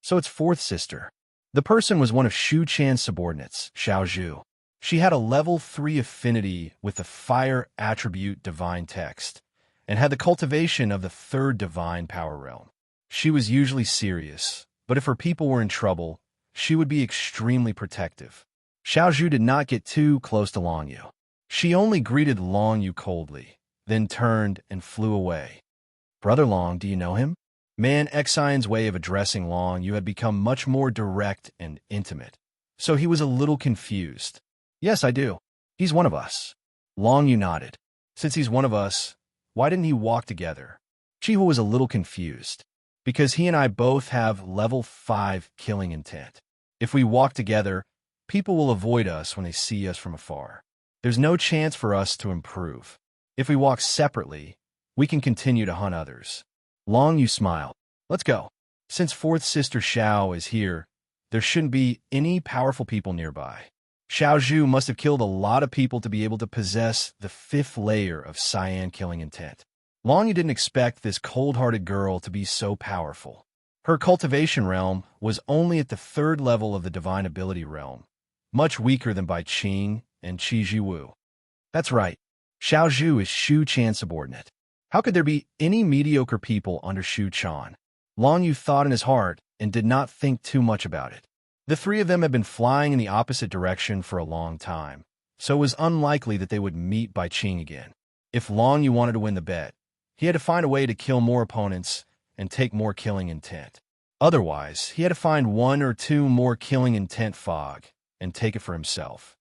So it's fourth sister. The person was one of Shu Chan's subordinates, Xiao Zhu. She had a level 3 affinity with the fire attribute divine text, and had the cultivation of the 3rd divine power realm. She was usually serious, but if her people were in trouble, she would be extremely protective. Xiao Zhu did not get too close to Long Yu. She only greeted Long Yu coldly, then turned and flew away. Brother Long, do you know him? Man Xion's way of addressing Long Yu had become much more direct and intimate, so he was a little confused. Yes, I do. He's one of us. Long Yu nodded. Since he's one of us, why didn't he walk together? Chi Hua was a little confused, because he and I both have level 5 killing intent. If we walk together, people will avoid us when they see us from afar. There's no chance for us to improve. If we walk separately, we can continue to hunt others. Long Yu smiled. Let's go. Since fourth sister Xiao is here, there shouldn't be any powerful people nearby. Xiao Zhu must have killed a lot of people to be able to possess the 5th layer of cyan killing intent. Long Yu didn't expect this cold-hearted girl to be so powerful. Her cultivation realm was only at the 3rd level of the divine ability realm, much weaker than Bai Qing and Qi Jiwu. That's right. Xiao Zhu is Shu Chan's subordinate. How could there be any mediocre people under Shu Chan? Long Yu thought in his heart and did not think too much about it. The 3 of them had been flying in the opposite direction for a long time, so it was unlikely that they would meet Bai Qing again. If Long Yu wanted to win the bet, he had to find a way to kill more opponents and take more killing intent. Otherwise, he had to find 1 or 2 more killing intent fog and take it for himself.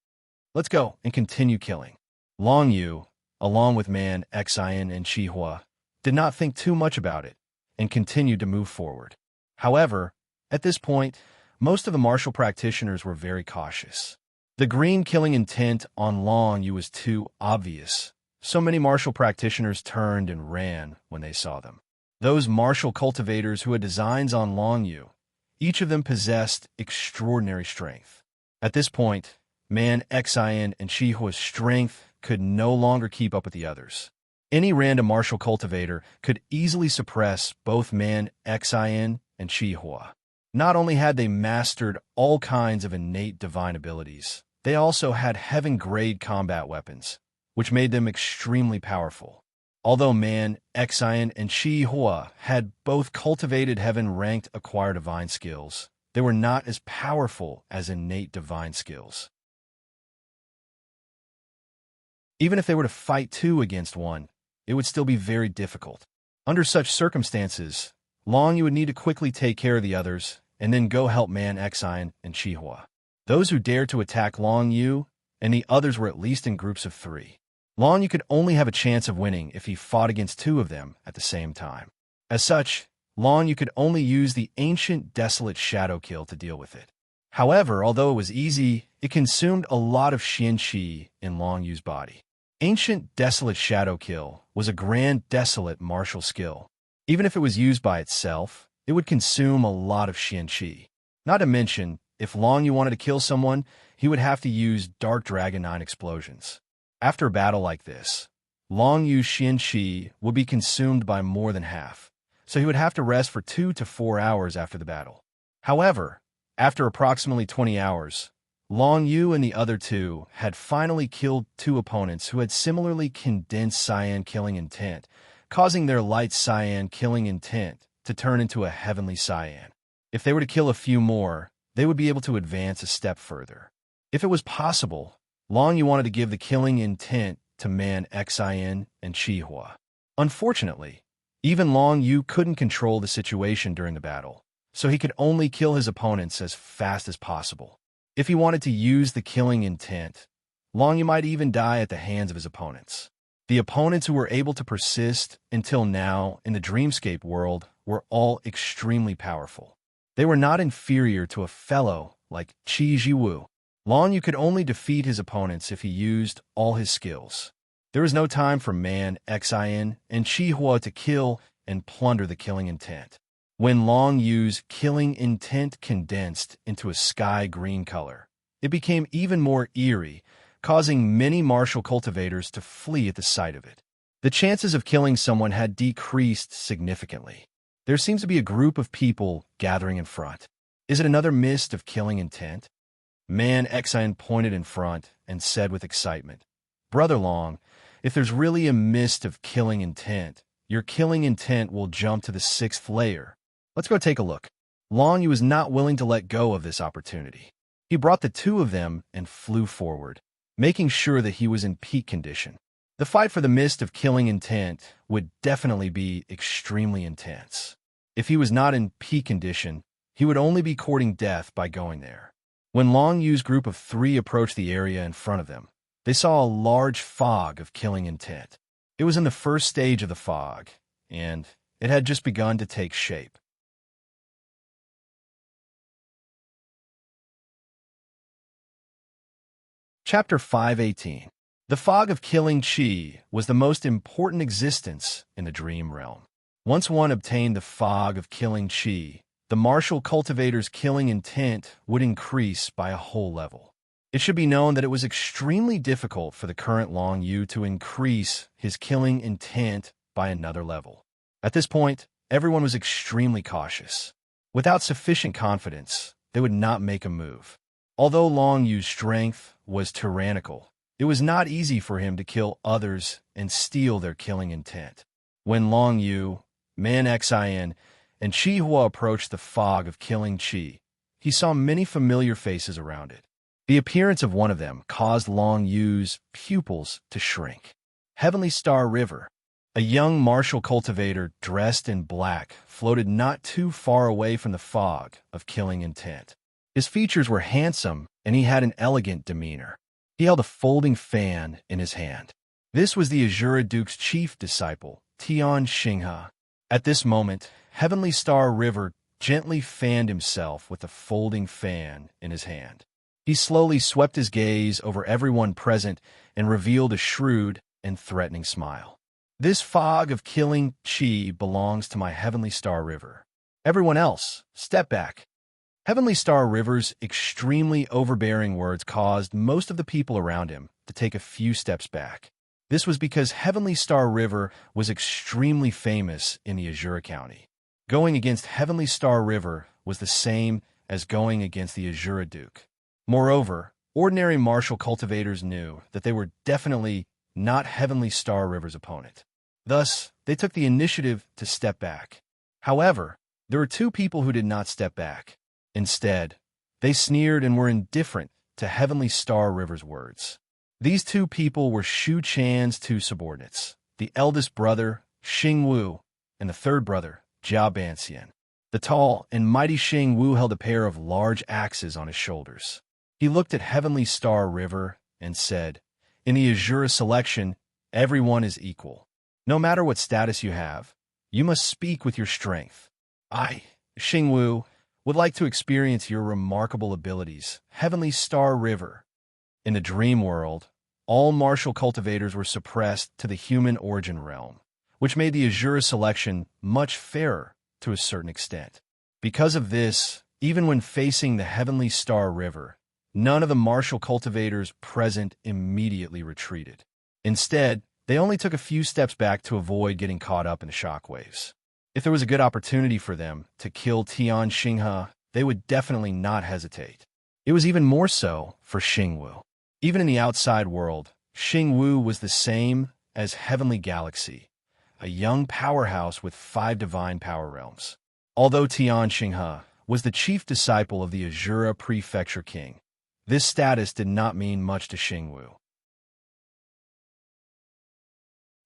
Let's go and continue killing. Long Yu, along with Man Xian and Chi Hua, did not think too much about it and continued to move forward. However, at this point, most of the martial practitioners were very cautious. The green killing intent on Long Yu was too obvious. So many martial practitioners turned and ran when they saw them. Those martial cultivators who had designs on Long Yu, each of them possessed extraordinary strength. At this point, Man Xian and Shihua's strength could no longer keep up with the others. Any random martial cultivator could easily suppress both Man Xian and Shihua. Not only had they mastered all kinds of innate divine abilities, they also had heaven-grade combat weapons, which made them extremely powerful. Although Man Xian and Shihua had both cultivated heaven-ranked acquired divine skills, they were not as powerful as innate divine skills. Even if they were to fight two against one, it would still be very difficult. Under such circumstances, Long Yu would need to quickly take care of the others and then go help Man Xian and Shihua. Those who dared to attack Long Yu and the others were at least in groups of 3. Long Yu could only have a chance of winning if he fought against 2 of them at the same time. As such, Long Yu could only use the ancient desolate shadow kill to deal with it. However, although it was easy, it consumed a lot of Xian Qi in Long Yu's body. Ancient desolate shadow kill was a grand desolate martial skill. Even if it was used by itself, it would consume a lot of Xian Qi. Not to mention, if Long Yu wanted to kill someone, he would have to use Dark Dragon 9 explosions. After a battle like this, Long Yu's Xian Qi would be consumed by more than half, so he would have to rest for 2 to 4 hours after the battle. However, after approximately 20 hours, Long Yu and the other 2 had finally killed 2 opponents who had similarly condensed cyan killing intent, causing their light cyan killing intent to turn into a heavenly cyan. If they were to kill a few more, they would be able to advance a step further. If it was possible, Long Yu wanted to give the killing intent to Man Xian and Shihua. Unfortunately, even Long Yu couldn't control the situation during the battle, so he could only kill his opponents as fast as possible. If he wanted to use the killing intent, Long Yu might even die at the hands of his opponents. The opponents who were able to persist until now in the dreamscape world were all extremely powerful. They were not inferior to a fellow like Qi Jiwu. Long Yu could only defeat his opponents if he used all his skills. There was no time for Man Xian and Shihua to kill and plunder the killing intent. When Long Yu's killing intent condensed into a sky green color, it became even more eerie, causing many martial cultivators to flee at the sight of it. The chances of killing someone had decreased significantly. There seems to be a group of people gathering in front. Is it another mist of killing intent? Man Xian pointed in front and said with excitement, "Brother Long, if there's really a mist of killing intent, your killing intent will jump to the 6th layer. Let's go take a look." Long Yu was not willing to let go of this opportunity. He brought the 2 of them and flew forward, making sure that he was in peak condition. The fight for the mist of killing intent would definitely be extremely intense. If he was not in peak condition, he would only be courting death by going there. When Long Yu's group of 3 approached the area in front of them, they saw a large fog of killing intent. It was in the first stage of the fog, and it had just begun to take shape. Chapter 518. The fog of killing Qi was the most important existence in the dream realm. Once one obtained the fog of killing Qi, the martial cultivator's killing intent would increase by a whole level. It should be known that it was extremely difficult for the current Long Yu to increase his killing intent by another level. At this point, everyone was extremely cautious. Without sufficient confidence, they would not make a move. Although Long Yu's strength was tyrannical, it was not easy for him to kill others and steal their killing intent. When Long Yu, Man Xian, and Shihua approached the fog of killing Qi, he saw many familiar faces around it. The appearance of one of them caused Long Yu's pupils to shrink. Heavenly Star River. A young martial cultivator dressed in black floated not too far away from the fog of killing intent. His features were handsome, and he had an elegant demeanor. He held a folding fan in his hand. This was the Azura Duke's chief disciple, Tian Xinghe. At this moment, Heavenly Star River gently fanned himself with a folding fan in his hand. He slowly swept his gaze over everyone present and revealed a shrewd and threatening smile. This fog of killing chi belongs to my Heavenly Star River. Everyone else, step back. Heavenly Star River's extremely overbearing words caused most of the people around him to take a few steps back. This was because Heavenly Star River was extremely famous in the Azura County. Going against Heavenly Star River was the same as going against the Azura Duke. Moreover, ordinary martial cultivators knew that they were definitely not Heavenly Star River's opponent. Thus, they took the initiative to step back. However, there were two people who did not step back. Instead, they sneered and were indifferent to Heavenly Star River's words. These two people were Shu Chan's two subordinates, the eldest brother, Xing Wu, and the third brother, Jia Banxian. The tall and mighty Xing Wu held a pair of large axes on his shoulders. He looked at Heavenly Star River and said, "In the Azura selection, everyone is equal. No matter what status you have, you must speak with your strength. I, Xing Wu, would like to experience your remarkable abilities, Heavenly Star River." In the dream world, all martial cultivators were suppressed to the human origin realm, which made the Azura selection much fairer to a certain extent. Because of this, even when facing the Heavenly Star River, none of the martial cultivators present immediately retreated. Instead, they only took a few steps back to avoid getting caught up in the shockwaves. If there was a good opportunity for them to kill Tian Xinghe, they would definitely not hesitate. It was even more so for Xing Wu. Even in the outside world, Xing Wu was the same as Heavenly Galaxy, a young powerhouse with 5 divine power realms. Although Tian Xinghe was the chief disciple of the Azura Prefecture King, this status did not mean much to Xing Wu.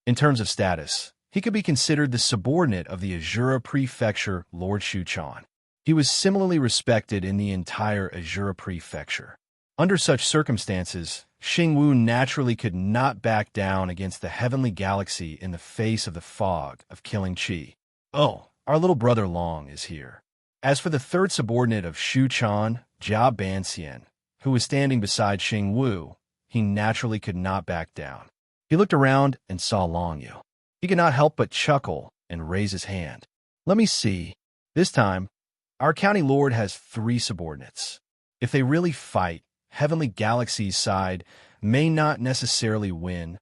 In terms of status, he could be considered the subordinate of the Azura Prefecture Lord Shu Chan. He was similarly respected in the entire Azura Prefecture. Under such circumstances, Xing Wu naturally could not back down against the Heavenly Galaxy in the face of the fog of killing chi. "Oh, our little brother Long is here." As for the third subordinate of Shu Chan, Jia Banxian, who was standing beside Xing Wu, he naturally could not back down. He looked around and saw Long Yu. He could not help but chuckle and raise his hand. "Let me see. This time, our county lord has 3 subordinates. If they really fight, Heavenly Galaxy's side may not necessarily win."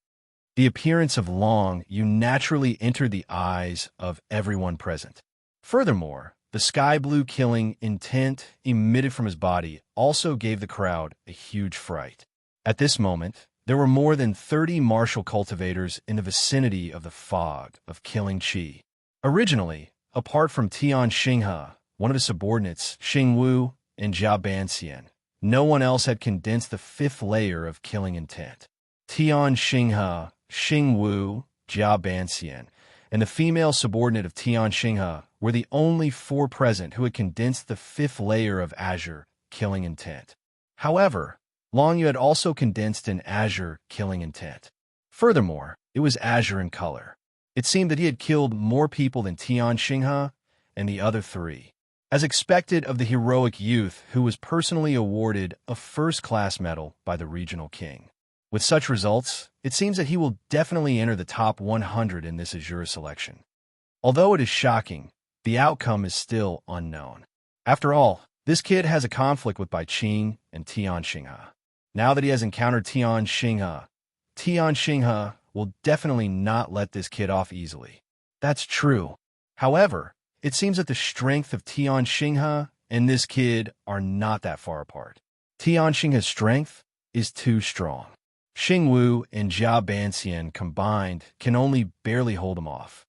The appearance of Long Yu naturally entered the eyes of everyone present. Furthermore, the sky blue killing intent emitted from his body also gave the crowd a huge fright. At this moment, there were more than 30 martial cultivators in the vicinity of the fog of killing chi. Originally, apart from Tian Xinghe, one of his subordinates, Xing Wu, and Jia Banxian, no one else had condensed the 5th layer of killing intent. Tian Xinghe, Xing Wu, Jia Banxian, and the female subordinate of Tian Xinghe were the only 4 present who had condensed the 5th layer of Azure killing intent. However, Long Yu had also condensed an Azure killing intent. Furthermore, it was Azure in color. It seemed that he had killed more people than Tian Xinghe and the other 3. As expected of the heroic youth who was personally awarded a first-class medal by the regional king. With such results, it seems that he will definitely enter the top 100 in this Azura selection. Although it is shocking, the outcome is still unknown. After all, this kid has a conflict with Bai Qing and Tian Xinghe. Now that he has encountered Tian Xinghe will definitely not let this kid off easily. That's true. However, it seems that the strength of Tian Xinghe and this kid are not that far apart. Tian Xinghe's strength is too strong. Xing Wu and Jia Banxian combined can only barely hold him off.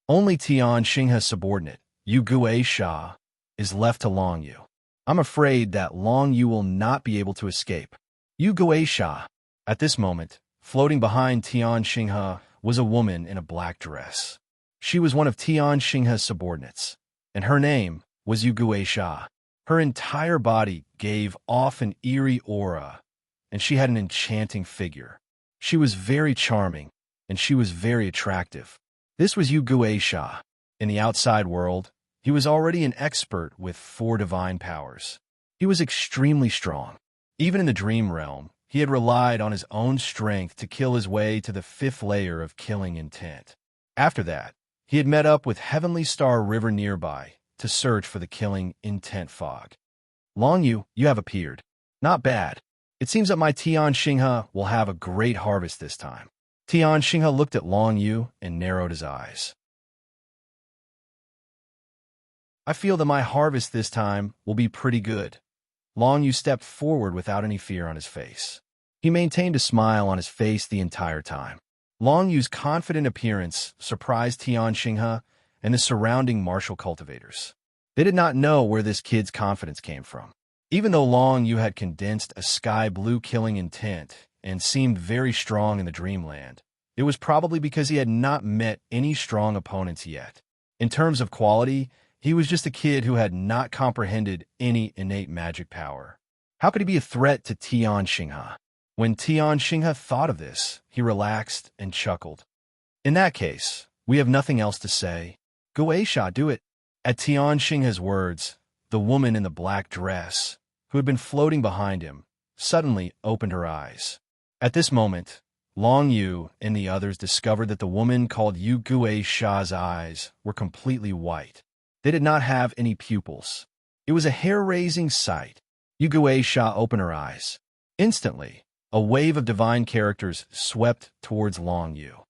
Only Tian Xinghe's subordinate, Yu Guisha, is left to Long Yu. I'm afraid that Long Yu will not be able to escape. Yu Guisha. At this moment, floating behind Tian Xinghe was a woman in a black dress. She was one of Tian Xinghe's subordinates, and her name was Yu Guisha. Her entire body gave off an eerie aura, and she had an enchanting figure. She was very charming, and she was very attractive. This was Yu Guisha. In the outside world, he was already an expert with 4 divine powers. He was extremely strong. Even in the dream realm, he had relied on his own strength to kill his way to the 5th layer of killing intent. After that, he had met up with Heavenly Star River nearby to search for the killing intent fog. Long Yu, you have appeared. Not bad. It seems that my Tian Xinghe will have a great harvest this time. Tian Xinghe looked at Long Yu and narrowed his eyes. I feel that my harvest this time will be pretty good. Long Yu stepped forward without any fear on his face. He maintained a smile on his face the entire time. Long Yu's confident appearance surprised Tian Xinghe and the surrounding martial cultivators. They did not know where this kid's confidence came from. Even though Long Yu had condensed a sky-blue killing intent and seemed very strong in the dreamland, it was probably because he had not met any strong opponents yet. In terms of quality, he was just a kid who had not comprehended any innate magic power. How could he be a threat to Tian Xinghe? When Tian Xinghe thought of this, he relaxed and chuckled. In that case, we have nothing else to say. Go Aisha, do it. At Tian Xinghe's words, the woman in the black dress, who had been floating behind him, suddenly opened her eyes. At this moment, Long Yu and the others discovered that the woman called Yu Gue Sha's eyes were completely white. They did not have any pupils. It was a hair-raising sight. Yu Gue Sha opened her eyes. Instantly, a wave of divine characters swept towards Long Yu.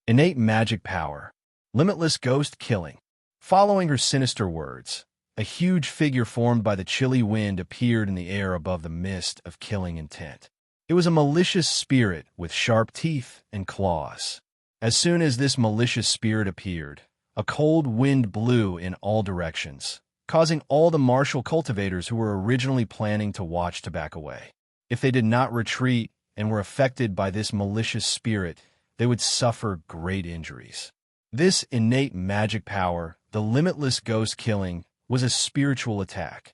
Innate magic power. Limitless ghost killing. Following her sinister words, a huge figure formed by the chilly wind appeared in the air above the mist of killing intent. It was a malicious spirit with sharp teeth and claws. As soon as this malicious spirit appeared, a cold wind blew in all directions, causing all the martial cultivators who were originally planning to watch to back away. If they did not retreat and were affected by this malicious spirit, they would suffer great injuries. This innate magic power, the limitless ghost killing, was a spiritual attack.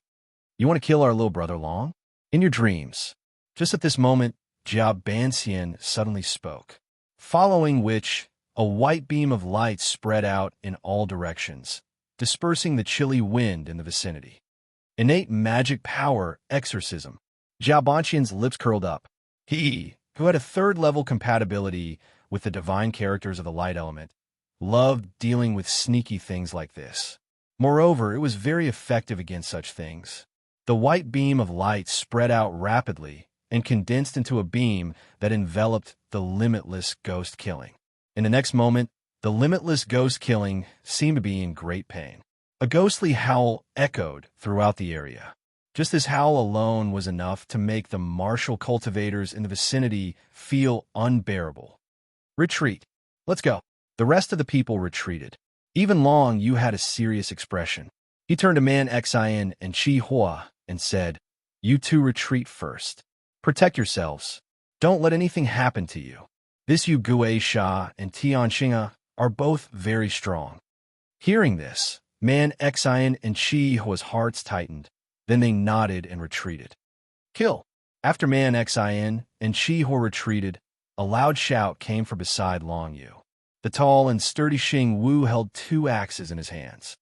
You want to kill our little brother Long? In your dreams. Just at this moment, Jia Banxian suddenly spoke, following which a white beam of light spread out in all directions, dispersing the chilly wind in the vicinity. Innate magic power, exorcism. Jia Banxian's lips curled up. He, who had a 3rd-level compatibility with the divine characters of the light element, loved dealing with sneaky things like this. Moreover, it was very effective against such things. The white beam of light spread out rapidly and condensed into a beam that enveloped the limitless ghost killing. In the next moment, the limitless ghost killing seemed to be in great pain. A ghostly howl echoed throughout the area. Just this howl alone was enough to make the martial cultivators in the vicinity feel unbearable. Retreat. Let's go. The rest of the people retreated. Even Long Yu had a serious expression. He turned to Man Xian and Chi Hua and said, "You two retreat first. Protect yourselves. Don't let anything happen to you. This Yu Gue Sha and Tian Xinghe are both very strong." Hearing this, Man Xian and Chi Hua's hearts tightened. Then they nodded and retreated. Kill. After Man Xian and Chi Hua retreated, a loud shout came from beside Long Yu. The tall and sturdy Xing Wu held 2 axes in his hands.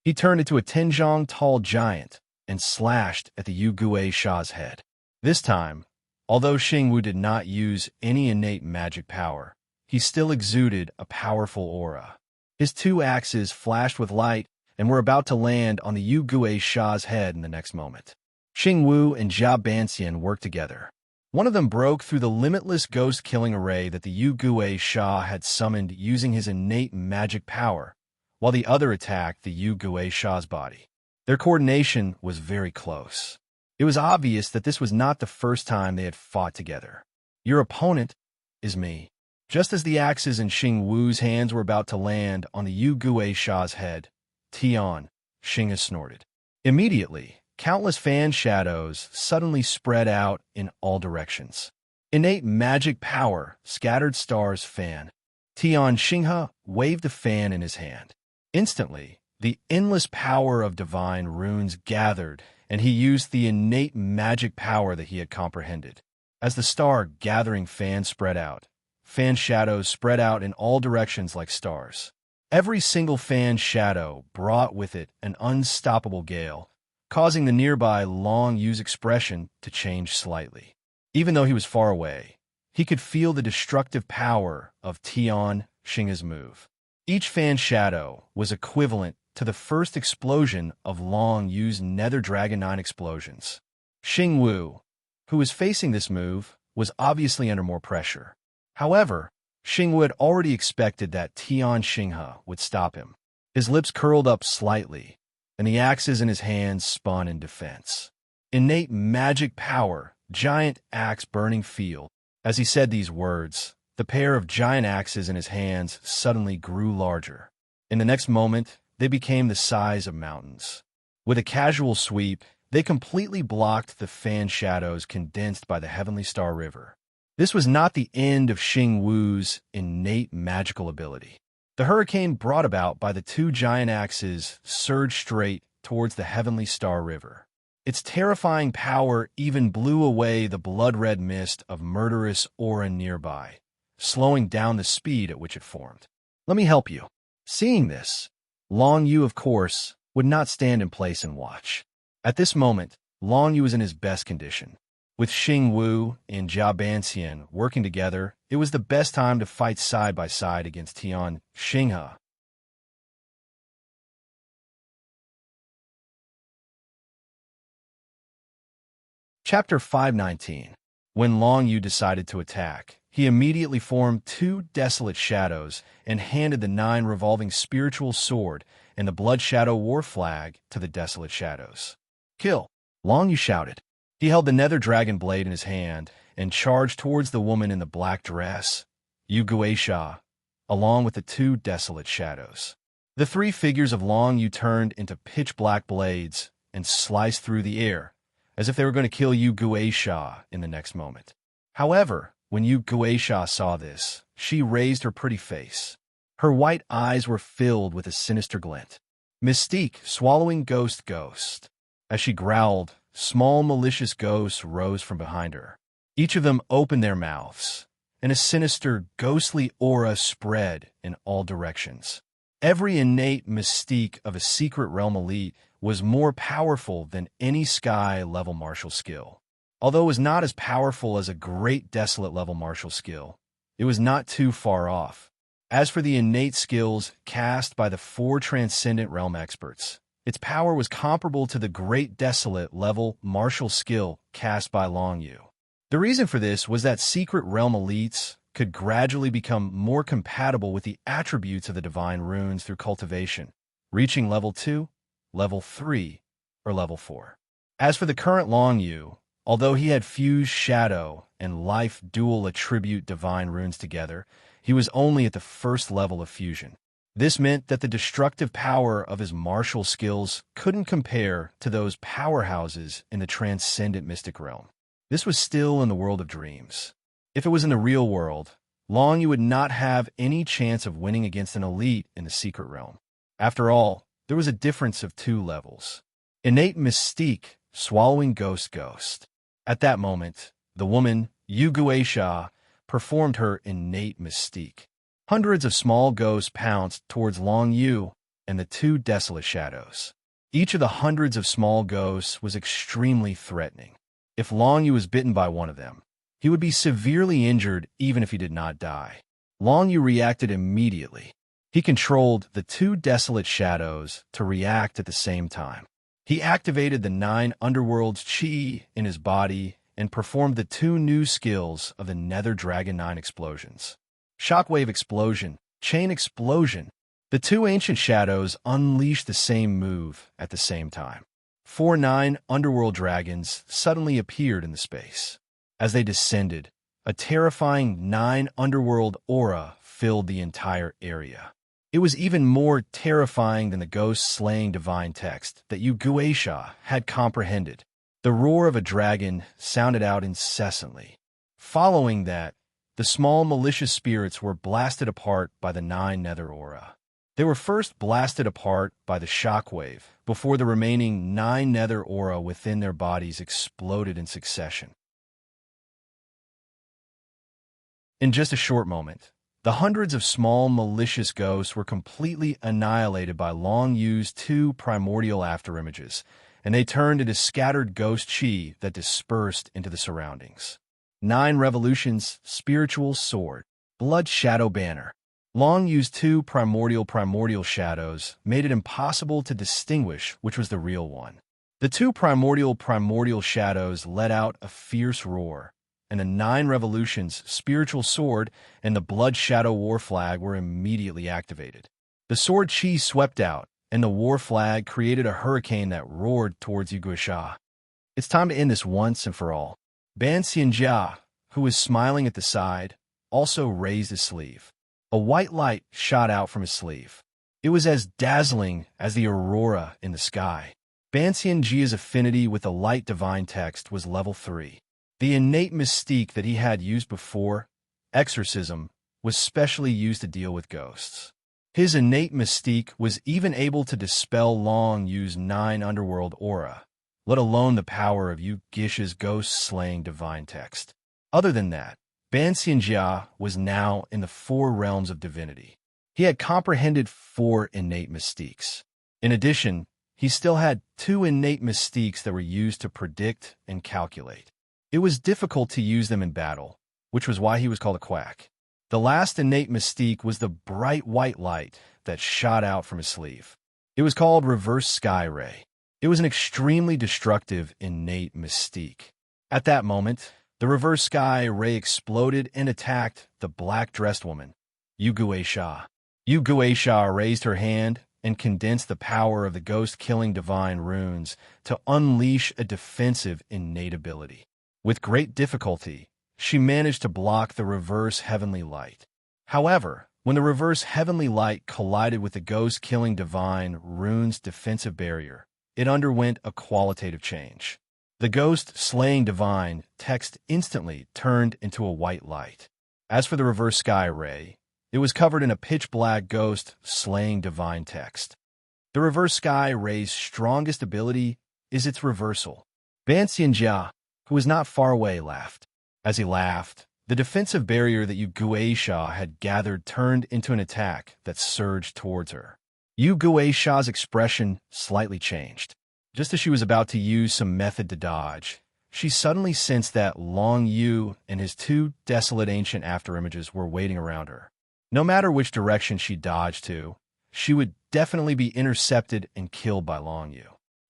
He turned into a 10-zhang tall giant and slashed at the Yu Gue Sha's head. This time, although Xing Wu did not use any innate magic power, he still exuded a powerful aura. His 2 axes flashed with light and were about to land on the Yu Gue Sha's head in the next moment. Xing Wu and Jia Banxian worked together. One of them broke through the limitless ghost-killing array that the Yu Gue Sha had summoned using his innate magic power, while the other attacked the Yu Gue Sha's body. Their coordination was very close. It was obvious that this was not the first time they had fought together. Your opponent is me. Just as the axes in Xing Wu's hands were about to land on the Yu Gue Sha's head, Tian Xinghe snorted. Immediately, countless fan shadows suddenly spread out in all directions. Innate magic power, scattered stars fan. Tian Xinghe waved the fan in his hand. Instantly, the endless power of divine runes gathered, and he used the innate magic power that he had comprehended. As the star-gathering fan spread out, fan shadows spread out in all directions like stars. Every single fan shadow brought with it an unstoppable gale, causing the nearby Long Yu's expression to change slightly. Even though he was far away, he could feel the destructive power of Tian Xinghe's move. Each fan shadow was equivalent to the first explosion of Long Yu's Nether Dragon 9 explosions. Xing Wu, who was facing this move, was obviously under more pressure. However, Xing Wu had already expected that Tian Xinghe would stop him. His lips curled up slightly, and the axes in his hands spun in defense. Innate magic power, giant axe burning field. As he said these words, the pair of giant axes in his hands suddenly grew larger. In the next moment, they became the size of mountains. With a casual sweep, they completely blocked the fan shadows condensed by the Heavenly Star River. This was not the end of Xing Wu's innate magical ability. The hurricane brought about by the two giant axes surged straight towards the Heavenly Star River. Its terrifying power even blew away the blood-red mist of murderous aura nearby, slowing down the speed at which it formed. Let me help you. Seeing this, Long Yu, of course, would not stand in place and watch. At this moment, Long Yu was in his best condition. With Xing Wu and Jia Banxian working together, it was the best time to fight side by side against Tian Xinghe. Chapter 519. When Long Yu decided to attack, he immediately formed two desolate shadows and handed the 9 revolving spiritual sword and the Blood Shadow war flag to the desolate shadows. Kill! Long Yu shouted. He held the Nether Dragon blade in his hand and charged towards the woman in the black dress, Yu Guisha, along with the two desolate shadows. The 3 figures of Long Yu turned into pitch-black blades and sliced through the air, as if they were going to kill Yu Guisha in the next moment. However, when Yu Guisha saw this, she raised her pretty face. Her white eyes were filled with a sinister glint. Mystique, swallowing ghost. As she growled, small malicious ghosts rose from behind her. Each of them opened their mouths, and a sinister, ghostly aura spread in all directions. Every innate mystique of a secret realm elite was more powerful than any sky-level martial skill. Although it was not as powerful as a great desolate-level martial skill, it was not too far off. As for the innate skills cast by the 4 transcendent realm experts, its power was comparable to the great desolate-level martial skill cast by Long Yu. The reason for this was that secret realm elites could gradually become more compatible with the attributes of the divine runes through cultivation, reaching level 2, level 3, or level 4. As for the current Long Yu, although he had fused shadow and life dual attribute divine runes together, he was only at the first level of fusion. This meant that the destructive power of his martial skills couldn't compare to those powerhouses in the transcendent mystic realm. This was still in the world of dreams. If it was in the real world, Long Yu would not have any chance of winning against an elite in the secret realm. After all, there was a difference of 2 levels. Innate mystique, swallowing ghost. At that moment, the woman, Yu Guisha, performed her innate mystique. Hundreds of small ghosts pounced towards Long Yu and the 2 desolate shadows. Each of the hundreds of small ghosts was extremely threatening. If Long Yu was bitten by one of them, he would be severely injured even if he did not die. Long Yu reacted immediately. He controlled the 2 desolate shadows to react at the same time. He activated the 9 underworld's chi in his body and performed the 2 new skills of the Nether Dragon 9 explosions. Shockwave explosion, chain explosion. The 2 ancient shadows unleashed the same move at the same time. 4 9 underworld dragons suddenly appeared in the space. As they descended, a terrifying 9 underworld aura filled the entire area. It was even more terrifying than the ghost-slaying divine text that Yu Guisha had comprehended. The roar of a dragon sounded out incessantly. Following that, the small malicious spirits were blasted apart by the 9 nether aura. They were first blasted apart by the shockwave before the remaining 9 nether aura within their bodies exploded in succession. In just a short moment, the hundreds of small malicious ghosts were completely annihilated by Long Yu's 2 primordial afterimages, and they turned into scattered ghost chi that dispersed into the surroundings. 9 Revolutions, Spiritual Sword, Blood Shadow Banner. Long used 2 primordial shadows, made it impossible to distinguish which was the real one. The 2 primordial shadows let out a fierce roar, and the 9 Revolutions, Spiritual Sword, and the Blood Shadow War Flag were immediately activated. The sword chi swept out, and the war flag created a hurricane that roared towards Yuguisha. It's time to end this once and for all. Ban Xianjia, who was smiling at the side, also raised his sleeve. A white light shot out from his sleeve. It was as dazzling as the aurora in the sky. Ban Xianjia's affinity with the light divine text was level 3. The innate mystique that he had used before, exorcism, was specially used to deal with ghosts. His innate mystique was even able to dispel Long Yu's 9 underworld aura, let alone the power of Yu Gisha's ghost-slaying divine text. Other than that, Ban Xianjia was now in the 4 realms of divinity. He had comprehended 4 innate mystiques. In addition, he still had 2 innate mystiques that were used to predict and calculate. It was difficult to use them in battle, which was why he was called a quack. The last innate mystique was the bright white light that shot out from his sleeve. It was called Reverse Sky Ray. It was an extremely destructive innate mystique. At that moment, the Reverse Sky Ray exploded and attacked the black-dressed woman, Yuguisha. Yuguisha raised her hand and condensed the power of the ghost-killing divine runes to unleash a defensive innate ability. With great difficulty, she managed to block the reverse heavenly light. However, when the reverse heavenly light collided with the ghost-killing divine rune's defensive barrier, it underwent a qualitative change. The ghost-slaying divine text instantly turned into a white light. As for the reverse sky ray, it was covered in a pitch-black ghost-slaying divine text. The reverse sky ray's strongest ability is its reversal. Ban Xianjia, who was not far away, laughed. As he laughed, the defensive barrier that Yu Guisha had gathered turned into an attack that surged towards her. Yu Guisha's expression slightly changed. Just as she was about to use some method to dodge, she suddenly sensed that Long Yu and his 2 desolate ancient afterimages were waiting around her. No matter which direction she dodged to, she would definitely be intercepted and killed by Long Yu.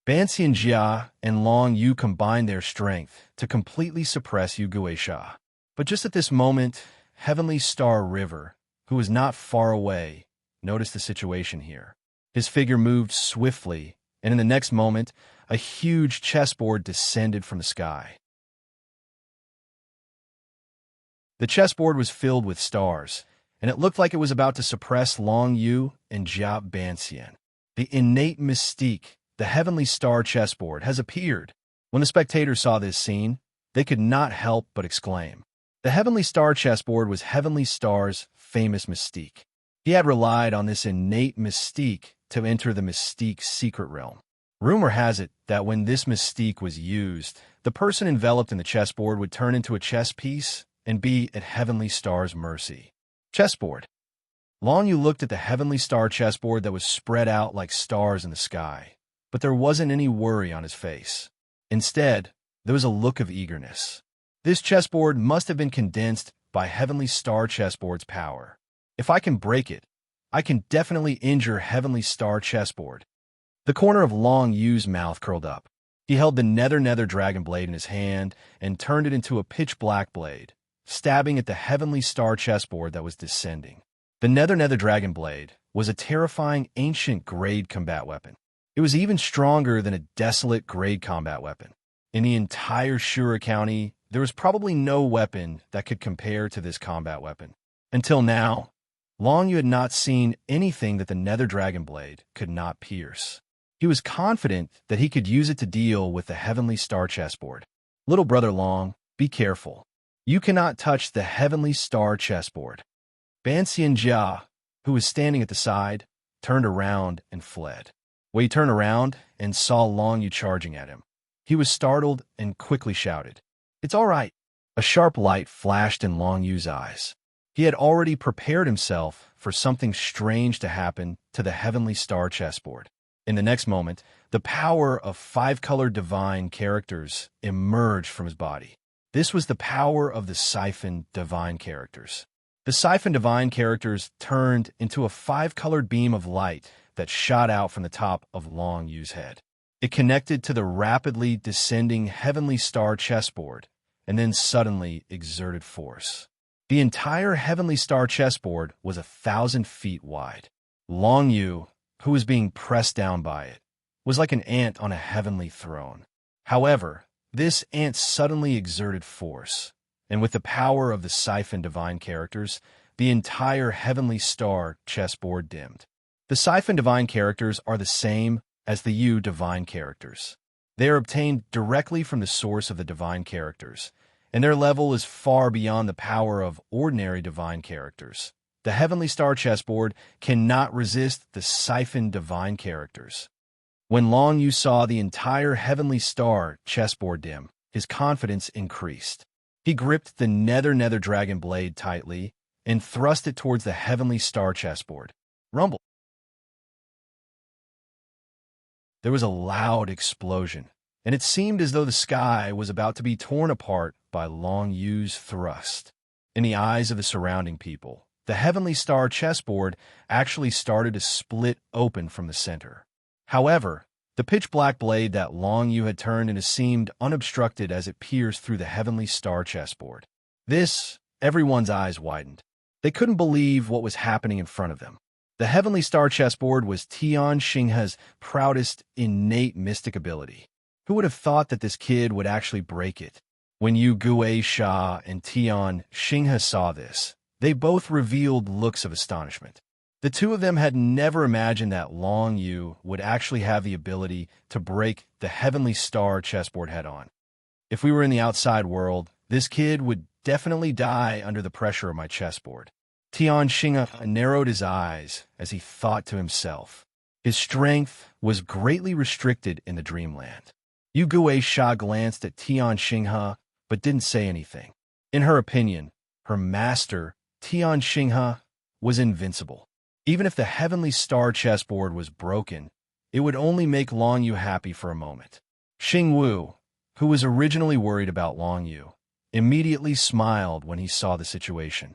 Ban Xianjia and Long Yu combined their strength to completely suppress Yu Guisha. But just at this moment, Heavenly Star River, who was not far away, noticed the situation here. His figure moved swiftly, and in the next moment, a huge chessboard descended from the sky. The chessboard was filled with stars, and it looked like it was about to suppress Long Yu and Jia Banxian. The innate mystique, the Heavenly Star chessboard, has appeared. When the spectators saw this scene, they could not help but exclaim. The Heavenly Star chessboard was Heavenly Star's famous mystique. He had relied on this innate mystique to enter the mystique's secret realm. Rumor has it that when this mystique was used, the person enveloped in the chessboard would turn into a chess piece and be at Heavenly Star's mercy. Chessboard. Long Yu looked at the Heavenly Star chessboard that was spread out like stars in the sky, but there wasn't any worry on his face. Instead, there was a look of eagerness. This chessboard must have been condensed by Heavenly Star chessboard's power. If I can break it, I can definitely injure Heavenly Star chessboard. The corner of Long Yu's mouth curled up. He held the nether dragon blade in his hand and turned it into a pitch-black blade, stabbing at the Heavenly Star chessboard that was descending. The nether dragon blade was a terrifying ancient grade combat weapon. It was even stronger than a desolate grade combat weapon. In the entire Shura County, there was probably no weapon that could compare to this combat weapon. Until now, Long Yu had not seen anything that the nether dragon blade could not pierce. He was confident that he could use it to deal with the Heavenly Star chessboard. Little brother Long, be careful. You cannot touch the Heavenly Star chessboard. Ban Xianjia, who was standing at the side, turned around and fled. Wei turned around and saw Long Yu charging at him. He was startled and quickly shouted, "It's all right." A sharp light flashed in Long Yu's eyes. He had already prepared himself for something strange to happen to the Heavenly Star chessboard. In the next moment, the power of five-colored divine characters emerged from his body. This was the power of the siphon divine characters. The siphon divine characters turned into a five-colored beam of light that shot out from the top of Long Yu's head. It connected to the rapidly descending heavenly star chessboard and then suddenly exerted force. The entire heavenly star chessboard was 1,000 feet wide. Long Yu, who was being pressed down by it, was like an ant on a heavenly throne. However, this ant suddenly exerted force, and with the power of the siphon divine characters, the entire heavenly star chessboard dimmed. The siphon divine characters are the same as the Yu divine characters. They are obtained directly from the source of the divine characters, and their level is far beyond the power of ordinary divine characters. The heavenly star chessboard cannot resist the siphon divine characters. When Long Yu saw the entire heavenly star chessboard dim, his confidence increased. He gripped the nether dragon blade tightly and thrust it towards the heavenly star chessboard. Rumble. There was a loud explosion, and it seemed as though the sky was about to be torn apart by Long Yu's thrust. In the eyes of the surrounding people, the heavenly star chessboard actually started to split open from the center. However, the pitch-black blade that Long Yu had turned into seemed unobstructed as it pierced through the heavenly star chessboard. Everyone's eyes widened. They couldn't believe what was happening in front of them. The heavenly star chessboard was Tian Xinghe's proudest innate mystic ability. Who would have thought that this kid would actually break it? When Yu Guisha and Tian Xinghe saw this, they both revealed looks of astonishment. The two of them had never imagined that Long Yu would actually have the ability to break the heavenly star chessboard head-on. If we were in the outside world, this kid would definitely die under the pressure of my chessboard. Tian Xinghe narrowed his eyes as he thought to himself. His strength was greatly restricted in the dreamland. Yu Guisha glanced at Tian Xinghe, but didn't say anything. In her opinion, her master, Tian Xinghe, was invincible. Even if the heavenly star chessboard was broken, it would only make Long Yu happy for a moment. Xing Wu, who was originally worried about Long Yu, immediately smiled when he saw the situation.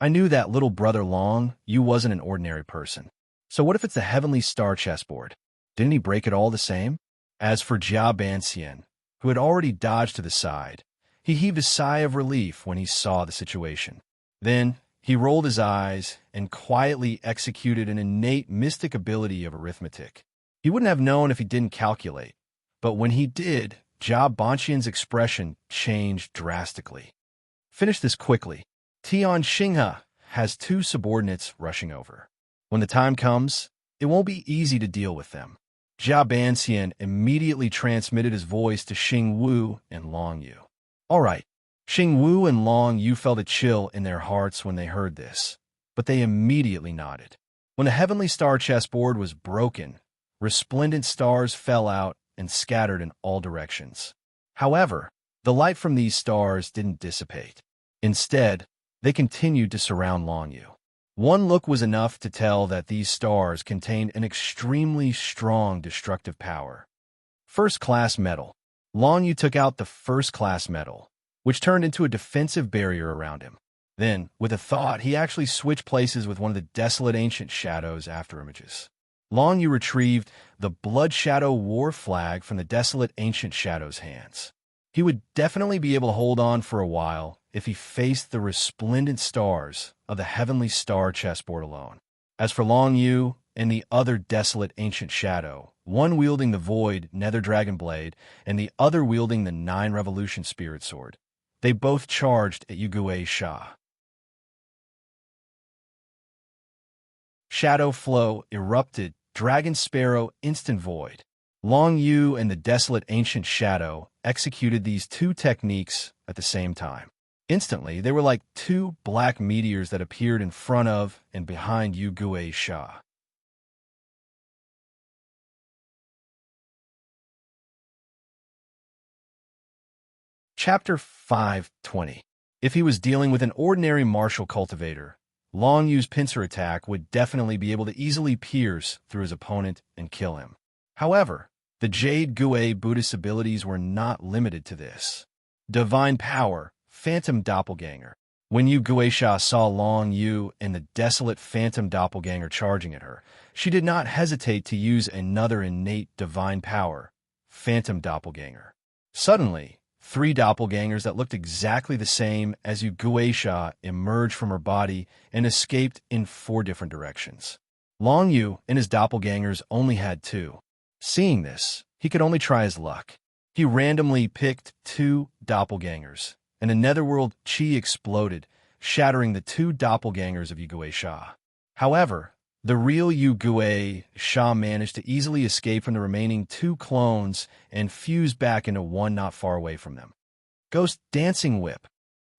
I knew that little brother Long Yu wasn't an ordinary person. So what if it's the heavenly star chessboard? Didn't he break it all the same? As for Jia Banxian, who had already dodged to the side, he heaved a sigh of relief when he saw the situation. Then, he rolled his eyes and quietly executed an innate mystic ability of arithmetic. He wouldn't have known if he didn't calculate, but when he did, Jia Banxian's expression changed drastically. Finish this quickly. Tian Xinghe has two subordinates rushing over. When the time comes, it won't be easy to deal with them. Jia Banxian immediately transmitted his voice to Xing Wu and Long Yu. All right. Xing Wu and Long Yu felt a chill in their hearts when they heard this, but they immediately nodded. When the heavenly star chessboard was broken, resplendent stars fell out and scattered in all directions. However, the light from these stars didn't dissipate. Instead, they continued to surround Long Yu. One look was enough to tell that these stars contained an extremely strong destructive power. First-class metal. Long Yu took out the first-class metal, which turned into a defensive barrier around him. Then, with a thought, he actually switched places with one of the desolate ancient shadows afterimages. Long Yu retrieved the Blood Shadow War flag from the desolate ancient shadow's hands. He would definitely be able to hold on for a while if he faced the resplendent stars of the heavenly star chessboard alone. As for Long Yu and the other desolate ancient shadow, one wielding the void nether dragon blade and the other wielding the 9 revolution spirit sword, they both charged at Yu Guisha. Shadow Flow erupted, Dragon Sparrow instant void. Long Yu and the desolate ancient shadow executed these two techniques at the same time. Instantly, they were like two black meteors that appeared in front of and behind Yu Guisha. Chapter 5:20. If he was dealing with an ordinary martial cultivator, Long Yu's pincer attack would definitely be able to easily pierce through his opponent and kill him. However, the Jade Gui Buddhist abilities were not limited to this. Divine Power, Phantom Doppelganger. When Yu Guisha saw Long Yu and the desolate Phantom Doppelganger charging at her, she did not hesitate to use another innate divine power, Phantom Doppelganger. Suddenly, 3 doppelgangers that looked exactly the same as Yu Guisha emerged from her body and escaped in 4 different directions. Long Yu and his doppelgangers only had 2. Seeing this, he could only try his luck. He randomly picked 2 doppelgangers, and a netherworld chi exploded, shattering the 2 doppelgangers of Yu Guisha. However, the real Yu Guisha managed to easily escape from the remaining 2 clones and fuse back into one not far away from them. Ghost Dancing Whip.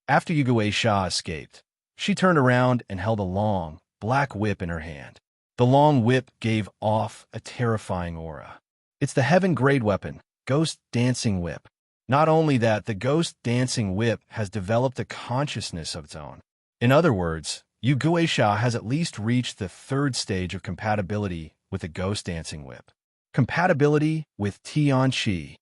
After Yu Guisha escaped, she turned around and held a long, black whip in her hand. The long whip gave off a terrifying aura. It's the heaven-grade weapon, Ghost Dancing Whip. Not only that, the Ghost Dancing Whip has developed a consciousness of its own. In other words, Yu Guisha has at least reached the 3rd stage of compatibility with the Ghost Dancing Whip. Compatibility with Tianqi.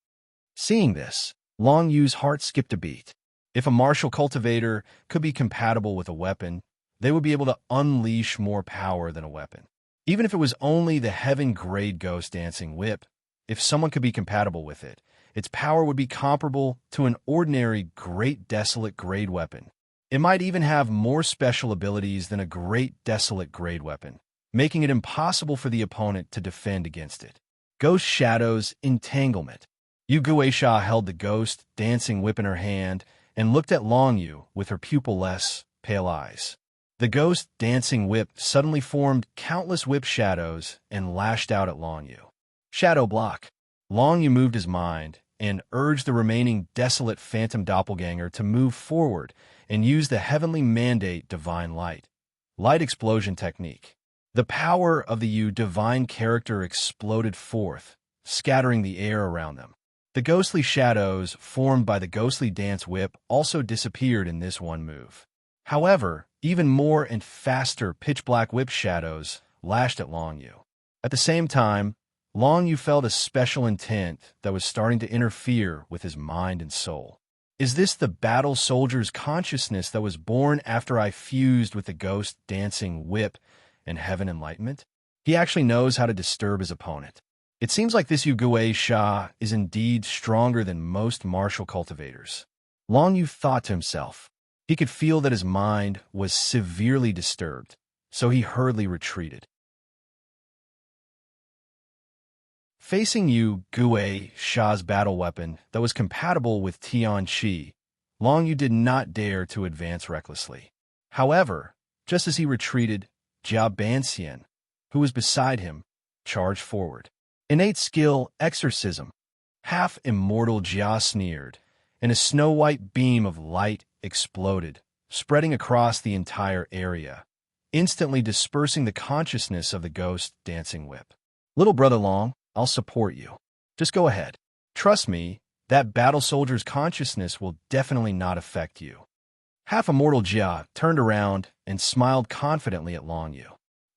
Seeing this, Long Yu's heart skipped a beat. If a martial cultivator could be compatible with a weapon, they would be able to unleash more power than a weapon. Even if it was only the heaven-grade Ghost Dancing Whip, if someone could be compatible with it, its power would be comparable to an ordinary Great Desolate grade weapon. It might even have more special abilities than a Great Desolate grade weapon, making it impossible for the opponent to defend against it. Ghost Shadow's Entanglement. Yu Guisha held the Ghost Dancing Whip in her hand and looked at Long Yu with her pupil-less, pale eyes. The Ghost Dancing Whip suddenly formed countless whip shadows and lashed out at Long Yu. Shadow Block. Long Yu moved his mind and urged the remaining desolate Phantom Doppelganger to move forward and use the heavenly mandate Divine Light. Light Explosion Technique. The power of the Yu divine character exploded forth, scattering the air around them. The ghostly shadows formed by the ghostly dance whip also disappeared in this one move. However, even more and faster pitch-black whip shadows lashed at Long Yu. At the same time, Long Yu felt a special intent that was starting to interfere with his mind and soul. Is this the battle soldier's consciousness that was born after I fused with the ghost dancing whip and heaven enlightenment? He actually knows how to disturb his opponent. It seems like this Yu Guisha is indeed stronger than most martial cultivators. Long Yu thought to himself. He could feel that his mind was severely disturbed, so he hurriedly retreated. Facing Yu Guisha's battle weapon that was compatible with Tianqi, Long Yu did not dare to advance recklessly. However, just as he retreated, Jia Banxian, who was beside him, charged forward. Innate skill Exorcism. Half immortal Jia sneered, and a snow-white beam of light exploded, spreading across the entire area, instantly dispersing the consciousness of the ghost dancing whip. Little brother Long, I'll support you. Just go ahead. Trust me, that battle soldier's consciousness will definitely not affect you. Half-immortal Jia turned around and smiled confidently at Long Yu.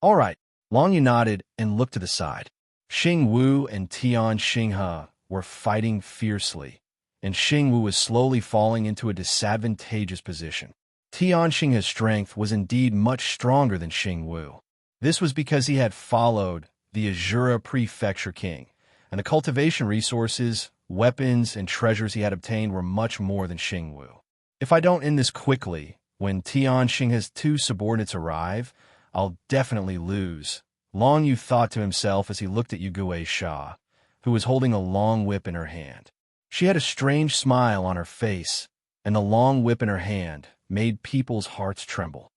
All right, Long Yu nodded and looked to the side. Xing Wu and Tian Xinghe were fighting fiercely, and Xing Wu was slowly falling into a disadvantageous position. Tian Xinghe's strength was indeed much stronger than Xing Wu. This was because he had followed the Azura Prefecture King, and the cultivation resources, weapons, and treasures he had obtained were much more than Xing Wu. If I don't end this quickly, when Tian Xinghe's 2 subordinates arrive, I'll definitely lose. Long Yu thought to himself as he looked at Yu Guisha, who was holding a long whip in her hand. She had a strange smile on her face, and the long whip in her hand made people's hearts tremble.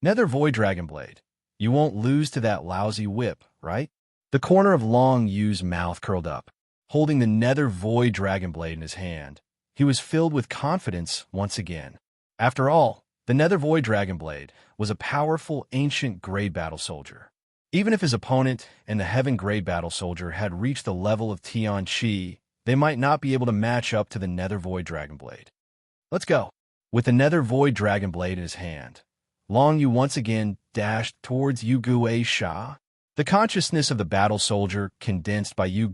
Nether Void Dragonblade, you won't lose to that lousy whip, right? The corner of Long Yu's mouth curled up. Holding the Nether Void Dragonblade in his hand, he was filled with confidence once again. After all, the Nether Void Dragonblade was a powerful ancient grade battle soldier. Even if his opponent and the Heaven Grade Battle Soldier had reached the level of Tianqi, they might not be able to match up to the Nether Void Dragonblade. Let's go. With the Nether Void Dragonblade in his hand, Long Yu once again dashed towards Yu Sha. The consciousness of the battle soldier, condensed by Yu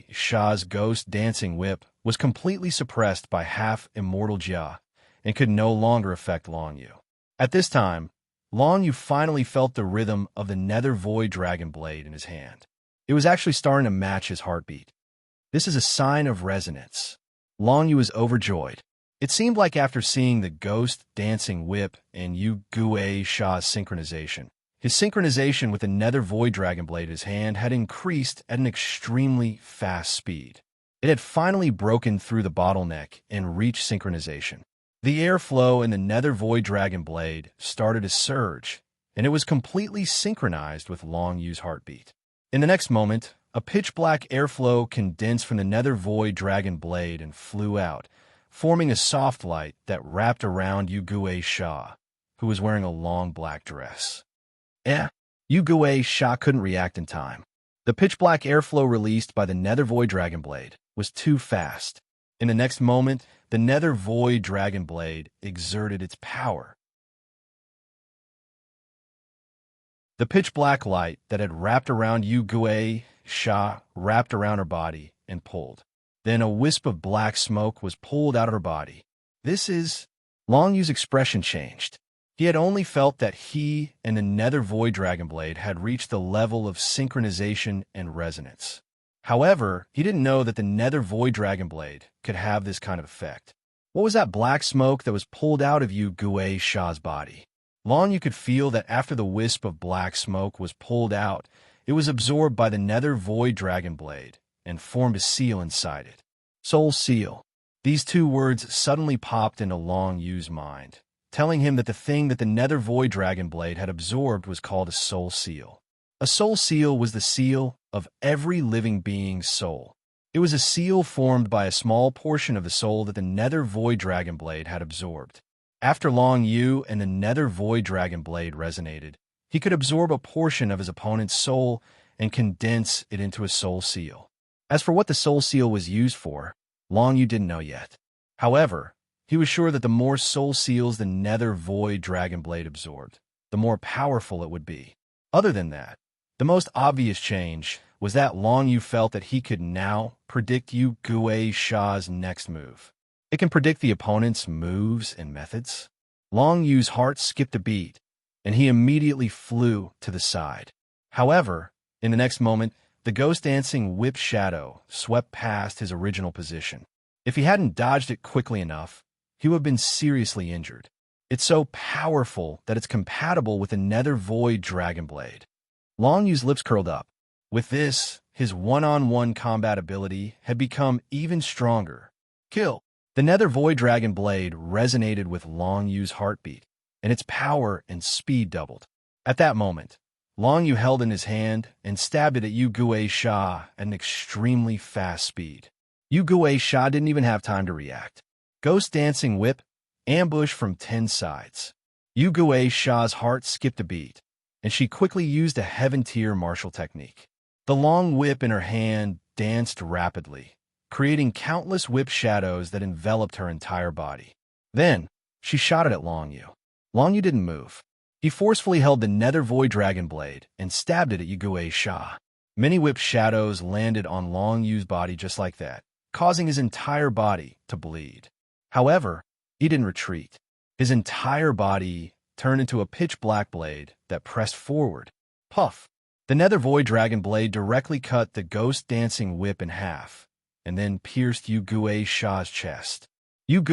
Sha's ghost dancing whip, was completely suppressed by half-immortal Jia and could no longer affect Long Yu. At this time, Long Yu finally felt the rhythm of the nether void dragon blade in his hand. It was actually starting to match his heartbeat. This is a sign of resonance. Long Yu was overjoyed. It seemed like after seeing the ghost dancing whip and Yu Sha's synchronization, his synchronization with the nether void dragon blade in his hand had increased at an extremely fast speed. It had finally broken through the bottleneck and reached synchronization. The airflow in the nether void dragon blade started to surge, and it was completely synchronized with Long Yu's heartbeat. In the next moment, a pitch-black airflow condensed from the nether void dragon blade and flew out, forming a soft light that wrapped around Yu Sha, who was wearing a long black dress. Yu Sha couldn't react in time. The pitch-black airflow released by the nether void dragon blade was too fast. In the next moment, the nether void dragon blade exerted its power. The pitch-black light that had wrapped around Yu Sha wrapped around her body and pulled. Then a wisp of black smoke was pulled out of her body. Long Yu's expression changed. He had only felt that he and the nether void dragon blade had reached the level of synchronization and resonance. However, he didn't know that the nether void dragon blade could have this kind of effect. What was that black smoke that was pulled out of Yu Sha's body? Long Yu could feel that after the wisp of black smoke was pulled out, it was absorbed by the nether void dragon blade and formed a seal inside it. Soul seal. These two words suddenly popped into Long Yu's mind, telling him that the thing that the nether void dragon blade had absorbed was called a soul seal. A soul seal was the seal of every living being's soul. It was a seal formed by a small portion of the soul that the nether void dragon blade had absorbed. After Long Yu and the nether void dragon blade resonated, he could absorb a portion of his opponent's soul and condense it into a soul seal. As for what the soul seal was used for, Long Yu didn't know yet. However, he was sure that the more soul seals the nether void dragon blade absorbed, the more powerful it would be. Other than that, the most obvious change was that Long Yu felt that he could now predict Yu Sha's next move. It can predict the opponent's moves and methods. Long Yu's heart skipped a beat, and he immediately flew to the side. However, in the next moment, the ghost dancing whip shadow swept past his original position. If he hadn't dodged it quickly enough, he would have been seriously injured. It's so powerful that it's compatible with the nether void dragon blade. Long Yu's lips curled up. With this, his one-on-one combat ability had become even stronger. Kill! The nether void dragon blade resonated with Long Yu's heartbeat, and its power and speed doubled. At that moment, Long Yu held in his hand and stabbed it at Yu Sha at an extremely fast speed. Yu Sha didn't even have time to react. Ghost dancing whip, ambush from 10 sides. Yu Sha's heart skipped a beat, and she quickly used a heaven-tier martial technique. The long whip in her hand danced rapidly, creating countless whip shadows that enveloped her entire body. Then, she shot it at Long Yu. Long Yu didn't move. He forcefully held the nether void dragon blade and stabbed it at Yu Sha. Many whip shadows landed on Long Yu's body just like that, causing his entire body to bleed. However, he didn't retreat. His entire body turned into a pitch-black blade that pressed forward. Puff! The nether void dragon blade directly cut the ghost dancing whip in half, and then pierced Yu Sha's chest. Yu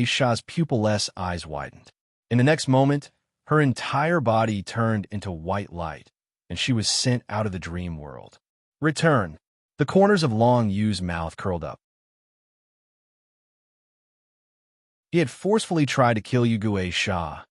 Sha's pupilless eyes widened. In the next moment, her entire body turned into white light, and she was sent out of the dream world. Return. The corners of Long Yu's mouth curled up. He had forcefully tried to kill Yu Sha,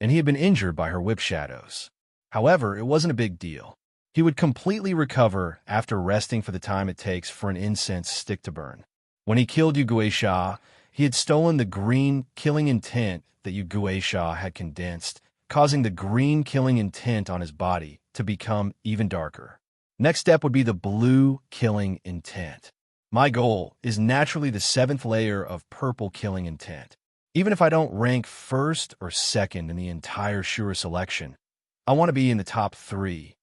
and he had been injured by her whip shadows. However, it wasn't a big deal. He would completely recover after resting for the time it takes for an incense stick to burn. When he killed Yu Sha, he had stolen the green killing intent that Yu Sha had condensed, causing the green killing intent on his body to become even darker. Next step would be the blue killing intent. My goal is naturally the 7th layer of purple killing intent. Even if I don't rank first or second in the entire Shura selection, I want to be in the top 3.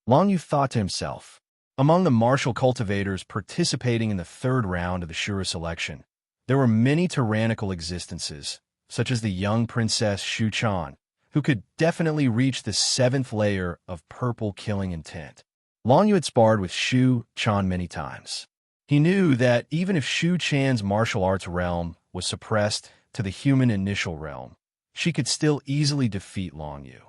Long Yu thought to himself. Among the martial cultivators participating in the 3rd round of the Shura selection, there were many tyrannical existences, such as the young princess Shu Chan, who could definitely reach the 7th layer of purple killing intent. Long Yu had sparred with Shu Chan many times. He knew that even if Shu Chan's martial arts realm was suppressed to the human initial realm, she could still easily defeat Long Yu.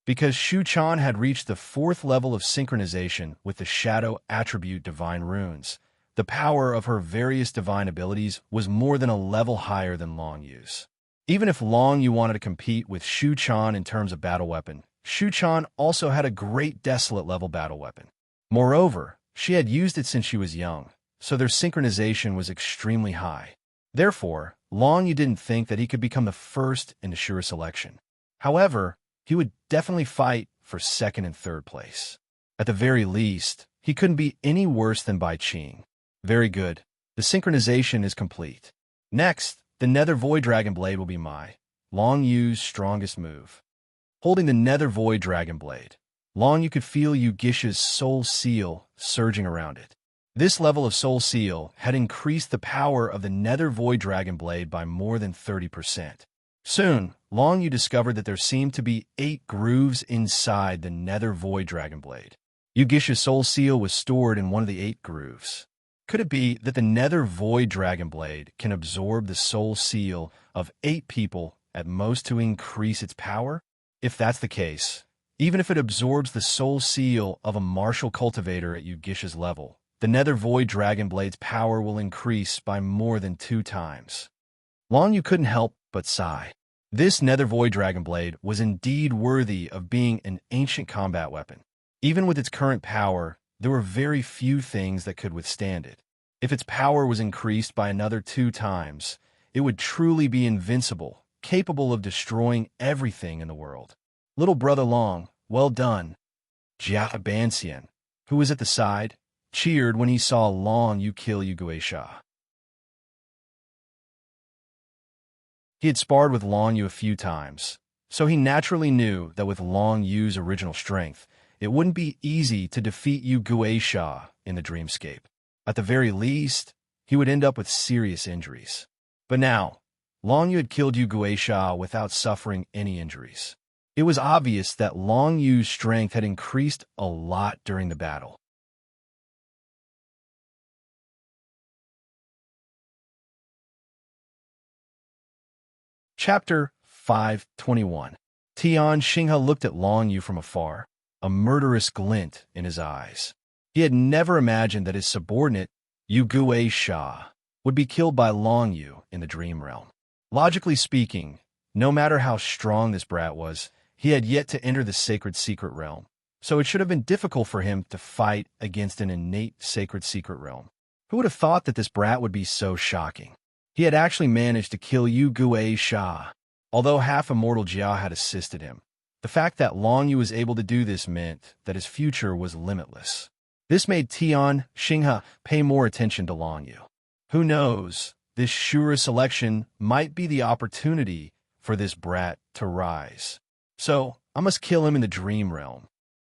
Because Shu Chan had reached the 4th level of synchronization with the shadow attribute divine runes, the power of her various divine abilities was more than a level higher than Long Yu's. Even if Long Yu wanted to compete with Shu Chan in terms of battle weapon, Shu Chan also had a great desolate level battle weapon. Moreover, she had used it since she was young, so their synchronization was extremely high. Therefore, Long Yu didn't think that he could become the first in the Shura selection. However, he would definitely fight for 2nd and 3rd place. At the very least, he couldn't be any worse than Bai Qing. Very good. The synchronization is complete. Next, the Nether Void Dragon Blade will be Long Yu's strongest move. Holding the Nether Void Dragon Blade, Long Yu could feel Yu Gisha's soul seal surging around it. This level of soul seal had increased the power of the Nether Void Dragon Blade by more than 30%. Soon, Long Yu discovered that there seemed to be 8 grooves inside the Nether Void Dragon Blade. Yu Gisha's soul seal was stored in one of the 8 grooves. Could it be that the Nether Void Dragon Blade can absorb the soul seal of 8 people at most to increase its power? If that's the case, even if it absorbs the soul seal of a martial cultivator at Yu Gisha's level, the Nether Void Dragon Blade's power will increase by more than 2 times. Long Yu couldn't help but sigh. This Nether Void Dragon Blade was indeed worthy of being an ancient combat weapon. Even with its current power, there were very few things that could withstand it. If its power was increased by another 2 times, it would truly be invincible, capable of destroying everything in the world. Little brother Long, well done. Jia Banxian, who was at the side, cheered when he saw Long Yu kill Yu Guisha. He had sparred with Long Yu a few times, so he naturally knew that with Long Yu's original strength, it wouldn't be easy to defeat Yu Guisha in the dreamscape. At the very least, he would end up with serious injuries. But now, Long Yu had killed Yu Guisha without suffering any injuries. It was obvious that Long Yu's strength had increased a lot during the battle. Chapter 521. Tian Xinghe looked at Long Yu from afar, a murderous glint in his eyes. He had never imagined that his subordinate, Yu Guisha, would be killed by Long Yu in the dream realm. Logically speaking, no matter how strong this brat was, he had yet to enter the sacred secret realm, so it should have been difficult for him to fight against an innate sacred secret realm. Who would have thought that this brat would be so shocking? He had actually managed to kill Yu Guisha, although half-immortal Jia had assisted him. The fact that Long Yu was able to do this meant that his future was limitless. This made Tian Xinghe pay more attention to Long Yu. Who knows, this Shura selection might be the opportunity for this brat to rise. So, I must kill him in the dream realm.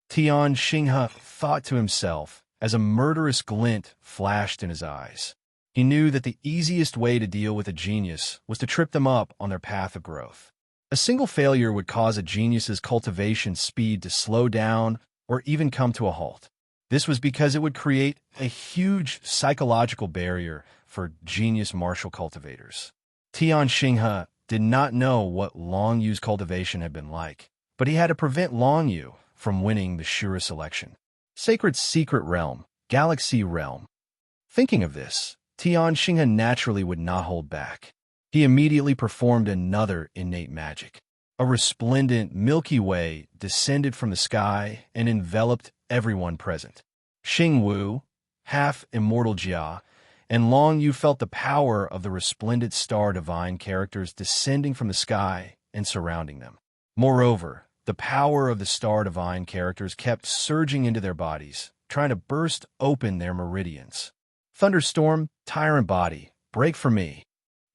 Tian Xinghe thought to himself as a murderous glint flashed in his eyes. He knew that the easiest way to deal with a genius was to trip them up on their path of growth. A single failure would cause a genius's cultivation speed to slow down or even come to a halt. This was because it would create a huge psychological barrier for genius martial cultivators. Tian Xinghe did not know what Long Yu's cultivation had been like, but he had to prevent Long Yu from winning the Shura selection. Sacred Secret Realm, Galaxy Realm. Thinking of this, Tian Xinghe naturally would not hold back. He immediately performed another innate magic. A resplendent Milky Way descended from the sky and enveloped everyone present. Xing Wu, half-immortal Jia, and Long Yu felt the power of the resplendent star divine characters descending from the sky and surrounding them. Moreover, the power of the star divine characters kept surging into their bodies, trying to burst open their meridians. Thunderstorm, tyrant body, break for me.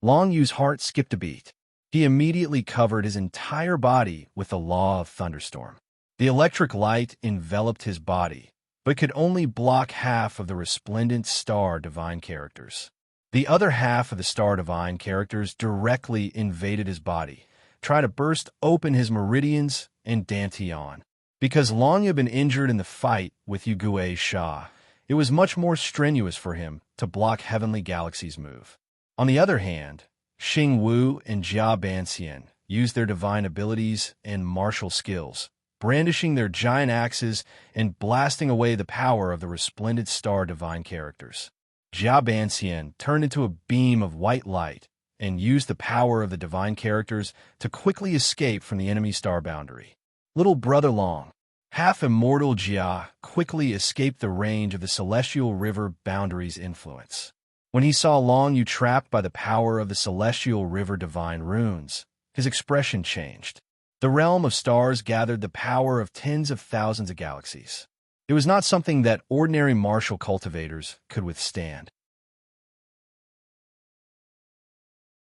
Long Yu's heart skipped a beat. He immediately covered his entire body with the law of thunderstorm. The electric light enveloped his body, but could only block half of the resplendent star divine characters. The other half of the star divine characters directly invaded his body, trying to burst open his meridians and dantian. Because Long had been injured in the fight with Yugui Sha, it was much more strenuous for him to block Heavenly Galaxy's move. On the other hand, Xing Wu and Jia Banxian used their divine abilities and martial skills, brandishing their giant axes and blasting away the power of the resplendent star divine characters. Jia Banxian turned into a beam of white light and used the power of the divine characters to quickly escape from the enemy star boundary. Little brother Long, half-immortal Jia, quickly escaped the range of the celestial river boundary's influence. When he saw Long Yu trapped by the power of the celestial river divine runes, his expression changed. The realm of stars gathered the power of tens of thousands of galaxies. It was not something that ordinary martial cultivators could withstand.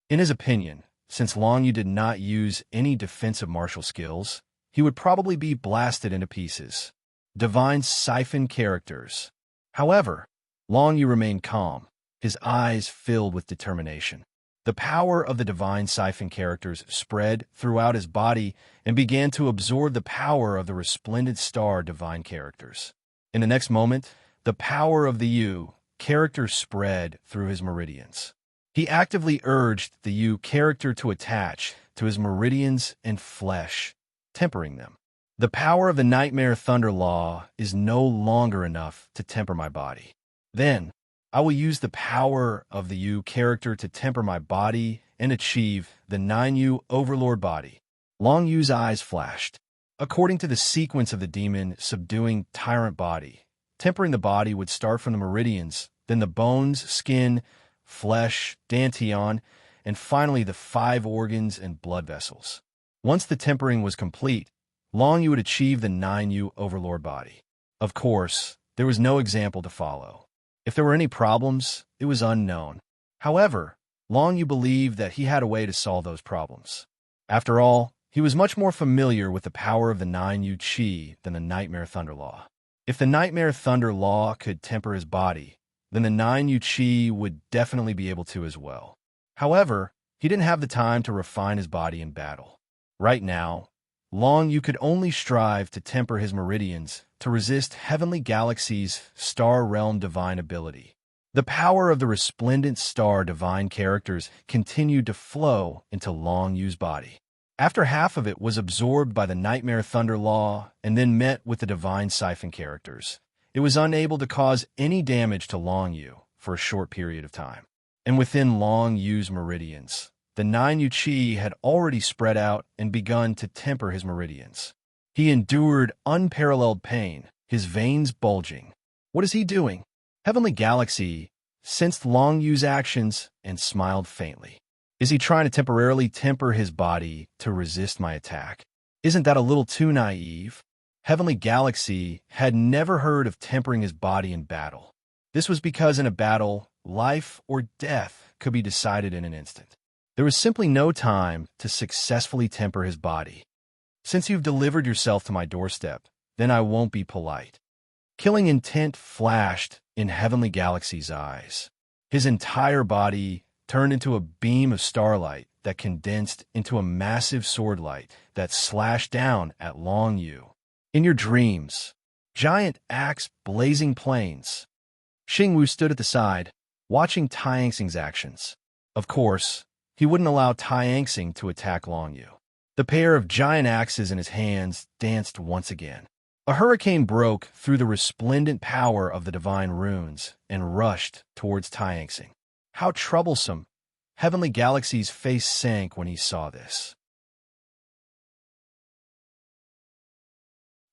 In his opinion, since Long Yu did not use any defensive martial skills, he would probably be blasted into pieces. Divine siphon characters. However, Long Yu remained calm, his eyes filled with determination. The power of the divine siphon characters spread throughout his body and began to absorb the power of the resplendent star divine characters. In the next moment, the power of the Yu character spread through his meridians. He actively urged the Yu character to attach to his meridians and flesh, tempering them. The power of the Nightmare Thunder Law is no longer enough to temper my body. Then, I will use the power of the Yu character to temper my body and achieve the 9-Yu Overlord body. Long Yu's eyes flashed. According to the sequence of the demon subduing tyrant body, tempering the body would start from the meridians, then the bones, skin, flesh, dantian, and finally the 5 organs and blood vessels. Once the tempering was complete, Long Yu would achieve the 9-Yu Overlord body. Of course, there was no example to follow. If there were any problems, it was unknown. However, Long Yu believed that he had a way to solve those problems. After all, he was much more familiar with the power of the 9-Yu Qi than the Nightmare Thunder Law. If the Nightmare Thunder Law could temper his body, then the 9-Yu Qi would definitely be able to as well. However, he didn't have the time to refine his body in battle. Right now, Long Yu could only strive to temper his meridians to resist Heavenly Galaxy's Star Realm divine ability. The power of the resplendent star divine characters continued to flow into Long Yu's body. After half of it was absorbed by the Nightmare Thunder Law and then met with the divine siphon characters, it was unable to cause any damage to Long Yu for a short period of time. And within Long Yu's meridians, the 9-Yu Qi had already spread out and begun to temper his meridians. He endured unparalleled pain, his veins bulging. What is he doing? Heavenly Galaxy sensed Long Yu's actions and smiled faintly. Is he trying to temporarily temper his body to resist my attack? Isn't that a little too naive? Heavenly Galaxy had never heard of tempering his body in battle. This was because in a battle, life or death could be decided in an instant. There was simply no time to successfully temper his body. Since you've delivered yourself to my doorstep, then I won't be polite. Killing intent flashed in Heavenly Galaxy's eyes. His entire body turned into a beam of starlight that condensed into a massive sword light that slashed down at Long Yu. In your dreams, giant axe blazing plains. Xing Wu stood at the side, watching Taixing's actions. Of course, he wouldn't allow Taixing to attack Long Yu. The pair of giant axes in his hands danced once again. A hurricane broke through the resplendent power of the divine runes and rushed towards Taixing. How troublesome! Heavenly Galaxy's face sank when he saw this.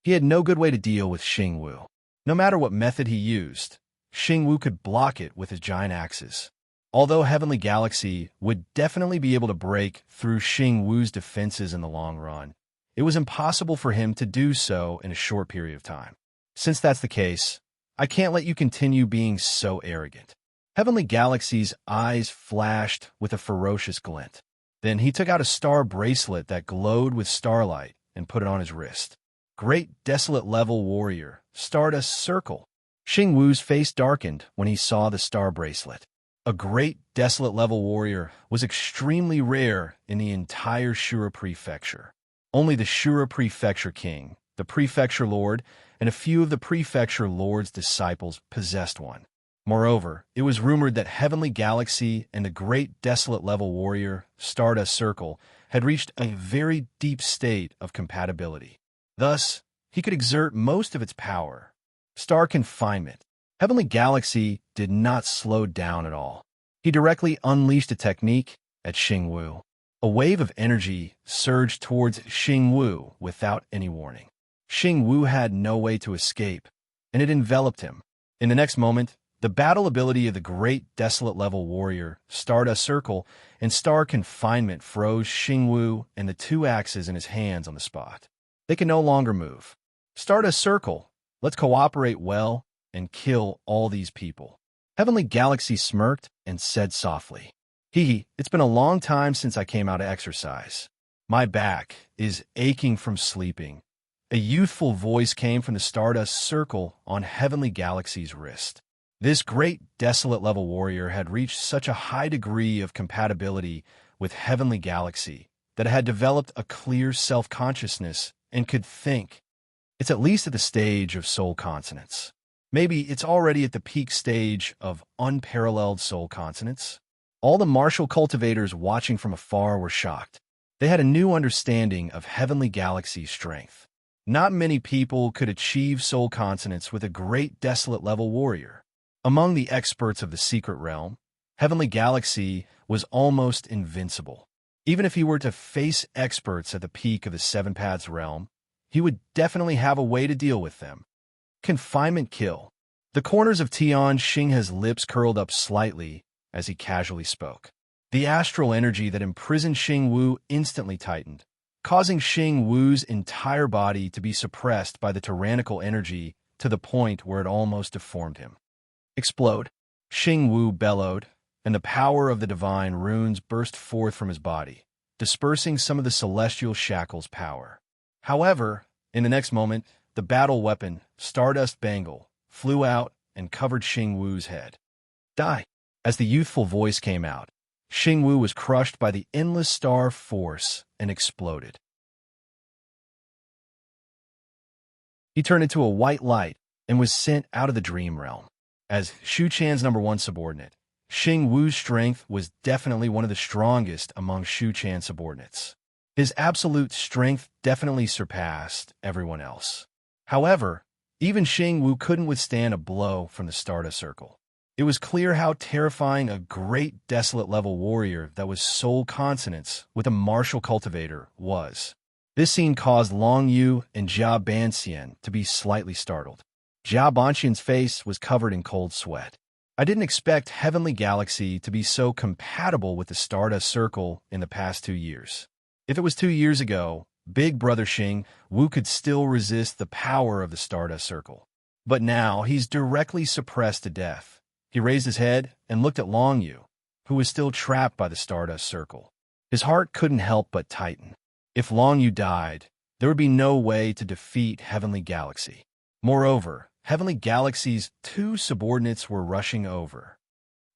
He had no good way to deal with Xing Wu. No matter what method he used, Xing Wu could block it with his giant axes. Although Heavenly Galaxy would definitely be able to break through Xing Wu's defenses in the long run, it was impossible for him to do so in a short period of time. Since that's the case, I can't let you continue being so arrogant. Heavenly Galaxy's eyes flashed with a ferocious glint. Then he took out a star bracelet that glowed with starlight and put it on his wrist. great desolate level warrior, Stardust Circle. Xing Wu's face darkened when he saw the star bracelet. A great desolate level warrior was extremely rare in the entire Shura Prefecture. Only the Shura Prefecture King, the Prefecture Lord, and a few of the Prefecture Lord's disciples possessed one. Moreover, it was rumored that Heavenly Galaxy and the great desolate level warrior, Stardust Circle, had reached a very deep state of compatibility. Thus, he could exert most of its power. Star confinement. Heavenly Galaxy did not slow down at all. He directly unleashed a technique at Xing Wu. A wave of energy surged towards Xing Wu without any warning. Xing Wu had no way to escape, and it enveloped him. In the next moment, the battle ability of the great desolate level warrior, Stardust Circle, and Star Confinement froze Xing Wu and the two axes in his hands on the spot. They could no longer move. Stardust Circle, let's cooperate well and kill all these people. Heavenly Galaxy smirked and said softly, It's been a long time since I came out to exercise. My back is aching from sleeping. A youthful voice came from the Stardust Circle on Heavenly Galaxy's wrist. This great desolate level warrior had reached such a high degree of compatibility with Heavenly Galaxy that it had developed a clear self-consciousness and could think. It's at least at the stage of soul consonance. Maybe it's already at the peak stage of unparalleled soul consonance. All the martial cultivators watching from afar were shocked. They had a new understanding of Heavenly Galaxy's strength. Not many people could achieve soul consonance with a great desolate level warrior. Among the experts of the secret realm, Heavenly Galaxy was almost invincible. Even if he were to face experts at the peak of the Seven Paths realm, he would definitely have a way to deal with them. Confinement kill. The corners of Tian Xinghe's lips curled up slightly as he casually spoke. The astral energy that imprisoned Xing Wu instantly tightened, causing Xing Wu's entire body to be suppressed by the tyrannical energy to the point where it almost deformed him. Explode. Xing Wu bellowed, and the power of the divine runes burst forth from his body, dispersing some of the celestial shackles' power. However, in the next moment, the battle weapon, Stardust Bangle, flew out and covered Xing Wu's head. Die! As the youthful voice came out, Xing Wu was crushed by the endless star force and exploded. He turned into a white light and was sent out of the dream realm. As Shu Chan's #1 subordinate, Xing Wu's strength was definitely one of the strongest among Shu Chan's subordinates. His absolute strength definitely surpassed everyone else. However, even Xing Wu couldn't withstand a blow from the Stardust Circle. It was clear how terrifying a great desolate level warrior that was soul consonance with a martial cultivator was. This scene caused Long Yu and Jia Banxian to be slightly startled. Jia Banxian's face was covered in cold sweat. I didn't expect Heavenly Galaxy to be so compatible with the Stardust Circle in the past 2 years. If it was 2 years ago, Big Brother Xing Wu could still resist the power of the Stardust Circle. But now he's directly suppressed to death. He raised his head and looked at Long Yu, who was still trapped by the Stardust Circle. His heart couldn't help but tighten. If Long Yu died, there would be no way to defeat Heavenly Galaxy. Moreover, Heavenly Galaxy's 2 subordinates were rushing over.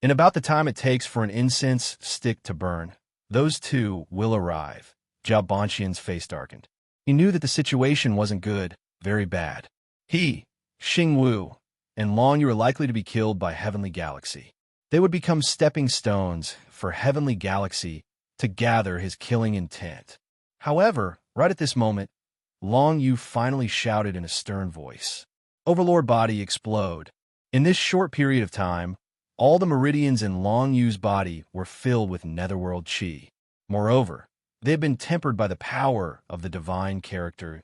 In about the time it takes for an incense stick to burn, those 2 will arrive. Jia Banxian's face darkened. He knew that the situation wasn't good, very bad. He, Xing Wu, and Long Yu were likely to be killed by Heavenly Galaxy. They would become stepping stones for Heavenly Galaxy to gather his killing intent. However, right at this moment, Long Yu finally shouted in a stern voice, "Overlord body explode." In this short period of time, all the meridians in Long Yu's body were filled with netherworld chi. Moreover, they had been tempered by the power of the divine character.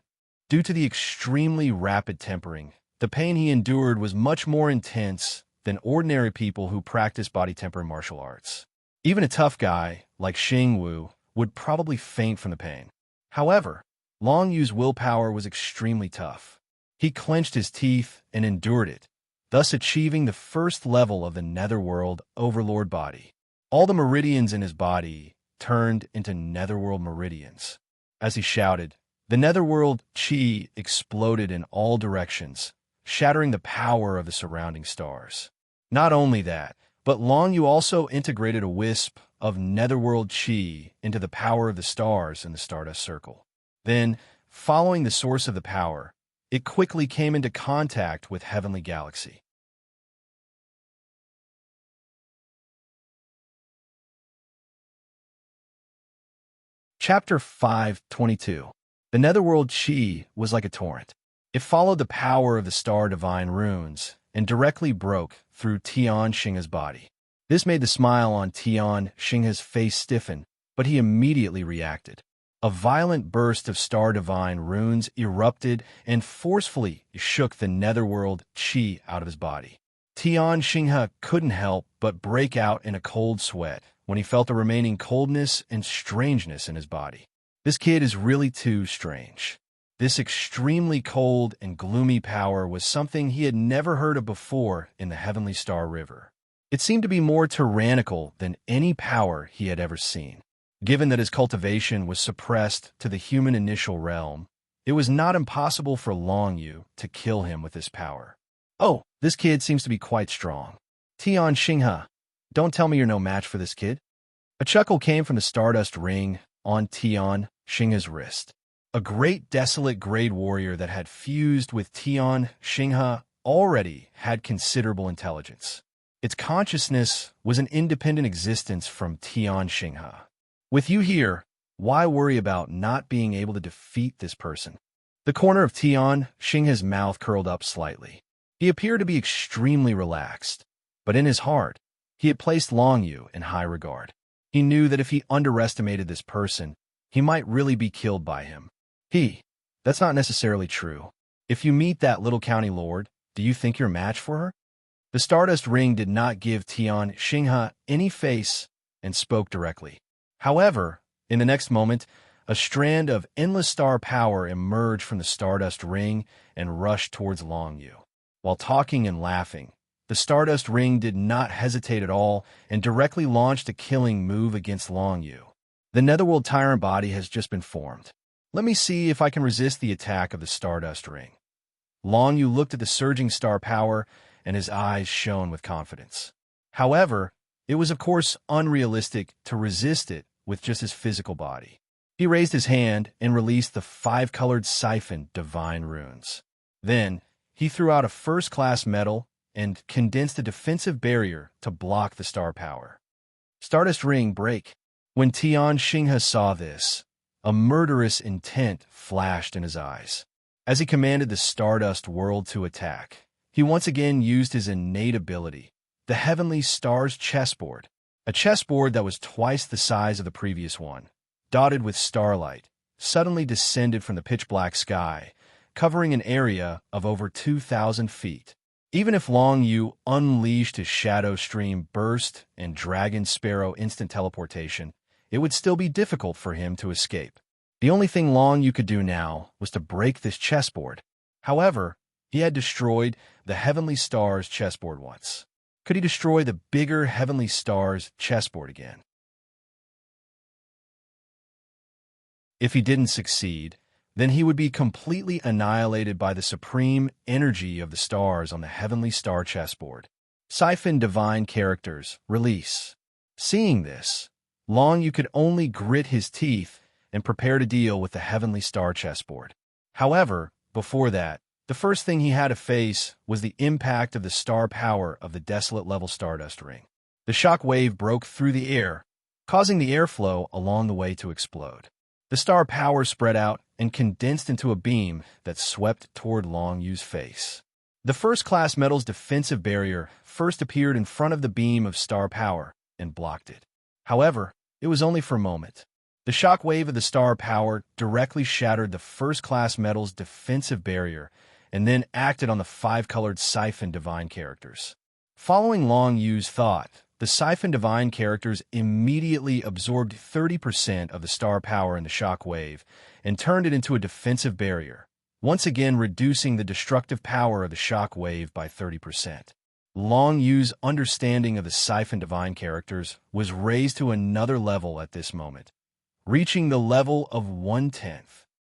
Due to the extremely rapid tempering, the pain he endured was much more intense than ordinary people who practice body temper in martial arts. Even a tough guy like Xing Wu would probably faint from the pain. However, Long Yu's willpower was extremely tough. He clenched his teeth and endured it, thus achieving the first level of the netherworld overlord body. All the meridians in his body turned into netherworld meridians. As he shouted, The netherworld chi exploded in all directions, shattering the power of the surrounding stars. Not only that, but Long Yu also integrated a wisp of netherworld chi into the power of the stars in the Stardust Circle. Then, following the source of the power, it quickly came into contact with Heavenly Galaxy. Chapter 5:22. The netherworld chi was like a torrent. It followed the power of the star divine runes and directly broke through Tian Xinghe's body. This made the smile on Tian Xinghe's face stiffen, but he immediately reacted. A violent burst of star divine runes erupted and forcefully shook the netherworld chi out of his body. Tian Xinghe couldn't help but break out in a cold sweat when he felt the remaining coldness and strangeness in his body. This kid is really too strange. This extremely cold and gloomy power was something he had never heard of before in the Heavenly Star River. It seemed to be more tyrannical than any power he had ever seen. Given that his cultivation was suppressed to the human initial realm, it was not impossible for Long Yu to kill him with this power. Oh, this kid seems to be quite strong. Tian Xinghe, don't tell me you're no match for this kid. A chuckle came from the Stardust ring on Tian Xinghe's wrist. A great desolate grade warrior that had fused with Tian Xinghe already had considerable intelligence. Its consciousness was an independent existence from Tian Xinghe. With you here, why worry about not being able to defeat this person? The corner of Tian Xinghe's mouth curled up slightly. He appeared to be extremely relaxed, but in his heart, he had placed Long Yu in high regard. He knew that if he underestimated this person, he might really be killed by him. That's not necessarily true. If you meet that little county lord, do you think you're a match for her? The Stardust ring did not give Tian Xinghe any face and spoke directly. However, in the next moment, a strand of endless star power emerged from the Stardust ring and rushed towards Long Yu. While talking and laughing, the Stardust ring did not hesitate at all and directly launched a killing move against Long Yu. The Netherworld Tyrant body has just been formed. Let me see if I can resist the attack of the Stardust ring. Long Yu looked at the surging star power, and his eyes shone with confidence. However, it was of course unrealistic to resist it with just his physical body. He raised his hand and released the 5-colored siphon divine runes. Then, he threw out a first-class metal and condensed a defensive barrier to block the star power. Stardust ring break. When Tian Xinghe saw this, a murderous intent flashed in his eyes. As he commanded the Stardust world to attack, he once again used his innate ability, the Heavenly Stars chessboard, a chessboard that was twice the size of the previous one, dotted with starlight, suddenly descended from the pitch-black sky, covering an area of over 2,000 feet. Even if Long Yu unleashed his Shadow Stream burst and Dragon Sparrow instant teleportation, it would still be difficult for him to escape. The only thing Long Yu could do now was to break this chessboard. However, he had destroyed the Heavenly Stars chessboard once. Could he destroy the bigger Heavenly Stars chessboard again? If he didn't succeed, then he would be completely annihilated by the supreme energy of the stars on the Heavenly Star chessboard. Siphon Divine Characters, release. Seeing this, Long Yu could only grit his teeth and prepare to deal with the Heavenly Star chessboard. However, before that, the first thing he had to face was the impact of the star power of the desolate-level Stardust ring. The shock wave broke through the air, causing the airflow along the way to explode. The star power spread out and condensed into a beam that swept toward Long Yu's face. The first-class metal's defensive barrier first appeared in front of the beam of star power and blocked it. However, it was only for a moment. The shock wave of the star power directly shattered the first-class metal's defensive barrier and then acted on the 5-colored Siphon Divine Characters. Following Long Yu's thought, the Siphon Divine Characters immediately absorbed 30% of the star power in the shock wave and turned it into a defensive barrier, once again reducing the destructive power of the shock wave by 30%. Long Yu's understanding of the Siphon Divine Characters was raised to another level at this moment, reaching the level of 1/10.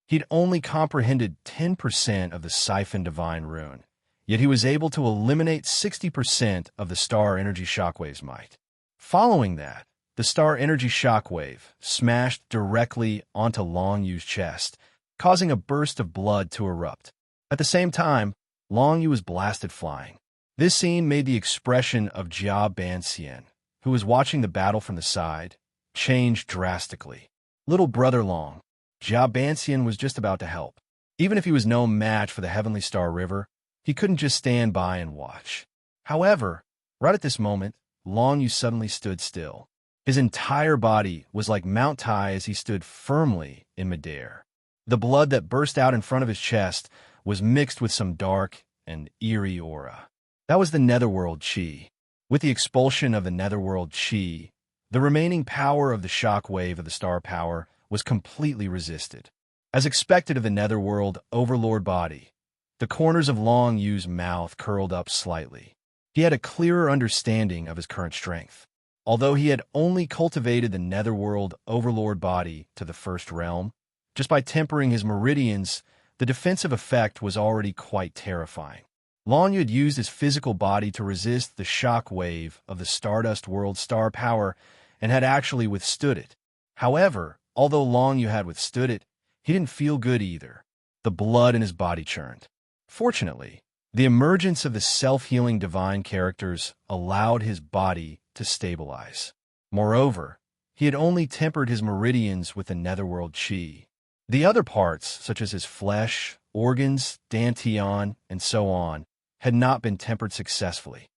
He'd only comprehended 10% of the Siphon Divine Rune, yet he was able to eliminate 60% of the star energy shockwave's might. Following that, the star energy shockwave smashed directly onto Long Yu's chest, causing a burst of blood to erupt. At the same time, Long Yu was blasted flying. This scene made the expression of Jia Banxian, who was watching the battle from the side, change drastically. Little brother Long, Jia Banxian was just about to help. Even if he was no match for the Heavenly Star River, he couldn't just stand by and watch. However, right at this moment, Long Yu suddenly stood still. His entire body was like Mount Tai as he stood firmly in midair. The blood that burst out in front of his chest was mixed with some dark and eerie aura. That was the Netherworld Chi. With the expulsion of the Netherworld Chi, the remaining power of the shock wave of the star power was completely resisted. As expected of the Netherworld Overlord body, the corners of Long Yu's mouth curled up slightly. He had a clearer understanding of his current strength. Although he had only cultivated the Netherworld Overlord body to the first realm, just by tempering his meridians, the defensive effect was already quite terrifying. Long Yu had used his physical body to resist the shock wave of the Stardust World star power and had actually withstood it. However, although Long Yu had withstood it, he didn't feel good either. The blood in his body churned. Fortunately, the emergence of the self-healing divine characters allowed his body to stabilize. Moreover, he had only tempered his meridians with the Netherworld Chi. The other parts, such as his flesh, organs, dantian, and so on, had not been tempered successfully.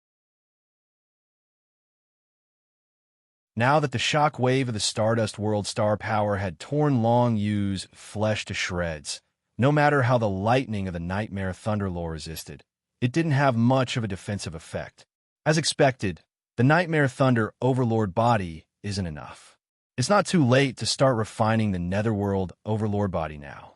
Now that the shock wave of the Stardust World star power had torn Long Yu's flesh to shreds, no matter how the lightning of the Nightmare Thunderlord resisted, it didn't have much of a defensive effect. As expected, the Nightmare Thunder Overlord body isn't enough. It's not too late to start refining the Netherworld Overlord body now.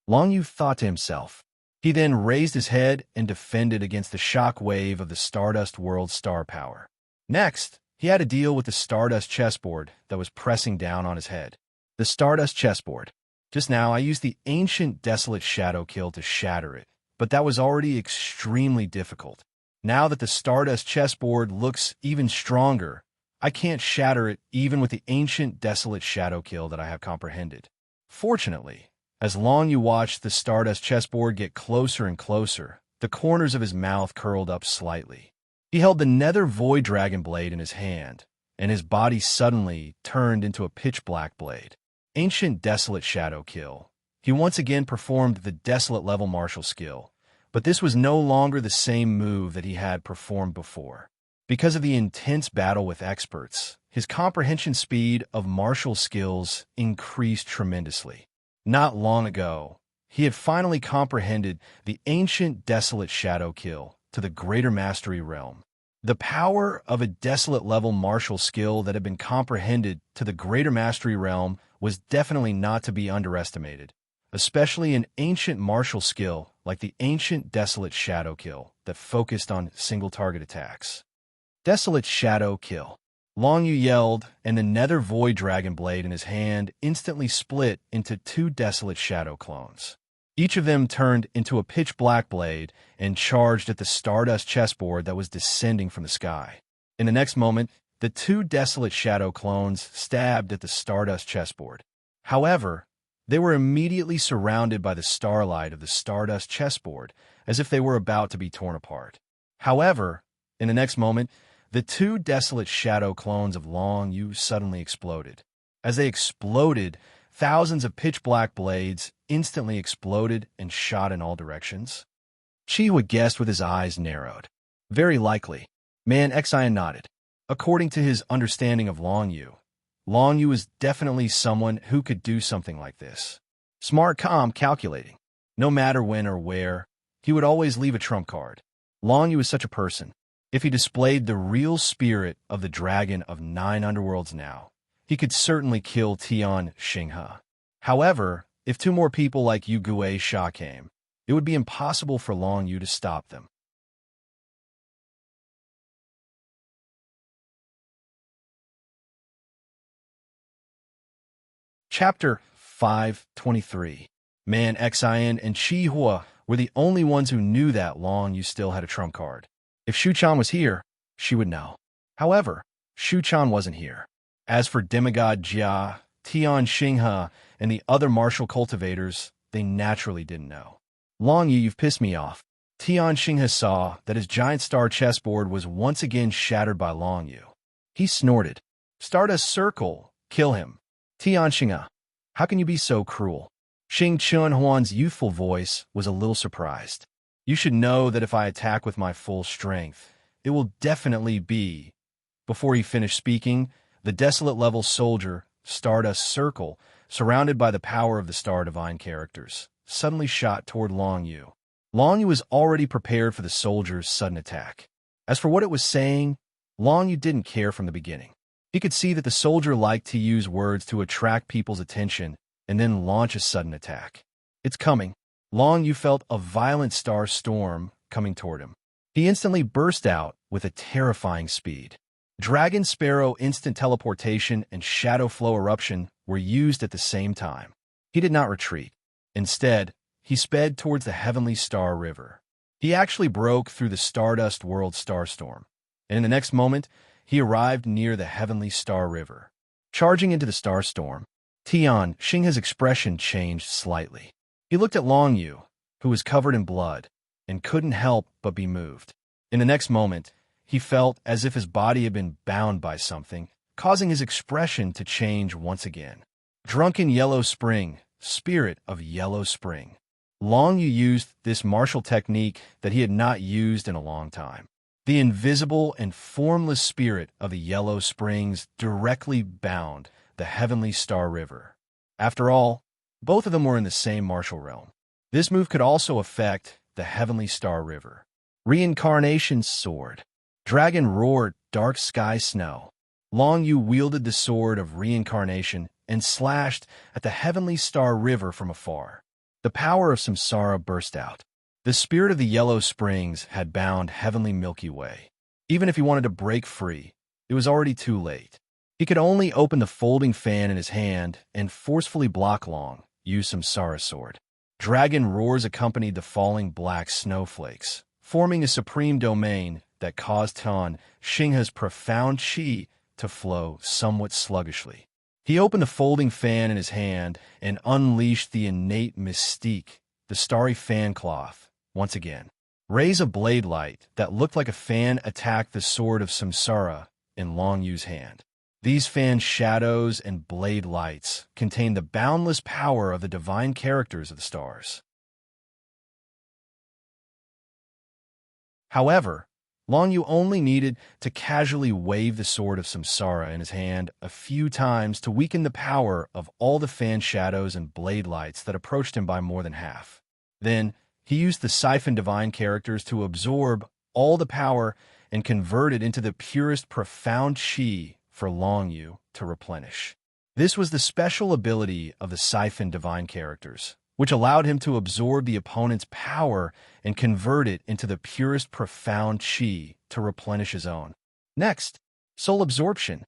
Long Yu thought to himself. He then raised his head and defended against the shock wave of the Stardust World star power. Next, he had to deal with the Stardust chessboard that was pressing down on his head. The Stardust chessboard. Just now, I used the ancient Desolate Shadow Kill to shatter it, but that was already extremely difficult. Now that the Stardust chessboard looks even stronger, I can't shatter it even with the ancient Desolate Shadow Kill that I have comprehended. Fortunately, as Long Yu watched the Stardust chessboard get closer and closer, the corners of his mouth curled up slightly. He held the Nether Void Dragon blade in his hand, and his body suddenly turned into a pitch-black blade. Ancient Desolate Shadow Kill. He once again performed the Desolate level martial skill, but this was no longer the same move that he had performed before. Because of the intense battle with experts, his comprehension speed of martial skills increased tremendously. Not long ago, he had finally comprehended the ancient Desolate Shadow Kill to the Greater Mastery realm. The power of a Desolate level martial skill that had been comprehended to the Greater Mastery realm was definitely not to be underestimated, especially an ancient martial skill like the ancient Desolate Shadow Kill that focused on single target attacks. Desolate Shadow Kill. Long Yu yelled, and the Nether Void Dragon blade in his hand instantly split into two Desolate Shadow clones. Each of them turned into a pitch-black blade and charged at the Stardust chessboard that was descending from the sky. In the next moment, the two Desolate Shadow clones stabbed at the Stardust chessboard. However, they were immediately surrounded by the starlight of the Stardust chessboard, as if they were about to be torn apart. However, in the next moment, the two Desolate Shadow clones of Long Yu suddenly exploded. As they exploded, thousands of pitch-black blades instantly exploded and shot in all directions. Chi guessed with his eyes narrowed. Very likely. Man Xian nodded. According to his understanding of Long Yu was definitely someone who could do something like this. Smart, calm, calculating. No matter when or where, he would always leave a trump card. Long Yu is such a person. If he displayed the real spirit of the Dragon of 9 Underworlds now, he could certainly kill Tian Xinghe. However, if two more people like Yu Gue Sha came, it would be impossible for Long Yu to stop them. Chapter 523. Man Xian and Chi Hua were the only ones who knew that Long Yu still had a trump card. If Shu Chan was here, she would know. However, Shu Chan wasn't here. As for demigod Jia, Tian Xinghe, and the other martial cultivators, they naturally didn't know. Long Yu, you've pissed me off. Tian Xinghe saw that his giant star chessboard was once again shattered by Long Yu. He snorted. Start a circle. Kill him. Tian Xinghe, how can you be so cruel? Xing Chunhuan's youthful voice was a little surprised. You should know that if I attack with my full strength, it will definitely be. Before he finished speaking, the desolate-level soldier, Stardust Circle, surrounded by the power of the Star Divine characters, suddenly shot toward Long Yu. Long Yu was already prepared for the soldier's sudden attack. As for what it was saying, Long Yu didn't care from the beginning. He could see that the soldier liked to use words to attract people's attention and then launch a sudden attack. It's coming. Long Yu felt a violent star storm coming toward him. He instantly burst out with a terrifying speed. Dragon Sparrow instant teleportation and Shadow Flow eruption were used at the same time. He did not retreat. Instead, he sped towards the Heavenly Star River. He actually broke through the Stardust World Starstorm, and in the next moment, he arrived near the Heavenly Star River. Charging into the Starstorm, Tian Xinghe's expression changed slightly. He looked at Long Yu, who was covered in blood, and couldn't help but be moved. In the next moment, he felt as if his body had been bound by something, causing his expression to change once again. Drunken Yellow Spring, Spirit of Yellow Spring. Long Yu used this martial technique that he had not used in a long time. The invisible and formless spirit of the Yellow Springs directly bound the Heavenly Star River. After all, both of them were in the same martial realm. This move could also affect the Heavenly Star River. Reincarnation Sword. Dragon roared, Dark Sky Snow. Long Yu wielded the Sword of Reincarnation and slashed at the Heavenly Star River from afar. The power of Samsara burst out. The spirit of the Yellow Springs had bound Heavenly Milky Way. Even if he wanted to break free, it was already too late. He could only open the folding fan in his hand and forcefully block Long Yu's Samsara Sword. Dragon roars accompanied the falling black snowflakes, forming a supreme domain that caused Tian Xinghe's profound chi to flow somewhat sluggishly. He opened the folding fan in his hand and unleashed the innate mystique, the starry fan cloth, once again. Rays of blade light that looked like a fan attacked the sword of Samsara in Long Yu's hand. These fan shadows and blade lights contained the boundless power of the divine characters of the stars. However, Long Yu only needed to casually wave the sword of Samsara in his hand a few times to weaken the power of all the fan shadows and blade lights that approached him by more than half. Then, he used the siphon divine characters to absorb all the power and convert it into the purest profound chi for Long Yu to replenish. This was the special ability of the siphon divine characters, which allowed him to absorb the opponent's power and convert it into the purest profound chi to replenish his own. Next, soul absorption.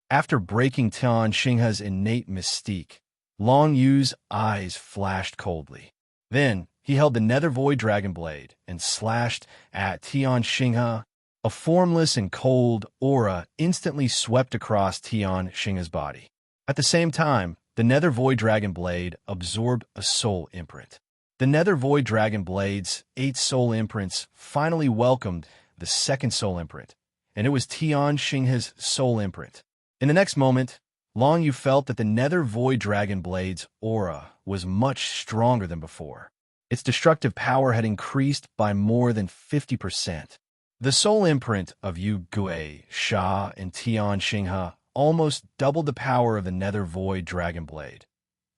After breaking Tian Xinghe's innate mystique, Long Yu's eyes flashed coldly. Then, he held the Nether Void Dragon Blade and slashed at Tian Xinghe. A formless and cold aura instantly swept across Tian Xinghe's body. At the same time, the Nether Void Dragon Blade absorbed a soul imprint. The Nether Void Dragon Blade's 8 soul imprints finally welcomed the second soul imprint, and it was Tian Xinghe's soul imprint. In the next moment, Long Yu felt that the Nether Void Dragon Blade's aura was much stronger than before. Its destructive power had increased by more than 50%. The soul imprint of Yu Gui, Sha, and Tian Xinghe almost doubled the power of the Nether Void Dragon Blade.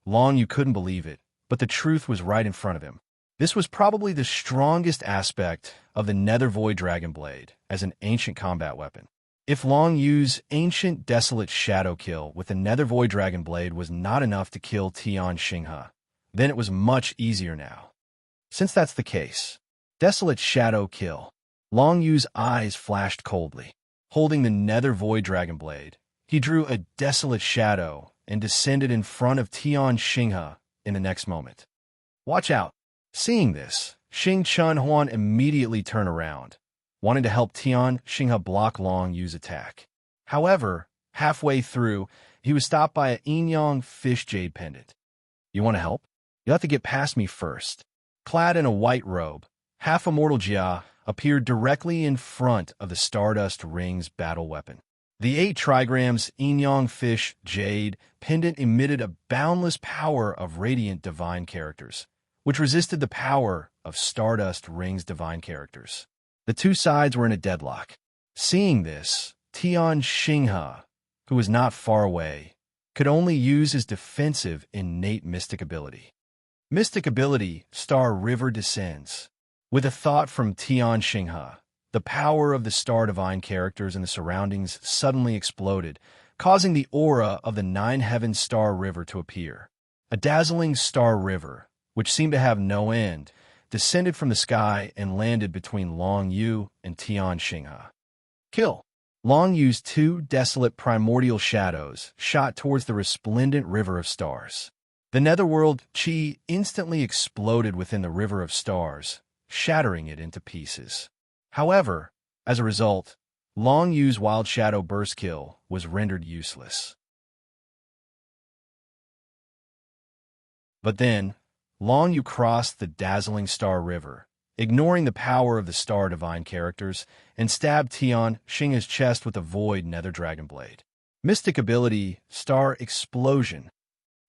Long Yu couldn't believe it, but the truth was right in front of him. This was probably the strongest aspect of the Nether Void Dragon Blade as an ancient combat weapon. If Long Yu's ancient desolate shadow kill with the Nether Void Dragon Blade was not enough to kill Tian Xinghe, then it was much easier now. Since that's the case, desolate shadow kill. Long Yu's eyes flashed coldly. Holding the Nether Void Dragon Blade, he drew a desolate shadow and descended in front of Tian Xinghe in the next moment. Watch out. Seeing this, Xing Chun Huan immediately turned around, wanting to help Tian Xinghe block Long Yu's attack. However, halfway through, he was stopped by a yin-yang fish jade pendant. You want to help? You'll have to get past me first. Clad in a white robe, half-immortal Jia appeared directly in front of the Stardust Ring's battle weapon. The 8 trigrams yin-yang fish jade pendant emitted a boundless power of radiant divine characters, which resisted the power of Stardust Ring's divine characters. The two sides were in a deadlock. Seeing this, Tian Xinghe, who was not far away, could only use his defensive innate mystic ability. Mystic ability, Star River descends. With a thought from Tian Xinghe, the power of the star divine characters in the surroundings suddenly exploded, causing the aura of the 9 Heaven Star River to appear. A dazzling star river, which seemed to have no end, descended from the sky and landed between Long Yu and Tian Xinghe. Kill! Long Yu's 2 desolate primordial shadows shot towards the resplendent river of stars. The netherworld chi instantly exploded within the river of stars, shattering it into pieces. However, as a result, Long Yu's wild shadow burst kill was rendered useless. But then, Long Yu crossed the dazzling star river, ignoring the power of the star divine characters, and stabbed Tian Xinghe's chest with a void nether dragon blade. Mystic ability, Star Explosion.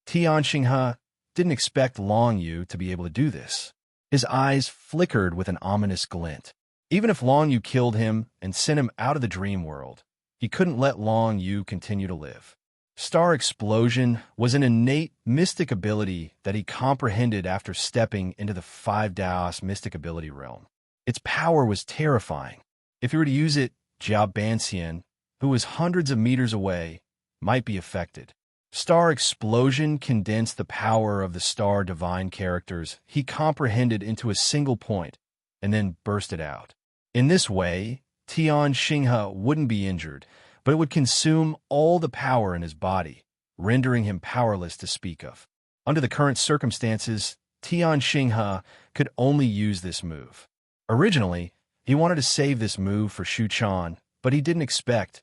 Tian Xinghe didn't expect Long Yu to be able to do this. His eyes flickered with an ominous glint. Even if Long Yu killed him and sent him out of the dream world, he couldn't let Long Yu continue to live. Star Explosion was an innate mystic ability that he comprehended after stepping into the 5 Daos mystic ability realm. Its power was terrifying. If he were to use it, Jia Banxian, who was hundreds of meters away, might be affected. Star Explosion condensed the power of the star divine characters he comprehended into a single point and then burst it out. In this way, Tian Xinghe wouldn't be injured, but it would consume all the power in his body, rendering him powerless to speak of. Under the current circumstances, Tian Xinghe could only use this move. Originally, he wanted to save this move for Shu Chan, but he didn't expect,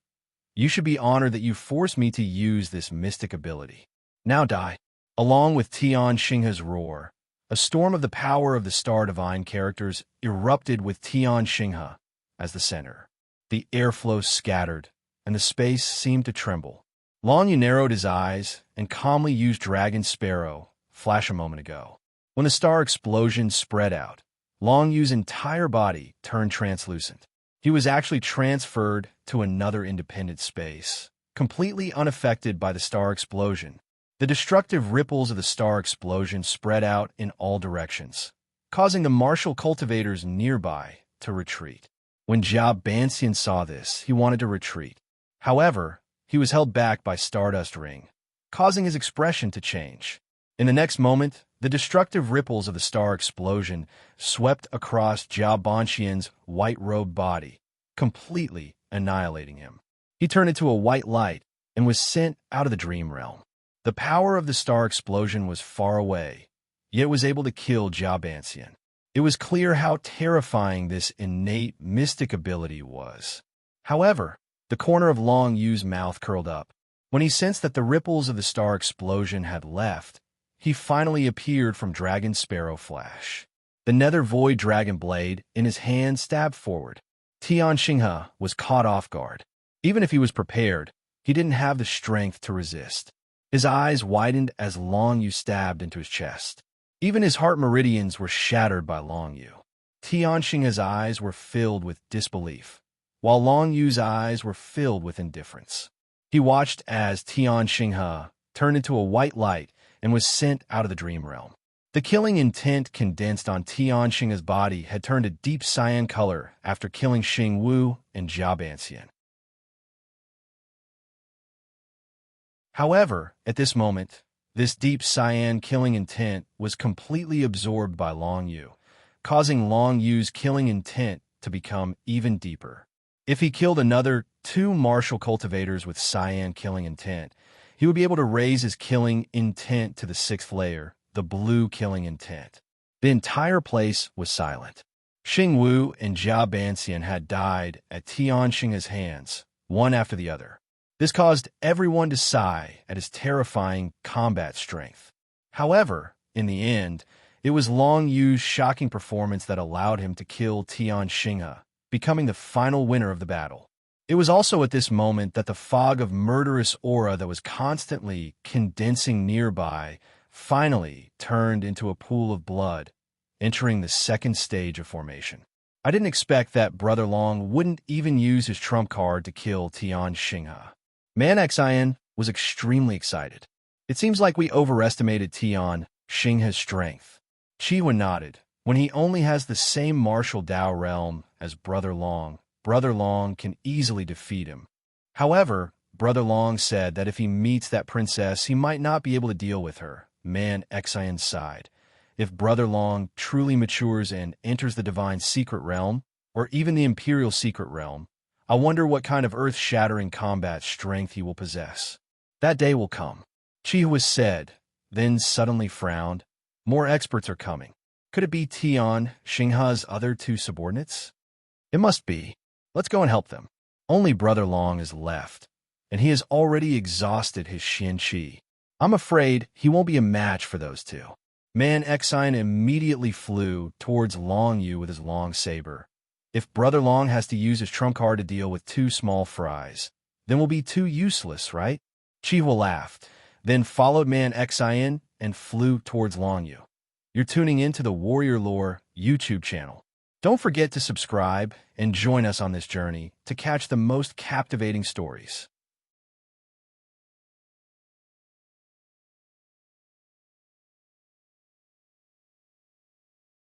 "You should be honored that you forced me to use this mystic ability. Now die." Along with Tian Xinghe's roar, a storm of the power of the star divine characters erupted with Tian Xinghe as the center. The airflow scattered, and the space seemed to tremble. Long Yu narrowed his eyes and calmly used Dragon Sparrow flash a moment ago. When the star explosion spread out, Long Yu's entire body turned translucent. He was actually transferred to another independent space, completely unaffected by the star explosion. The destructive ripples of the star explosion spread out in all directions, causing the martial cultivators nearby to retreat. When Jia Banxian saw this, he wanted to retreat. However, he was held back by Stardust Ring, causing his expression to change. In the next moment, the destructive ripples of the star explosion swept across Jia Banxian's white-robed body, completely annihilating him. He turned into a white light and was sent out of the dream realm. The power of the star explosion was far away, yet was able to kill Jia Banxian. It was clear how terrifying this innate mystic ability was. However, the corner of Long Yu's mouth curled up. When he sensed that the ripples of the star explosion had left, he finally appeared from Dragon Sparrow Flash. The nether void dragon blade in his hand stabbed forward. Tian Xinghe was caught off guard. Even if he was prepared, he didn't have the strength to resist. His eyes widened as Long Yu stabbed into his chest. Even his heart meridians were shattered by Long Yu. Tian Xinghe's eyes were filled with disbelief, while Long Yu's eyes were filled with indifference. He watched as Tian Xinghe turned into a white light and was sent out of the dream realm. The killing intent condensed on Tian Xinghe's body had turned a deep cyan color after killing Xing Wu and Jia Banxian. However, at this moment, this deep cyan killing intent was completely absorbed by Long Yu, causing Long Yu's killing intent to become even deeper. If he killed another 2 martial cultivators with cyan killing intent, he would be able to raise his killing intent to the 6th layer, the blue killing intent. The entire place was silent. Xing Wu and Jia Banxian had died at Tian Xinghe's hands, one after the other. This caused everyone to sigh at his terrifying combat strength. However, in the end, it was Long Yu's shocking performance that allowed him to kill Tian Xinghe, becoming the final winner of the battle. It was also at this moment that the fog of murderous aura that was constantly condensing nearby finally turned into a pool of blood, entering the second stage of formation. I didn't expect that Brother Long wouldn't even use his trump card to kill Tian Xinghe. Man Xian was extremely excited. It seems like we overestimated Tian Xinghe's strength. Qihua nodded. When he only has the same martial Dao realm as Brother Long can easily defeat him. However, Brother Long said that if he meets that princess, he might not be able to deal with her. Man Xian sighed. If Brother Long truly matures and enters the divine secret realm, or even the imperial secret realm, I wonder what kind of earth-shattering combat strength he will possess. That day will come. Qihua said, then suddenly frowned. More experts are coming. Could it be Tian Xinghe's other two subordinates? It must be. Let's go and help them. Only Brother Long is left, and he has already exhausted his Xian Qi. I'm afraid he won't be a match for those two. Man Xian immediately flew towards Long Yu with his long saber. If Brother Long has to use his trump card to deal with two small fries, then we'll be too useless, right? Qihua laughed, then followed Man Xian and flew towards Long Yu. You're tuning in to the Warrior Lore YouTube channel. Don't forget to subscribe and join us on this journey to catch the most captivating stories.